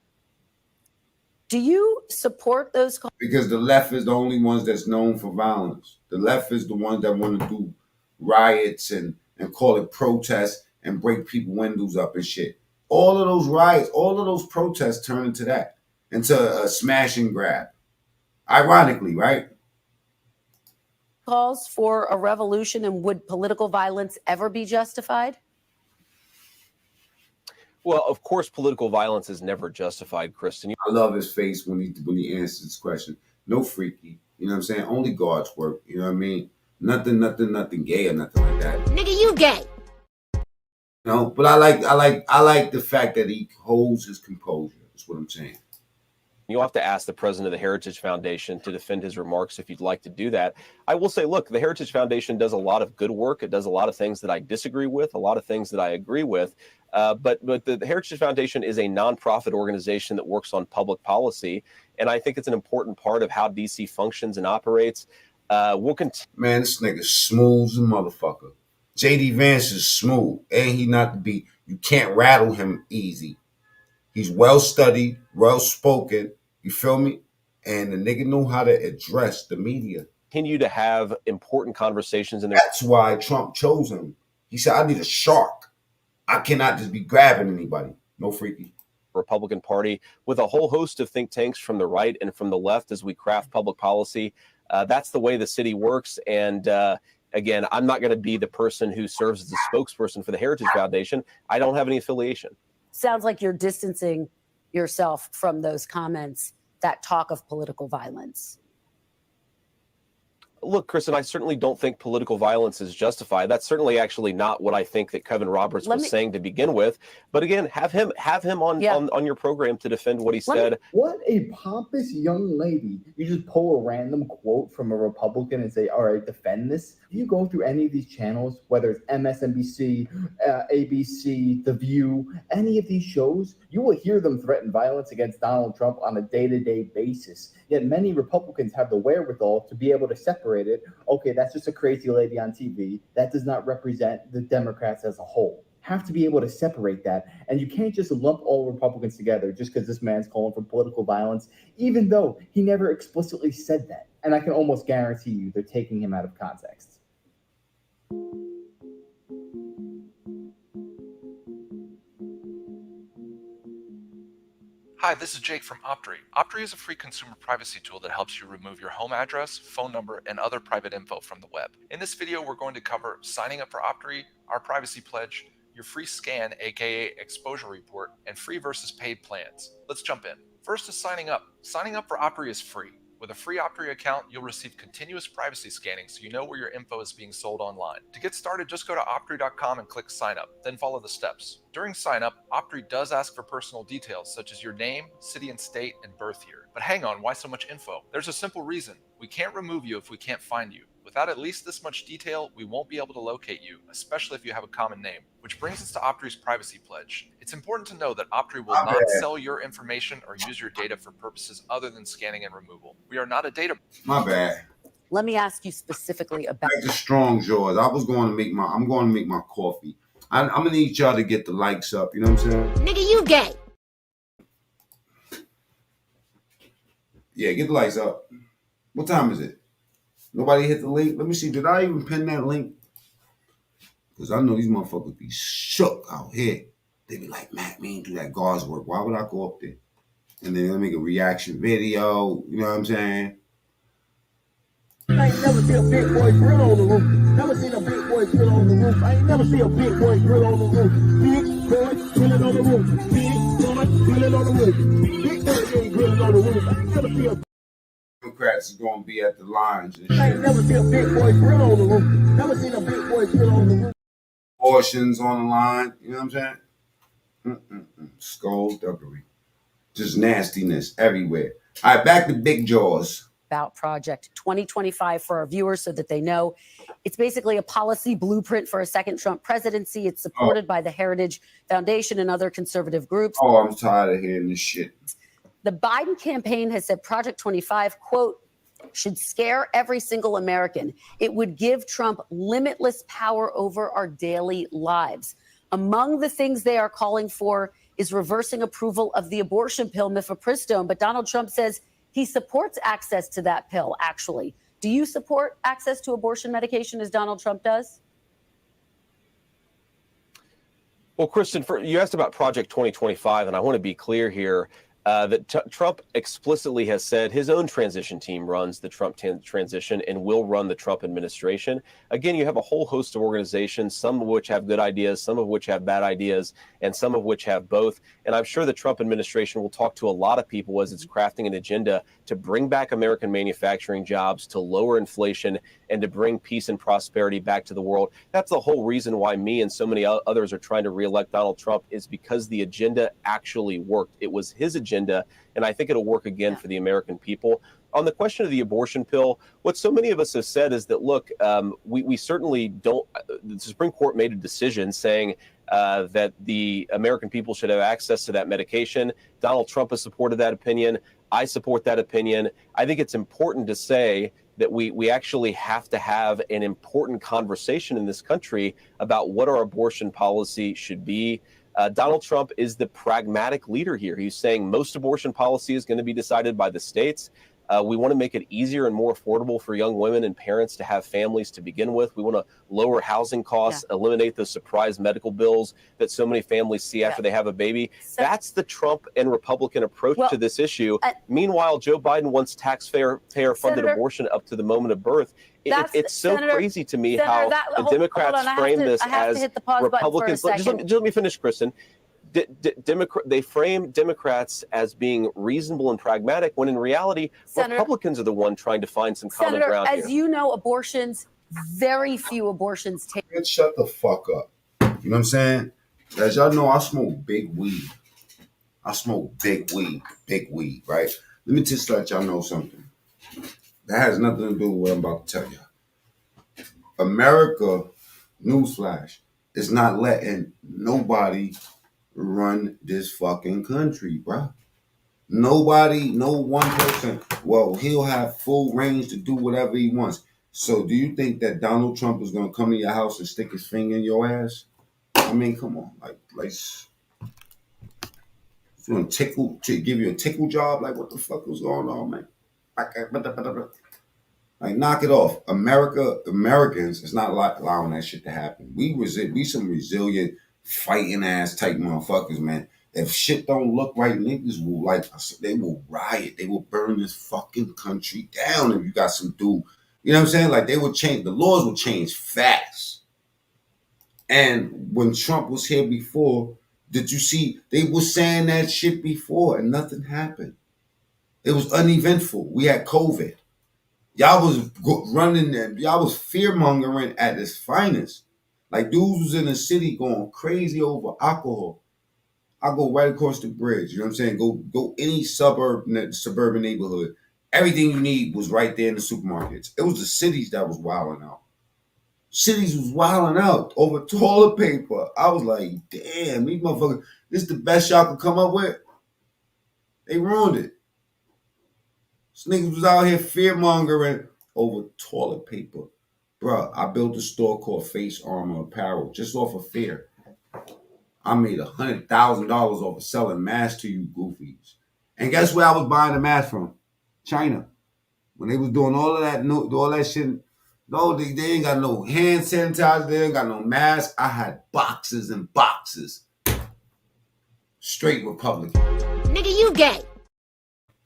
Do you support those calls? Because the left is the only ones that's known for violence. The left is the ones that want to do riots and call it protests and break people windows up and shit. All of those riots, all of those protests turn into that, into a smash and grab. Ironically, right? Calls for a revolution, and would political violence ever be justified? Well, of course, political violence is never justified, Kristen. I love his face when he answers this question. No freaky, you know what I'm saying? Only God's work, you know what I mean? Nothing gay or nothing like that. Nigga, you gay. No, but I like the fact that he holds his composure. That's what I'm saying. You'll have to ask the president of the Heritage Foundation to defend his remarks if you'd like to do that. I will say, look, the Heritage Foundation does a lot of good work. It does a lot of things that I disagree with, a lot of things that I agree with. But the Heritage Foundation is a nonprofit organization that works on public policy. And I think it's an important part of how DC functions and operates. We'll continue. Man, this nigga smooth as a motherfucker. JD Vance is smooth. And he not to be, you can't rattle him easy. He's well studied, well spoken. You feel me? And the nigga know how to address the media. Continue to have important conversations. That's why Trump chose him. He said, I need a shark. I cannot just be grabbing anybody. No freaky. Republican Party with a whole host of think tanks from the right and from the left as we craft public policy. That's the way the city works. And again, I'm not going to be the person who serves as a spokesperson for the Heritage Foundation. I don't have any affiliation. Sounds like you're distancing yourself from those comments that talk of political violence. Look, Kristen, I certainly don't think political violence is justified. That's certainly actually not what I think that Kevin Roberts was saying to begin with. But again, have him on your program to defend what he said. What a pompous young lady. You just pull a random quote from a Republican and say, all right, defend this. If you go through any of these channels, whether it's MSNBC, ABC, The View, any of these shows, you will hear them threaten violence against Donald Trump on a day-to-day basis. Yet many Republicans have the wherewithal to be able to separate it. Okay, that's just a crazy lady on TV. That does not represent the Democrats as a whole. Have to be able to separate that. And you can't just lump all Republicans together just because this man's calling for political violence, even though he never explicitly said that. And I can almost guarantee you they're taking him out of context. Hi, this is Jake from Optry. Optry is a free consumer privacy tool that helps you remove your home address, phone number, and other private info from the web. In this video, we're going to cover signing up for Optry, our privacy pledge, your free scan, aka exposure report, and free versus paid plans. Let's jump in. First is signing up. Signing up for Optry is free. With a free Optry account, you'll receive continuous privacy scanning so you know where your info is being sold online. To get started, just go to optry.com and click sign up, then follow the steps. During sign up, Optry does ask for personal details such as your name, city and state, and birth year. But hang on, why so much info? There's a simple reason. We can't remove you if we can't find you. Without at least this much detail, we won't be able to locate you, especially if you have a common name. Which brings us to Optry's privacy pledge. It's important to know that Optry will not sell your information or use your data for purposes other than scanning and removal. We are not a data. My bad. Let me ask you specifically about Back to strong jaws. I'm going to make my coffee. I'm gonna need y'all to get the likes up. You know what I'm saying? Nigga, you gay. Yeah, get the likes up. What time is it? Nobody hit the link. Let me see. Did I even pin that link? Because I know these motherfuckers be shook out here. They be like, Matt, we ain't do that God's work. Why would I go up there? And then they'll make a reaction video. You know what I'm saying? I ain't never seen a big boy grill on the roof. Never seen a big boy grill on the roof. I ain't never seen a big boy grill on the roof. Big boy grilling on the roof. Big boy grilling on the roof. Big boy ain't grilling on the roof. I ain't never seen a Democrats is going to be at the lines and I shit. ain't never seen a big boy grill on the roof. Never seen a big boy grill on the roof. Abortions on the line. You know what I'm saying? Skullduggery. Just nastiness everywhere. All right, back to big jaws. Project 2025 for our viewers so that they know. It's basically a policy blueprint for a second Trump presidency. It's supported by the Heritage Foundation and other conservative groups. Oh, I'm tired of hearing this shit. The Biden campaign has said Project 25, quote, should scare every single American. It would give Trump limitless power over our daily lives. Among the things they are calling for is reversing approval of the abortion pill, mifepristone. But Donald Trump says he supports access to that pill, actually. Do you support access to abortion medication as Donald Trump does? Well, Kristen, you asked about Project 2025, and I want to be clear here that Trump explicitly has said his own transition team runs the Trump transition and will run the Trump administration. Again, you have a whole host of organizations, some of which have good ideas, some of which have bad ideas, and some of which have both. And I'm sure the Trump administration will talk to a lot of people as it's crafting an agenda to bring back American manufacturing jobs, to lower inflation, and to bring peace and prosperity back to the world. That's the whole reason why me and so many others are trying to reelect Donald Trump, is because the agenda actually worked. It was his agenda, and I think it'll work again for the American people. On the question of the abortion pill, what so many of us have said is that, look, we certainly don't, the Supreme Court made a decision saying that the American people should have access to that medication. Donald Trump has supported that opinion. I support that opinion. I think it's important to say that we actually have to have an important conversation in this country about what our abortion policy should be. Donald Trump is the pragmatic leader here. He's saying most abortion policy is going to be decided by the states. We want to make it easier and more affordable for young women and parents to have families to begin with. We want to lower housing costs, eliminate those surprise medical bills that so many families see after they have a baby. That's the Trump and Republican approach to this issue. Meanwhile, Joe Biden wants taxpayer-funded abortion up to the moment of birth. It's so crazy to me how the Democrats frame this as Republicans. Just let me finish, Kristen. They frame Democrats as being reasonable and pragmatic, when in reality, Republicans are the one trying to find some common ground here. As you know, abortions, very few abortions take. Shut the fuck up. You know what I'm saying? As y'all know, I smoke big weed. I smoke big weed, right? Let me just let y'all know something. That has nothing to do with what I'm about to tell you. America, newsflash, is not letting nobody run this fucking country, bro. Nobody, no one person. Well, he'll have full range to do whatever he wants. So do you think that Donald Trump is going to come to your house and stick his finger in your ass? I mean, come on. Like going to give you a tickle job? Like, what the fuck was going on, man? Like, knock it off. Americans, it's not allowing that shit to happen. We some resilient, fighting ass type motherfuckers, man. If shit don't look right, niggas will they will riot. They will burn this fucking country down if you got some dude. You know what I'm saying? Like they will change, the laws will change fast. And when Trump was here before, did you see, they were saying that shit before and nothing happened. It was uneventful. We had COVID. Y'all was running there. Y'all was fear mongering at its finest. Like dudes was in the city going crazy over alcohol. I go right across the bridge. You know what I'm saying? Go any suburban neighborhood. Everything you need was right there in the supermarkets. It was the cities that was wilding out. Cities was wilding out over toilet paper. I was like, damn, these motherfuckers, this is the best y'all could come up with. They ruined it. This niggas was out here fear mongering over toilet paper. Bruh, I built a store called Face Armor Apparel just off of fear. I made $100,000 off of selling masks to you goofies. And guess where I was buying the mask from? China. When they was doing all that shit. No, they ain't got no hand sanitizer. They ain't got no mask. I had boxes and boxes. Straight Republican. Nigga, you gay.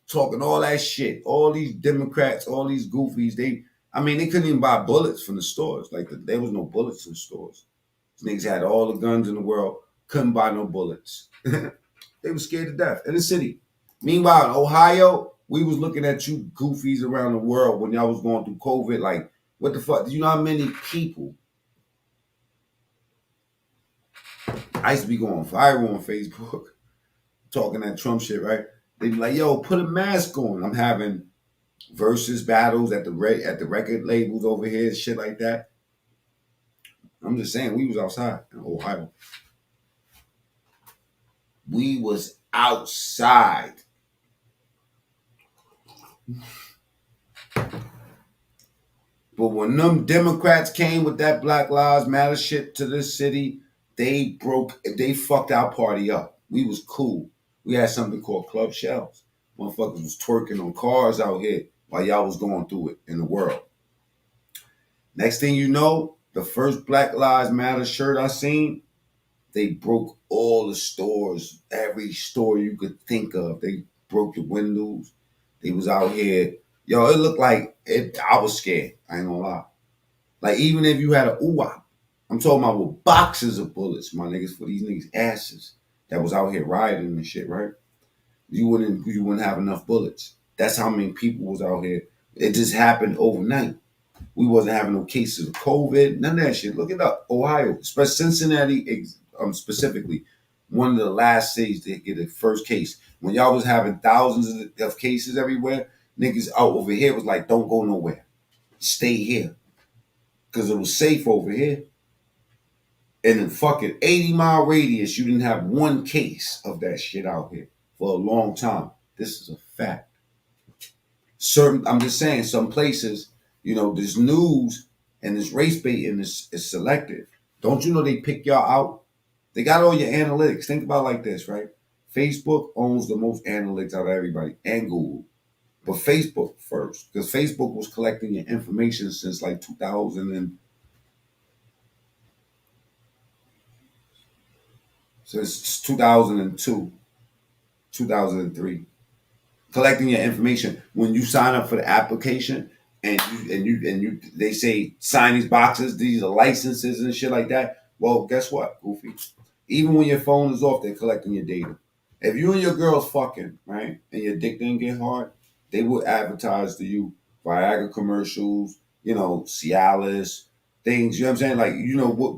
Talking all that shit. All these Democrats, all these goofies, they couldn't even buy bullets from the stores. Like, there was no bullets in the stores. These niggas had all the guns in the world, couldn't buy no bullets. They were scared to death in the city. Meanwhile, in Ohio, we was looking at you goofies around the world when y'all was going through COVID. Like, what the fuck? Do you know how many people? I used to be going viral on Facebook, talking that Trump shit, right? They be like, yo, put a mask on. I'm having versus battles at the record labels over here, shit like that. I'm just saying, we was outside in Ohio. We was outside. But when them Democrats came with that Black Lives Matter shit to this city, they fucked our party up. We was cool. We had something called Club Shells. Motherfuckers was twerking on cars out here while y'all was going through it in the world. Next thing you know, the first Black Lives Matter shirt I seen, they broke all the stores, every store you could think of. They broke the windows. They was out here. Yo, it looked like it. I was scared. I ain't gonna lie. Like, even if you had a UWAP, I'm talking about with boxes of bullets, my niggas, for these niggas' asses that was out here rioting and shit, right? You wouldn't have enough bullets. That's how many people was out here. It just happened overnight. We wasn't having no cases of COVID, none of that shit. Look it up. Ohio, Cincinnati, specifically, one of the last cities to get the first case. When y'all was having thousands of cases everywhere, niggas out over here was like, don't go nowhere. Stay here. Because it was safe over here. In a fucking 80-mile radius, you didn't have one case of that shit out here for a long time. This is a fact. I'm just saying, some places, this news and this race baiting is selective. Don't you know they pick y'all out? They got all your analytics. Think about it like this, right? Facebook owns the most analytics out of everybody, and Google. But Facebook first, because Facebook was collecting your information since like 2002, 2003. Collecting your information. When you sign up for the application and they say sign these boxes, these are licenses and shit like that. Well, guess what, Goofy? Even when your phone is off, they're collecting your data. If you and your girl's fucking, right, and your dick didn't get hard, they will advertise to you Viagra commercials, Cialis, things, you know what I'm saying? Like,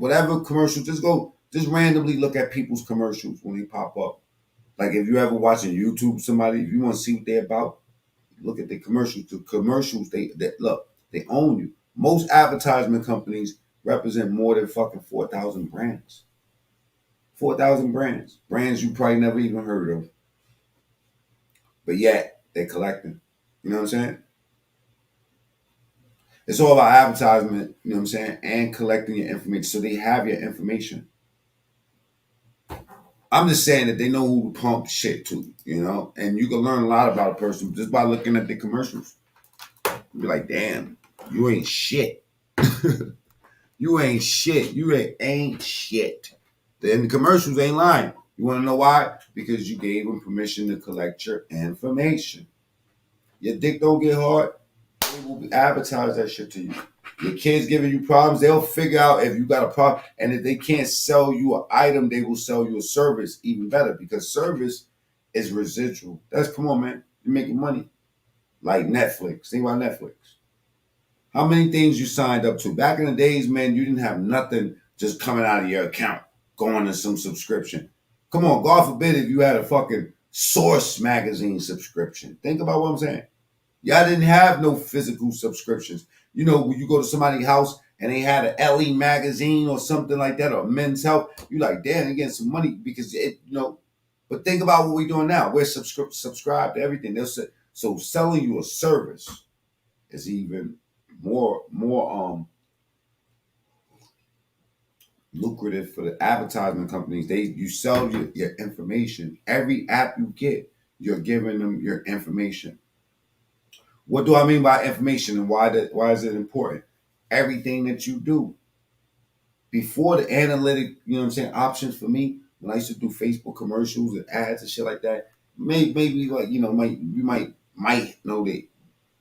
whatever commercial, just randomly look at people's commercials when they pop up. Like, if you ever watching YouTube, somebody, if you want to see what they're about, look at the commercials. The commercials, they own you. Most advertisement companies represent more than fucking 4,000 brands. 4,000 brands. Brands you probably never even heard of. But yet, they're collecting. You know what I'm saying? It's all about advertisement, you know what I'm saying, and collecting your information. So they have your information. I'm just saying that they know who to pump shit to, and you can learn a lot about a person just by looking at the commercials. You'll be like, damn, you ain't shit. You ain't shit. You ain't shit. And the commercials ain't lying. You want to know why? Because you gave them permission to collect your information. Your dick don't get hard, they will advertise that shit to you. Your kids giving you problems, they'll figure out if you got a problem. And if they can't sell you an item, they will sell you a service even better, because service is residual. Come on, man. You're making money. Like Netflix. Think about Netflix. How many things you signed up to? Back in the days, man, you didn't have nothing just coming out of your account, going to some subscription. Come on, God forbid if you had a fucking Source magazine subscription. Think about what I'm saying. Y'all didn't have no physical subscriptions. You know, when you go to somebody's house and they had an LE magazine or something like that, or Men's Health, you like, damn, they're getting some money because it, you know. But think about what we're doing now. We're subscribed to everything. They'll say, so selling you a service is even more lucrative for the advertisement companies. You sell your information. Every app you get, you're giving them your information. What do I mean by information, and why is it important? Everything that you do. Before the analytic, you know what I'm saying, options for me, when I used to do Facebook commercials and ads and shit like that, maybe like, you know, you might know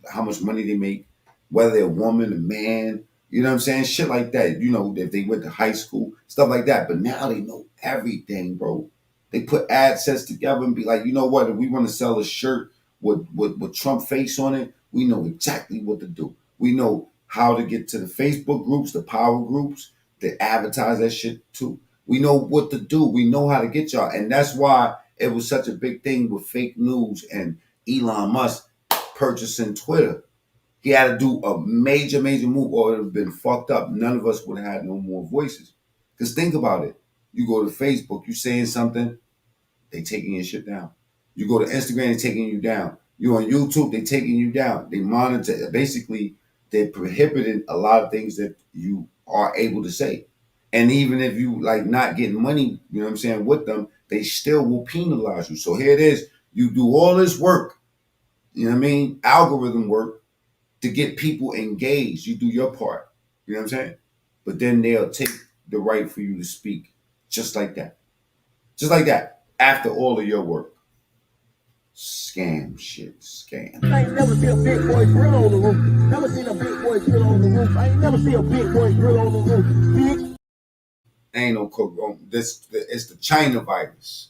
how much money they make, whether they're a woman, a man, you know what I'm saying? Shit like that. You know, if they went to high school, stuff like that. But now they know everything, bro. They put ad sets together and be like, you know what, if we want to sell a shirt with Trump face on it, we know exactly what to do. We know how to get to the Facebook groups, the power groups, to advertise that shit too. We know what to do. We know how to get y'all. And that's why it was such a big thing with fake news and Elon Musk purchasing Twitter. He had to do a major move, or it would have been fucked up. None of us would have had no more voices. Because think about it. You go to Facebook, you saying something, they taking your shit down. You go to Instagram, they taking you down. You on YouTube, they taking you down. They monitor. Basically, they prohibited a lot of things that you are able to say. And even if you like not getting money, you know what I'm saying, with them, they still will penalize you. So here it is. You do all this work, you know what I mean? Algorithm work to get people engaged. You do your part. You know what I'm saying? But then they'll take the right for you to speak. Just like that. Just like that. After all of your work. Scam shit. Scam. I ain't never seen a big boy grill on the roof. Never seen a big boy grill on the roof. I ain't never seen a big boy grill on the roof. Big. Ain't no cook on this. It's the China virus.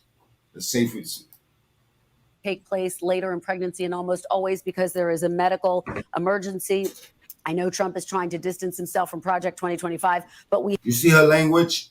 The safest. Take place later in pregnancy, and almost always because there is a medical emergency. I know Trump is trying to distance himself from Project 2025, but you see her language?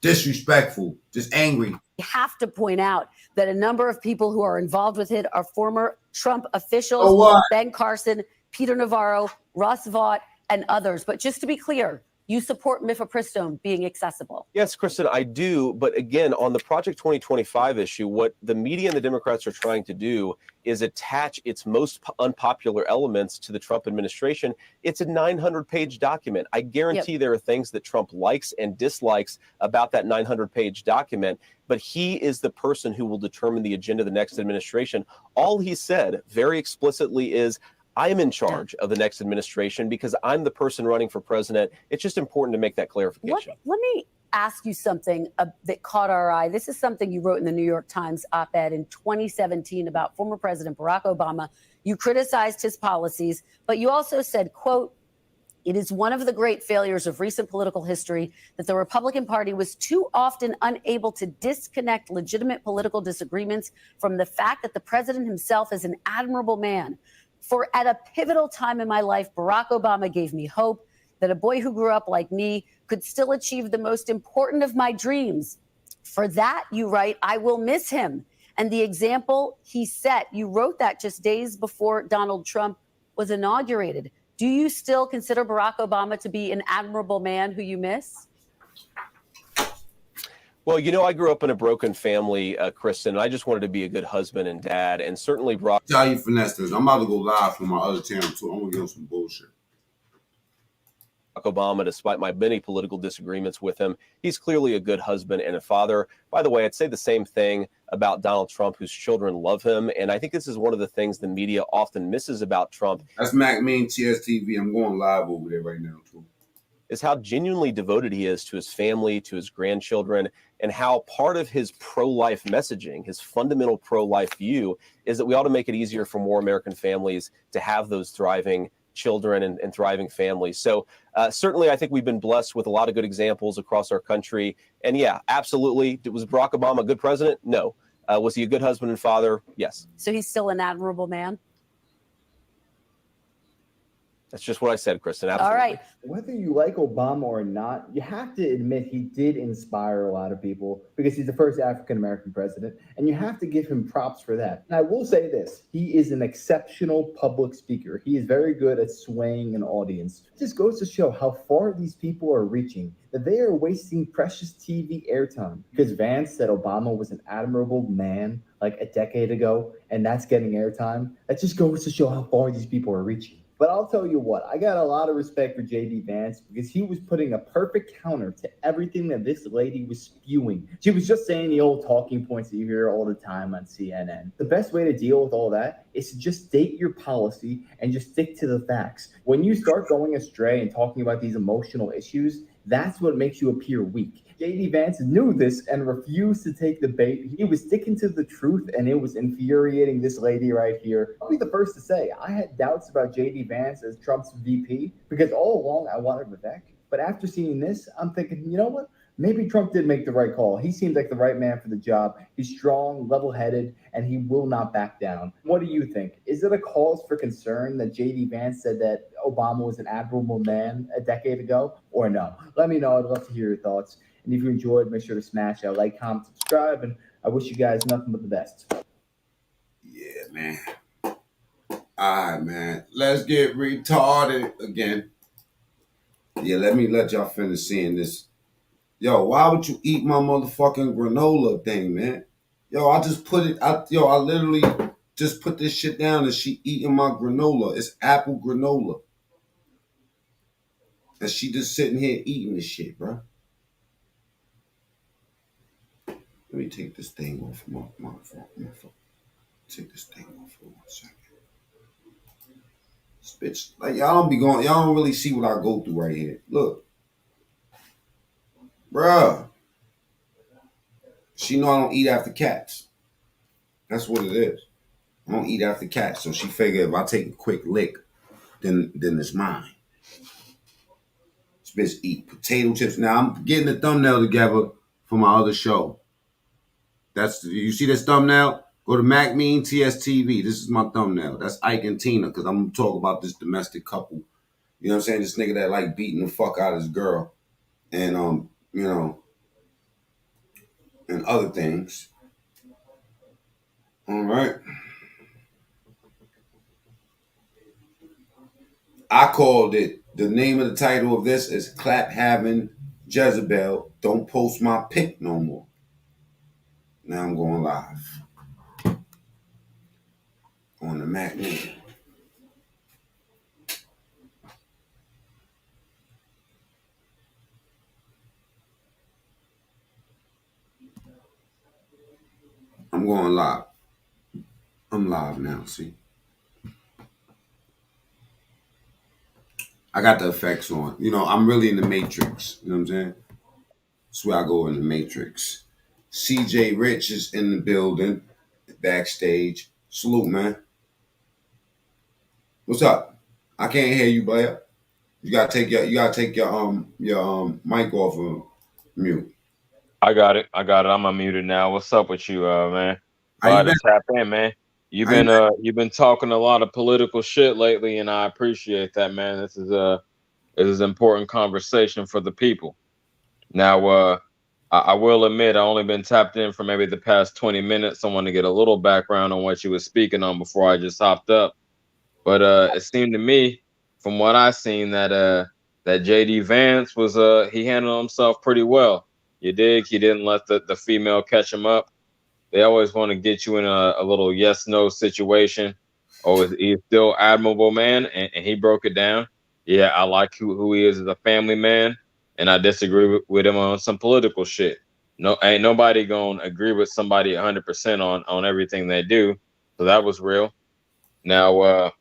Disrespectful, just angry. We have to point out that a number of people who are involved with it are former Trump officials, Ben Carson, Peter Navarro, Russ Vought, and others. But just to be clear, you support mifepristone being accessible. Yes, Kristen, I do. But again, on the Project 2025 issue, what the media and the Democrats are trying to do is attach its most unpopular elements to the Trump administration. It's a 900-page document. I guarantee there are things that Trump likes and dislikes about that 900-page document, but he is the person who will determine the agenda of the next administration. All he said very explicitly is, I am in charge of the next administration because I'm the person running for president. It's just important to make that clarification. Let me ask you something that caught our eye. This is something you wrote in the New York Times op-ed in 2017 about former President Barack Obama. You criticized his policies, but you also said, quote, "It is one of the great failures of recent political history that the Republican Party was too often unable to disconnect legitimate political disagreements from the fact that the president himself is an admirable man. For at a pivotal time in my life, Barack Obama gave me hope that a boy who grew up like me could still achieve the most important of my dreams. For that, you write, I will miss him. And the example he set, you wrote that just days before Donald Trump was inaugurated. Do you still consider Barack Obama to be an admirable man who you miss?" Well, you know, I grew up in a broken family, Kristen, and I just wanted to be a good husband and dad, and certainly Barack. Tell you finesse this. I'm about to go live from my other channel too. I'm gonna give him some bullshit. Obama, despite my many political disagreements with him, he's clearly a good husband and a father. By the way, I'd say the same thing about Donald Trump, whose children love him. And I think this is one of the things the media often misses about Trump. That's Mac Mean TSTV. I'm going live over there right now too. Is how genuinely devoted he is to his family, to his grandchildren. and how part of his pro-life messaging, his fundamental pro-life view, is that we ought to make it easier for more American families to have those thriving children and thriving families. So certainly I think we've been blessed with a lot of good examples across our country. And yeah, absolutely. Was Barack Obama a good president? No. Was he a good husband and father? Yes. So he's still an admirable man? That's just what I said, Kristen. Absolutely. All right. Whether you like Obama or not, you have to admit he did inspire a lot of people because he's the first African-American president, and you have to give him props for that. And I will say this, he is an exceptional public speaker. He is very good at swaying an audience. It just goes to show how far these people are reaching, that they are wasting precious TV airtime. Because Vance said Obama was an admirable man like a decade ago, and that's getting airtime. That just goes to show how far these people are reaching. But I'll tell you what, I got a lot of respect for JD Vance because he was putting a perfect counter to everything that this lady was spewing. She was just saying the old talking points that you hear all the time on CNN. The best way to deal with all that is to just state your policy and just stick to the facts. When you start going astray and talking about these emotional issues, that's what makes you appear weak. JD Vance knew this and refused to take the bait. He was sticking to the truth, and it was infuriating this lady right here. I'll be the first to say, I had doubts about JD Vance as Trump's VP because all along I wanted Vivek. But after seeing this, I'm thinking, you know what? Maybe Trump did make the right call. He seems like the right man for the job. He's strong, level-headed, and he will not back down. What do you think? Is it a cause for concern that JD Vance said that Obama was an admirable man a decade ago, or no? Let me know. I'd love to hear your thoughts. And if you enjoyed, make sure to smash that like, comment, subscribe, and I wish you guys nothing but the best. Yeah, man. All right, man. Let's get retarded again. Yeah, let me let y'all finish seeing this. Yo, why would you eat my motherfucking granola thing, man? Yo, I just put it out. Yo, I literally just put this shit down and she eating my granola. It's apple granola. And she just sitting here eating this shit, bro. Let me take this thing off my phone. Take this thing off for 1 second. This bitch, like y'all don't really see what I go through right here. Look. Bruh. She know I don't eat after cats. That's what it is. I don't eat after cats. So she figured if I take a quick lick, then it's mine. This bitch eat potato chips. Now I'm getting the thumbnail together for my other show. You see this thumbnail? Go to Mac Mean TSTV. This is my thumbnail. That's Ike and Tina, because I'm going to talk about this domestic couple. You know what I'm saying? This nigga that like beating the fuck out of his girl. And, you know, and other things. All right. I called it, the name of the title of this is Clap Having Jezebel, Don't Post My Pic No More. Now I'm going live on the Mac Mean. I'm going live. I'm live now, see? I got the effects on. You know, I'm really in the Matrix. You know what I'm saying? That's where I go in the Matrix. CJ Rich is in the building, backstage. Salute, man. What's up? I can't hear you, player. You gotta take your mic off of mute. I got it. I'm unmuted now. What's up with you, man? Glad to tap in, man. You've been talking a lot of political shit lately, and I appreciate that, man. This is an important conversation for the people. Now, I will admit I only been tapped in for maybe the past 20 minutes. I want to get a little background on what you were speaking on before I just hopped up. But it seemed to me, from what I seen, that JD Vance was he handled himself pretty well. You dig? He didn't let the female catch him up. They always want to get you in a little yes/no situation. Oh, is he still admirable man? And he broke it down. Yeah, I like who he is as a family man, and I disagree with him on some political shit. No, ain't nobody gonna agree with somebody 100% on everything they do. So that was real. Now,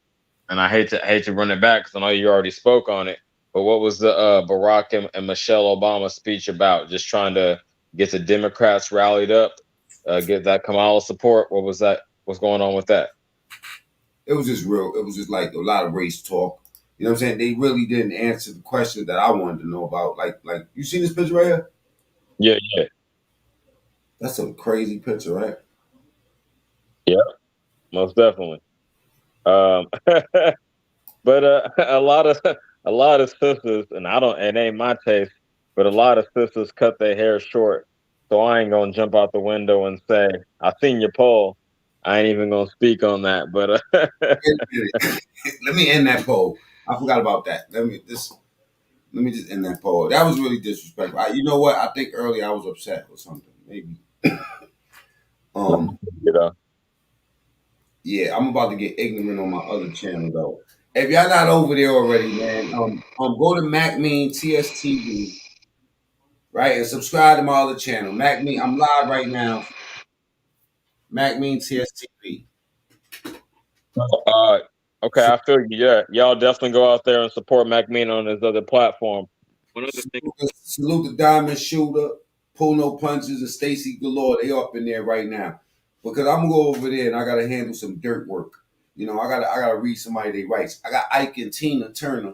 and I hate to run it back because I know you already spoke on it. But what was the Barack and Michelle Obama speech about? Just trying to get the Democrats rallied up, get that Kamala support. What was that? What's going on with that? It was just real. It was just like a lot of race talk. You know what I'm saying? They really didn't answer the question that I wanted to know about. Like you see this picture right here? Yeah, yeah. That's a crazy picture, right? Yeah, most definitely. But a lot of sisters, and it ain't my taste, but a lot of sisters cut their hair short. So I ain't gonna jump out the window and say I seen your poll. I ain't even gonna speak on that. But Let me end that poll. I forgot about that. Let me just end that poll. That was really disrespectful. You know what? I think earlier I was upset or something. Maybe. you know. Yeah, I'm about to get ignorant on my other channel though. If y'all not over there already, man, go to MacMean TSTV, right, and subscribe to my other channel. MacMean, I'm live right now. MacMean TSTV. Okay, I feel you. Yeah, y'all definitely go out there and support MacMean on his other platform. One other thing. Salute the Diamond Shooter, Pull No Punches, and Stacy Galore. They up in there right now. Because I'm gonna go over there and I gotta handle some dirt work. You know, I gotta read somebody they rights. I got Ike and Tina Turner.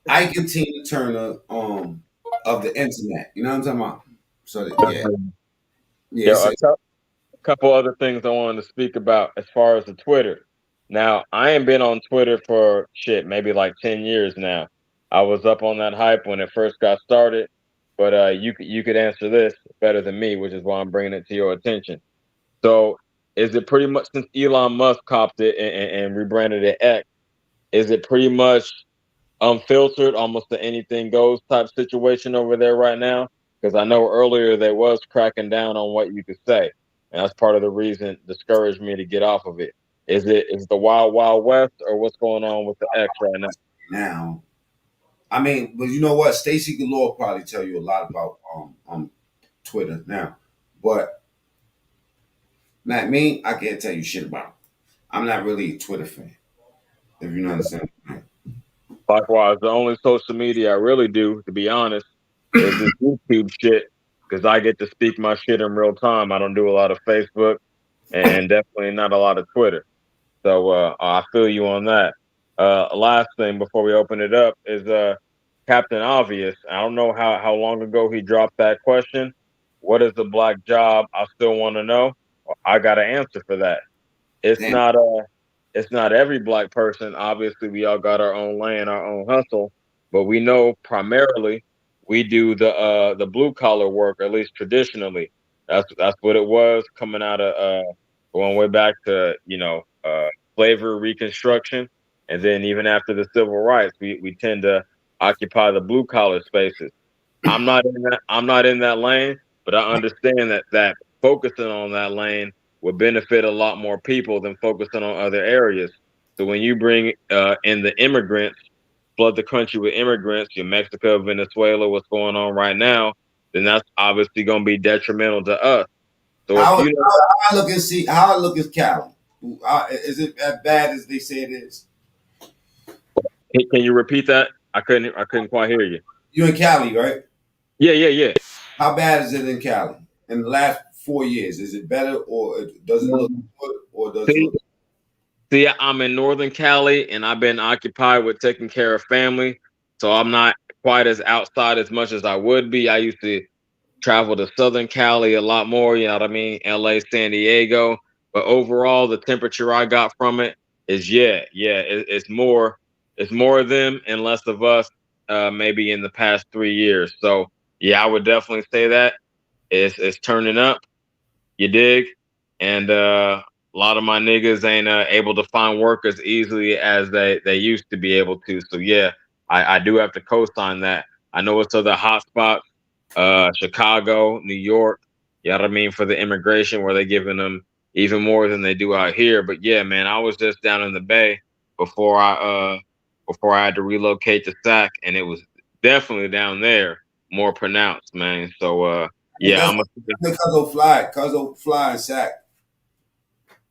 Ike and Tina Turner of the internet. You know what I'm talking about? So yeah. Yeah, Yeah, a couple other things I wanted to speak about as far as the Twitter. Now, I ain't been on Twitter for maybe like 10 years now. I was up on that hype when it first got started, but you could answer this better than me, which is why I'm bringing it to your attention. So, is it pretty much since Elon Musk copped it and rebranded it X? Is it pretty much unfiltered, almost the anything goes type situation over there right now? Because I know earlier they was cracking down on what you could say, and that's part of the reason discouraged me to get off of it. Is the wild wild west, or what's going on with the X right now? Now, I mean, but you know what? Stacy Galore probably tell you a lot about Twitter now, but not me. I can't tell you shit about it. I'm not really a Twitter fan. If you know what I'm saying. Likewise, the only social media I really do, to be honest, is this YouTube shit because I get to speak my shit in real time. I don't do a lot of Facebook and definitely not a lot of Twitter. So I feel you on that. Last thing before we open it up is Captain Obvious. I don't know how long ago he dropped that question. What is the black job? I still want to know. I got an answer for that. It's Damn. not it's not every black person. Obviously, we all got our own lane, our own hustle, but we know primarily we do the blue collar work, at least traditionally. That's what it was coming out of going way back to slavery reconstruction, and then even after the civil rights, we tend to occupy the blue collar spaces. I'm not in that lane, but I understand that focusing on that lane would benefit a lot more people than focusing on other areas. So when you bring in the immigrants, flood the country with immigrants, in Mexico, Venezuela, what's going on right now, then that's obviously going to be detrimental to us. So How I look at Cali. Is it as bad as they say it is? Can you repeat that? I couldn't quite hear you. You in Cali, right? Yeah. How bad is it in Cali in the last 4 years? Is it better or does it look good or does it look? See, I'm in Northern Cali and I've been occupied with taking care of family. So I'm not quite as outside as much as I would be. I used to travel to Southern Cali a lot more, you know what I mean? LA, San Diego. But overall, the temperature I got from it is it's more of them and less of us, maybe in the past 3 years. So yeah, I would definitely say that it's turning up. You dig? And a lot of my niggas ain't able to find work as easily as they used to be able to. So yeah, I do have to co-sign that. I know it's other hot spots, Chicago, New York, you know what I mean, for the immigration where they're giving them even more than they do out here. But yeah, man, I was just down in the Bay before I had to relocate to SAC, and it was definitely down there more pronounced, man. So yeah, I'm a Cuzzo Fly and Sack.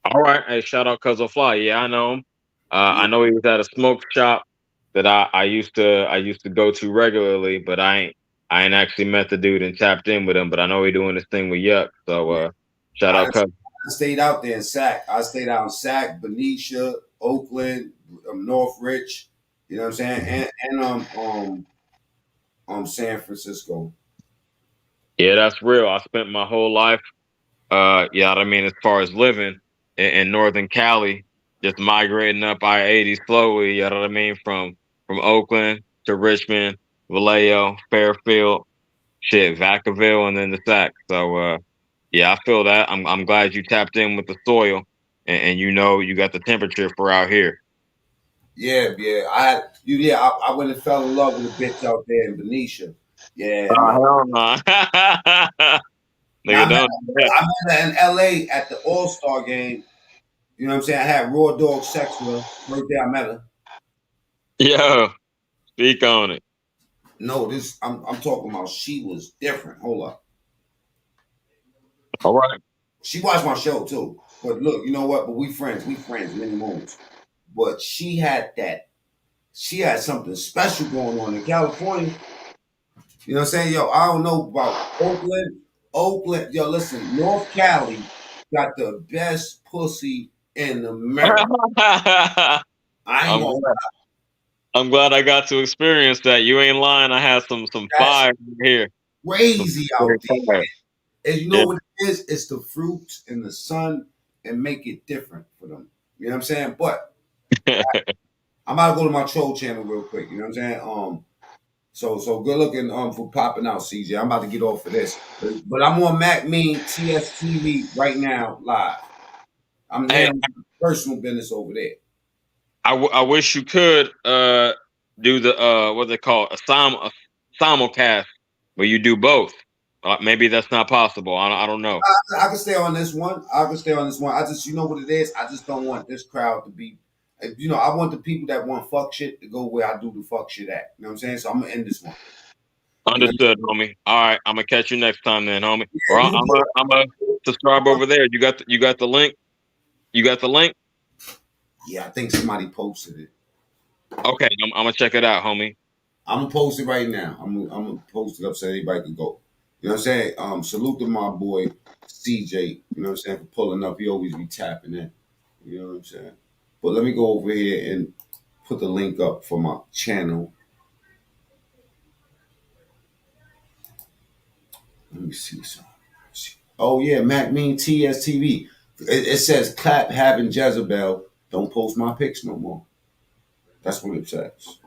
all right. Hey, shout out Cuzzo Fly. Yeah, I know him. I know he was at a smoke shop that I used to go to regularly, but I I ain't actually met the dude and tapped in with him, but I know he doing this thing with Yuck. So shout out, Cuz. I stayed out there in Sac. I stayed out in Sac, Benicia, Oakland, Northridge. You know what I'm saying? And San Francisco. Yeah, that's real. I spent my whole life, yeah, I mean, as far as living in Northern Cali, just migrating up I-80 slowly. You know what I mean? From Oakland to Richmond, Vallejo, Fairfield, shit, Vacaville, and then the Sac. So yeah, I feel that. I'm glad you tapped in with the soil, and you know you got the temperature for out here. Yeah. I went and fell in love with a bitch out there in Benicia. Yeah. Hell no. Nigga, don't. I met her in LA at the All-Star game. You know what I'm saying? I had raw dog sex with her. First day I met her. Yo, speak on it. No, I'm talking about she was different. Hold up. All right. She watched my show too. But look, you know what? But we friends many moments. But she had something special going on in California. You know what I'm saying? Yo, I don't know about Oakland. Yo, listen, North Cali got the best pussy in America. I ain't gonna lie. I'm glad I got to experience that. You ain't lying. I had some fire here. Crazy out there. And you know Yeah. what it is? It's the fruits and the sun and make it different for them. You know what I'm saying? But I'm about to go to my troll channel real quick. You know what I'm saying? So good looking for popping out, CJ. I'm about to get off of this. But I'm on Mac Mean TSTV right now live. I'm handling personal business over there. I wish you could do the what they call a simulcast where you do both. Maybe that's not possible. I don't know. I can stay on this one. I just, you know what it is? I just don't want this crowd to be, you know, I want the people that want fuck shit to go where I do the fuck shit at. You know what I'm saying? So I'm going to end this one. Understood, homie. All right, I'm gonna catch you next time then, homie. Or I'm gonna subscribe over there. You got the link. You got the link. Yeah, I think somebody posted it. Okay, I'm gonna check it out, homie. I'm gonna post it right now. I'm gonna post it up so anybody can go. You know what I'm saying? Salute to my boy CJ. You know what I'm saying, for pulling up. He always be tapping in. You know what I'm saying? But let me go over here and put the link up for my channel. Let me see something. Oh yeah, Mac Mean TSTV. It says clap having Jezebel. Don't post my pics no more. That's what it says.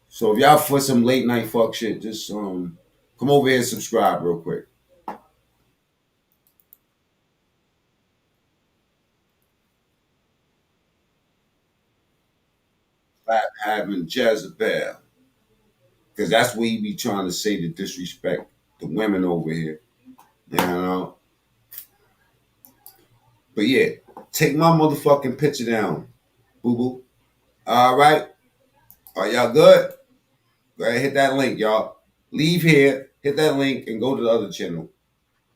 So if y'all for some late night fuck shit, just come over here and subscribe real quick. Clap having Jezebel. Because that's what he be trying to say to disrespect the women over here. You know? But yeah, take my motherfucking picture down, boo-boo. All right? Are y'all good? Go ahead, hit that link, y'all. Leave here, hit that link, and go to the other channel.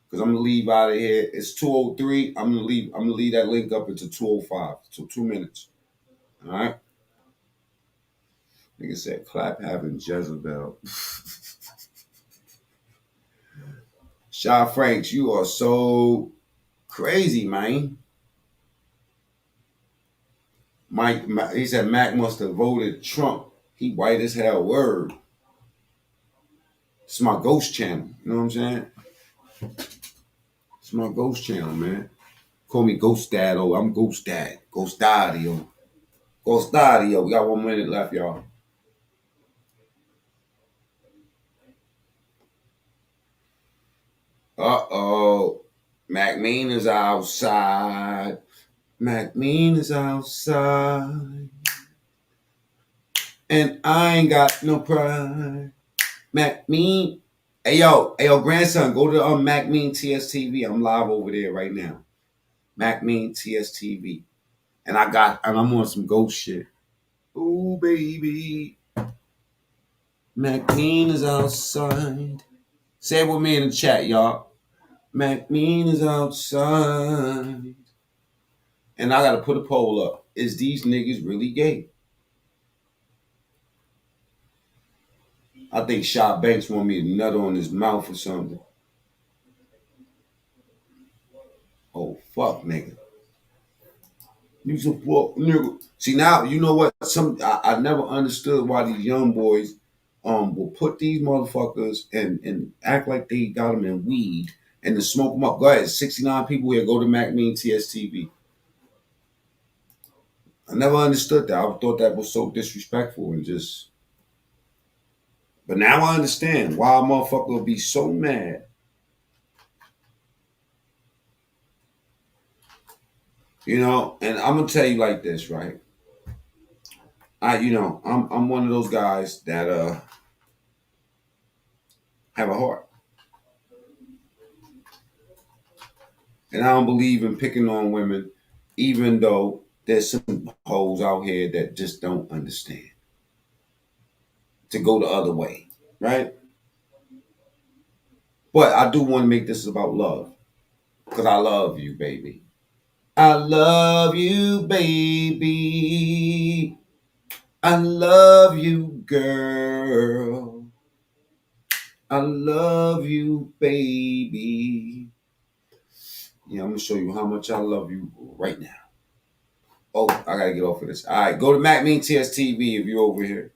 Because I'm gonna leave out of here. It's 2:03. I'm gonna leave that link up into 2:05. So 2 minutes. All right? Nigga said, clap having Jezebel. Shaw Franks, you are so crazy, man. Mike, he said Mac must have voted Trump. He white as hell. Word. It's my ghost channel. You know what I'm saying? It's my ghost channel, man. Call me Ghost Dad. Oh, I'm Ghost Dad. Ghost Daddy. Oh. Ghost Daddy. Oh. We got 1 minute left, y'all. Uh-oh. Mac Mean is outside. Mac Mean is outside. And I ain't got no pride. Mac Mean. Hey yo, grandson, go to Mac Mean TSTV. I'm live over there right now. Mac Mean TSTV. And I'm on some ghost shit. Ooh, baby. Mac Mean is outside. Say it with me in the chat, y'all. Mac Mean is outside. And I gotta put a poll up. Is these niggas really gay? I think Shy Banks want me to nut on his mouth or something. Oh, fuck, nigga. You some fuck, nigga. See, now, you know what? I never understood why these young boys will put these motherfuckers and act like they got them in weed and to smoke them up. Go ahead, 69 people here. Go to MacMean TSTV. I never understood that. I thought that was so disrespectful and just... But now I understand why a motherfucker will be so mad. You know, and I'm gonna tell you like this, right? I'm one of those guys that have a heart. And I don't believe in picking on women, even though there's some hoes out here that just don't understand. To go the other way, right? But I do want to make this about love. Because I love you, baby. I love you, baby. I love you, girl. I love you, baby. Yeah, I'm going to show you how much I love you right now. Oh, I got to get off of this. All right, go to MacMean TSTV if you're over here.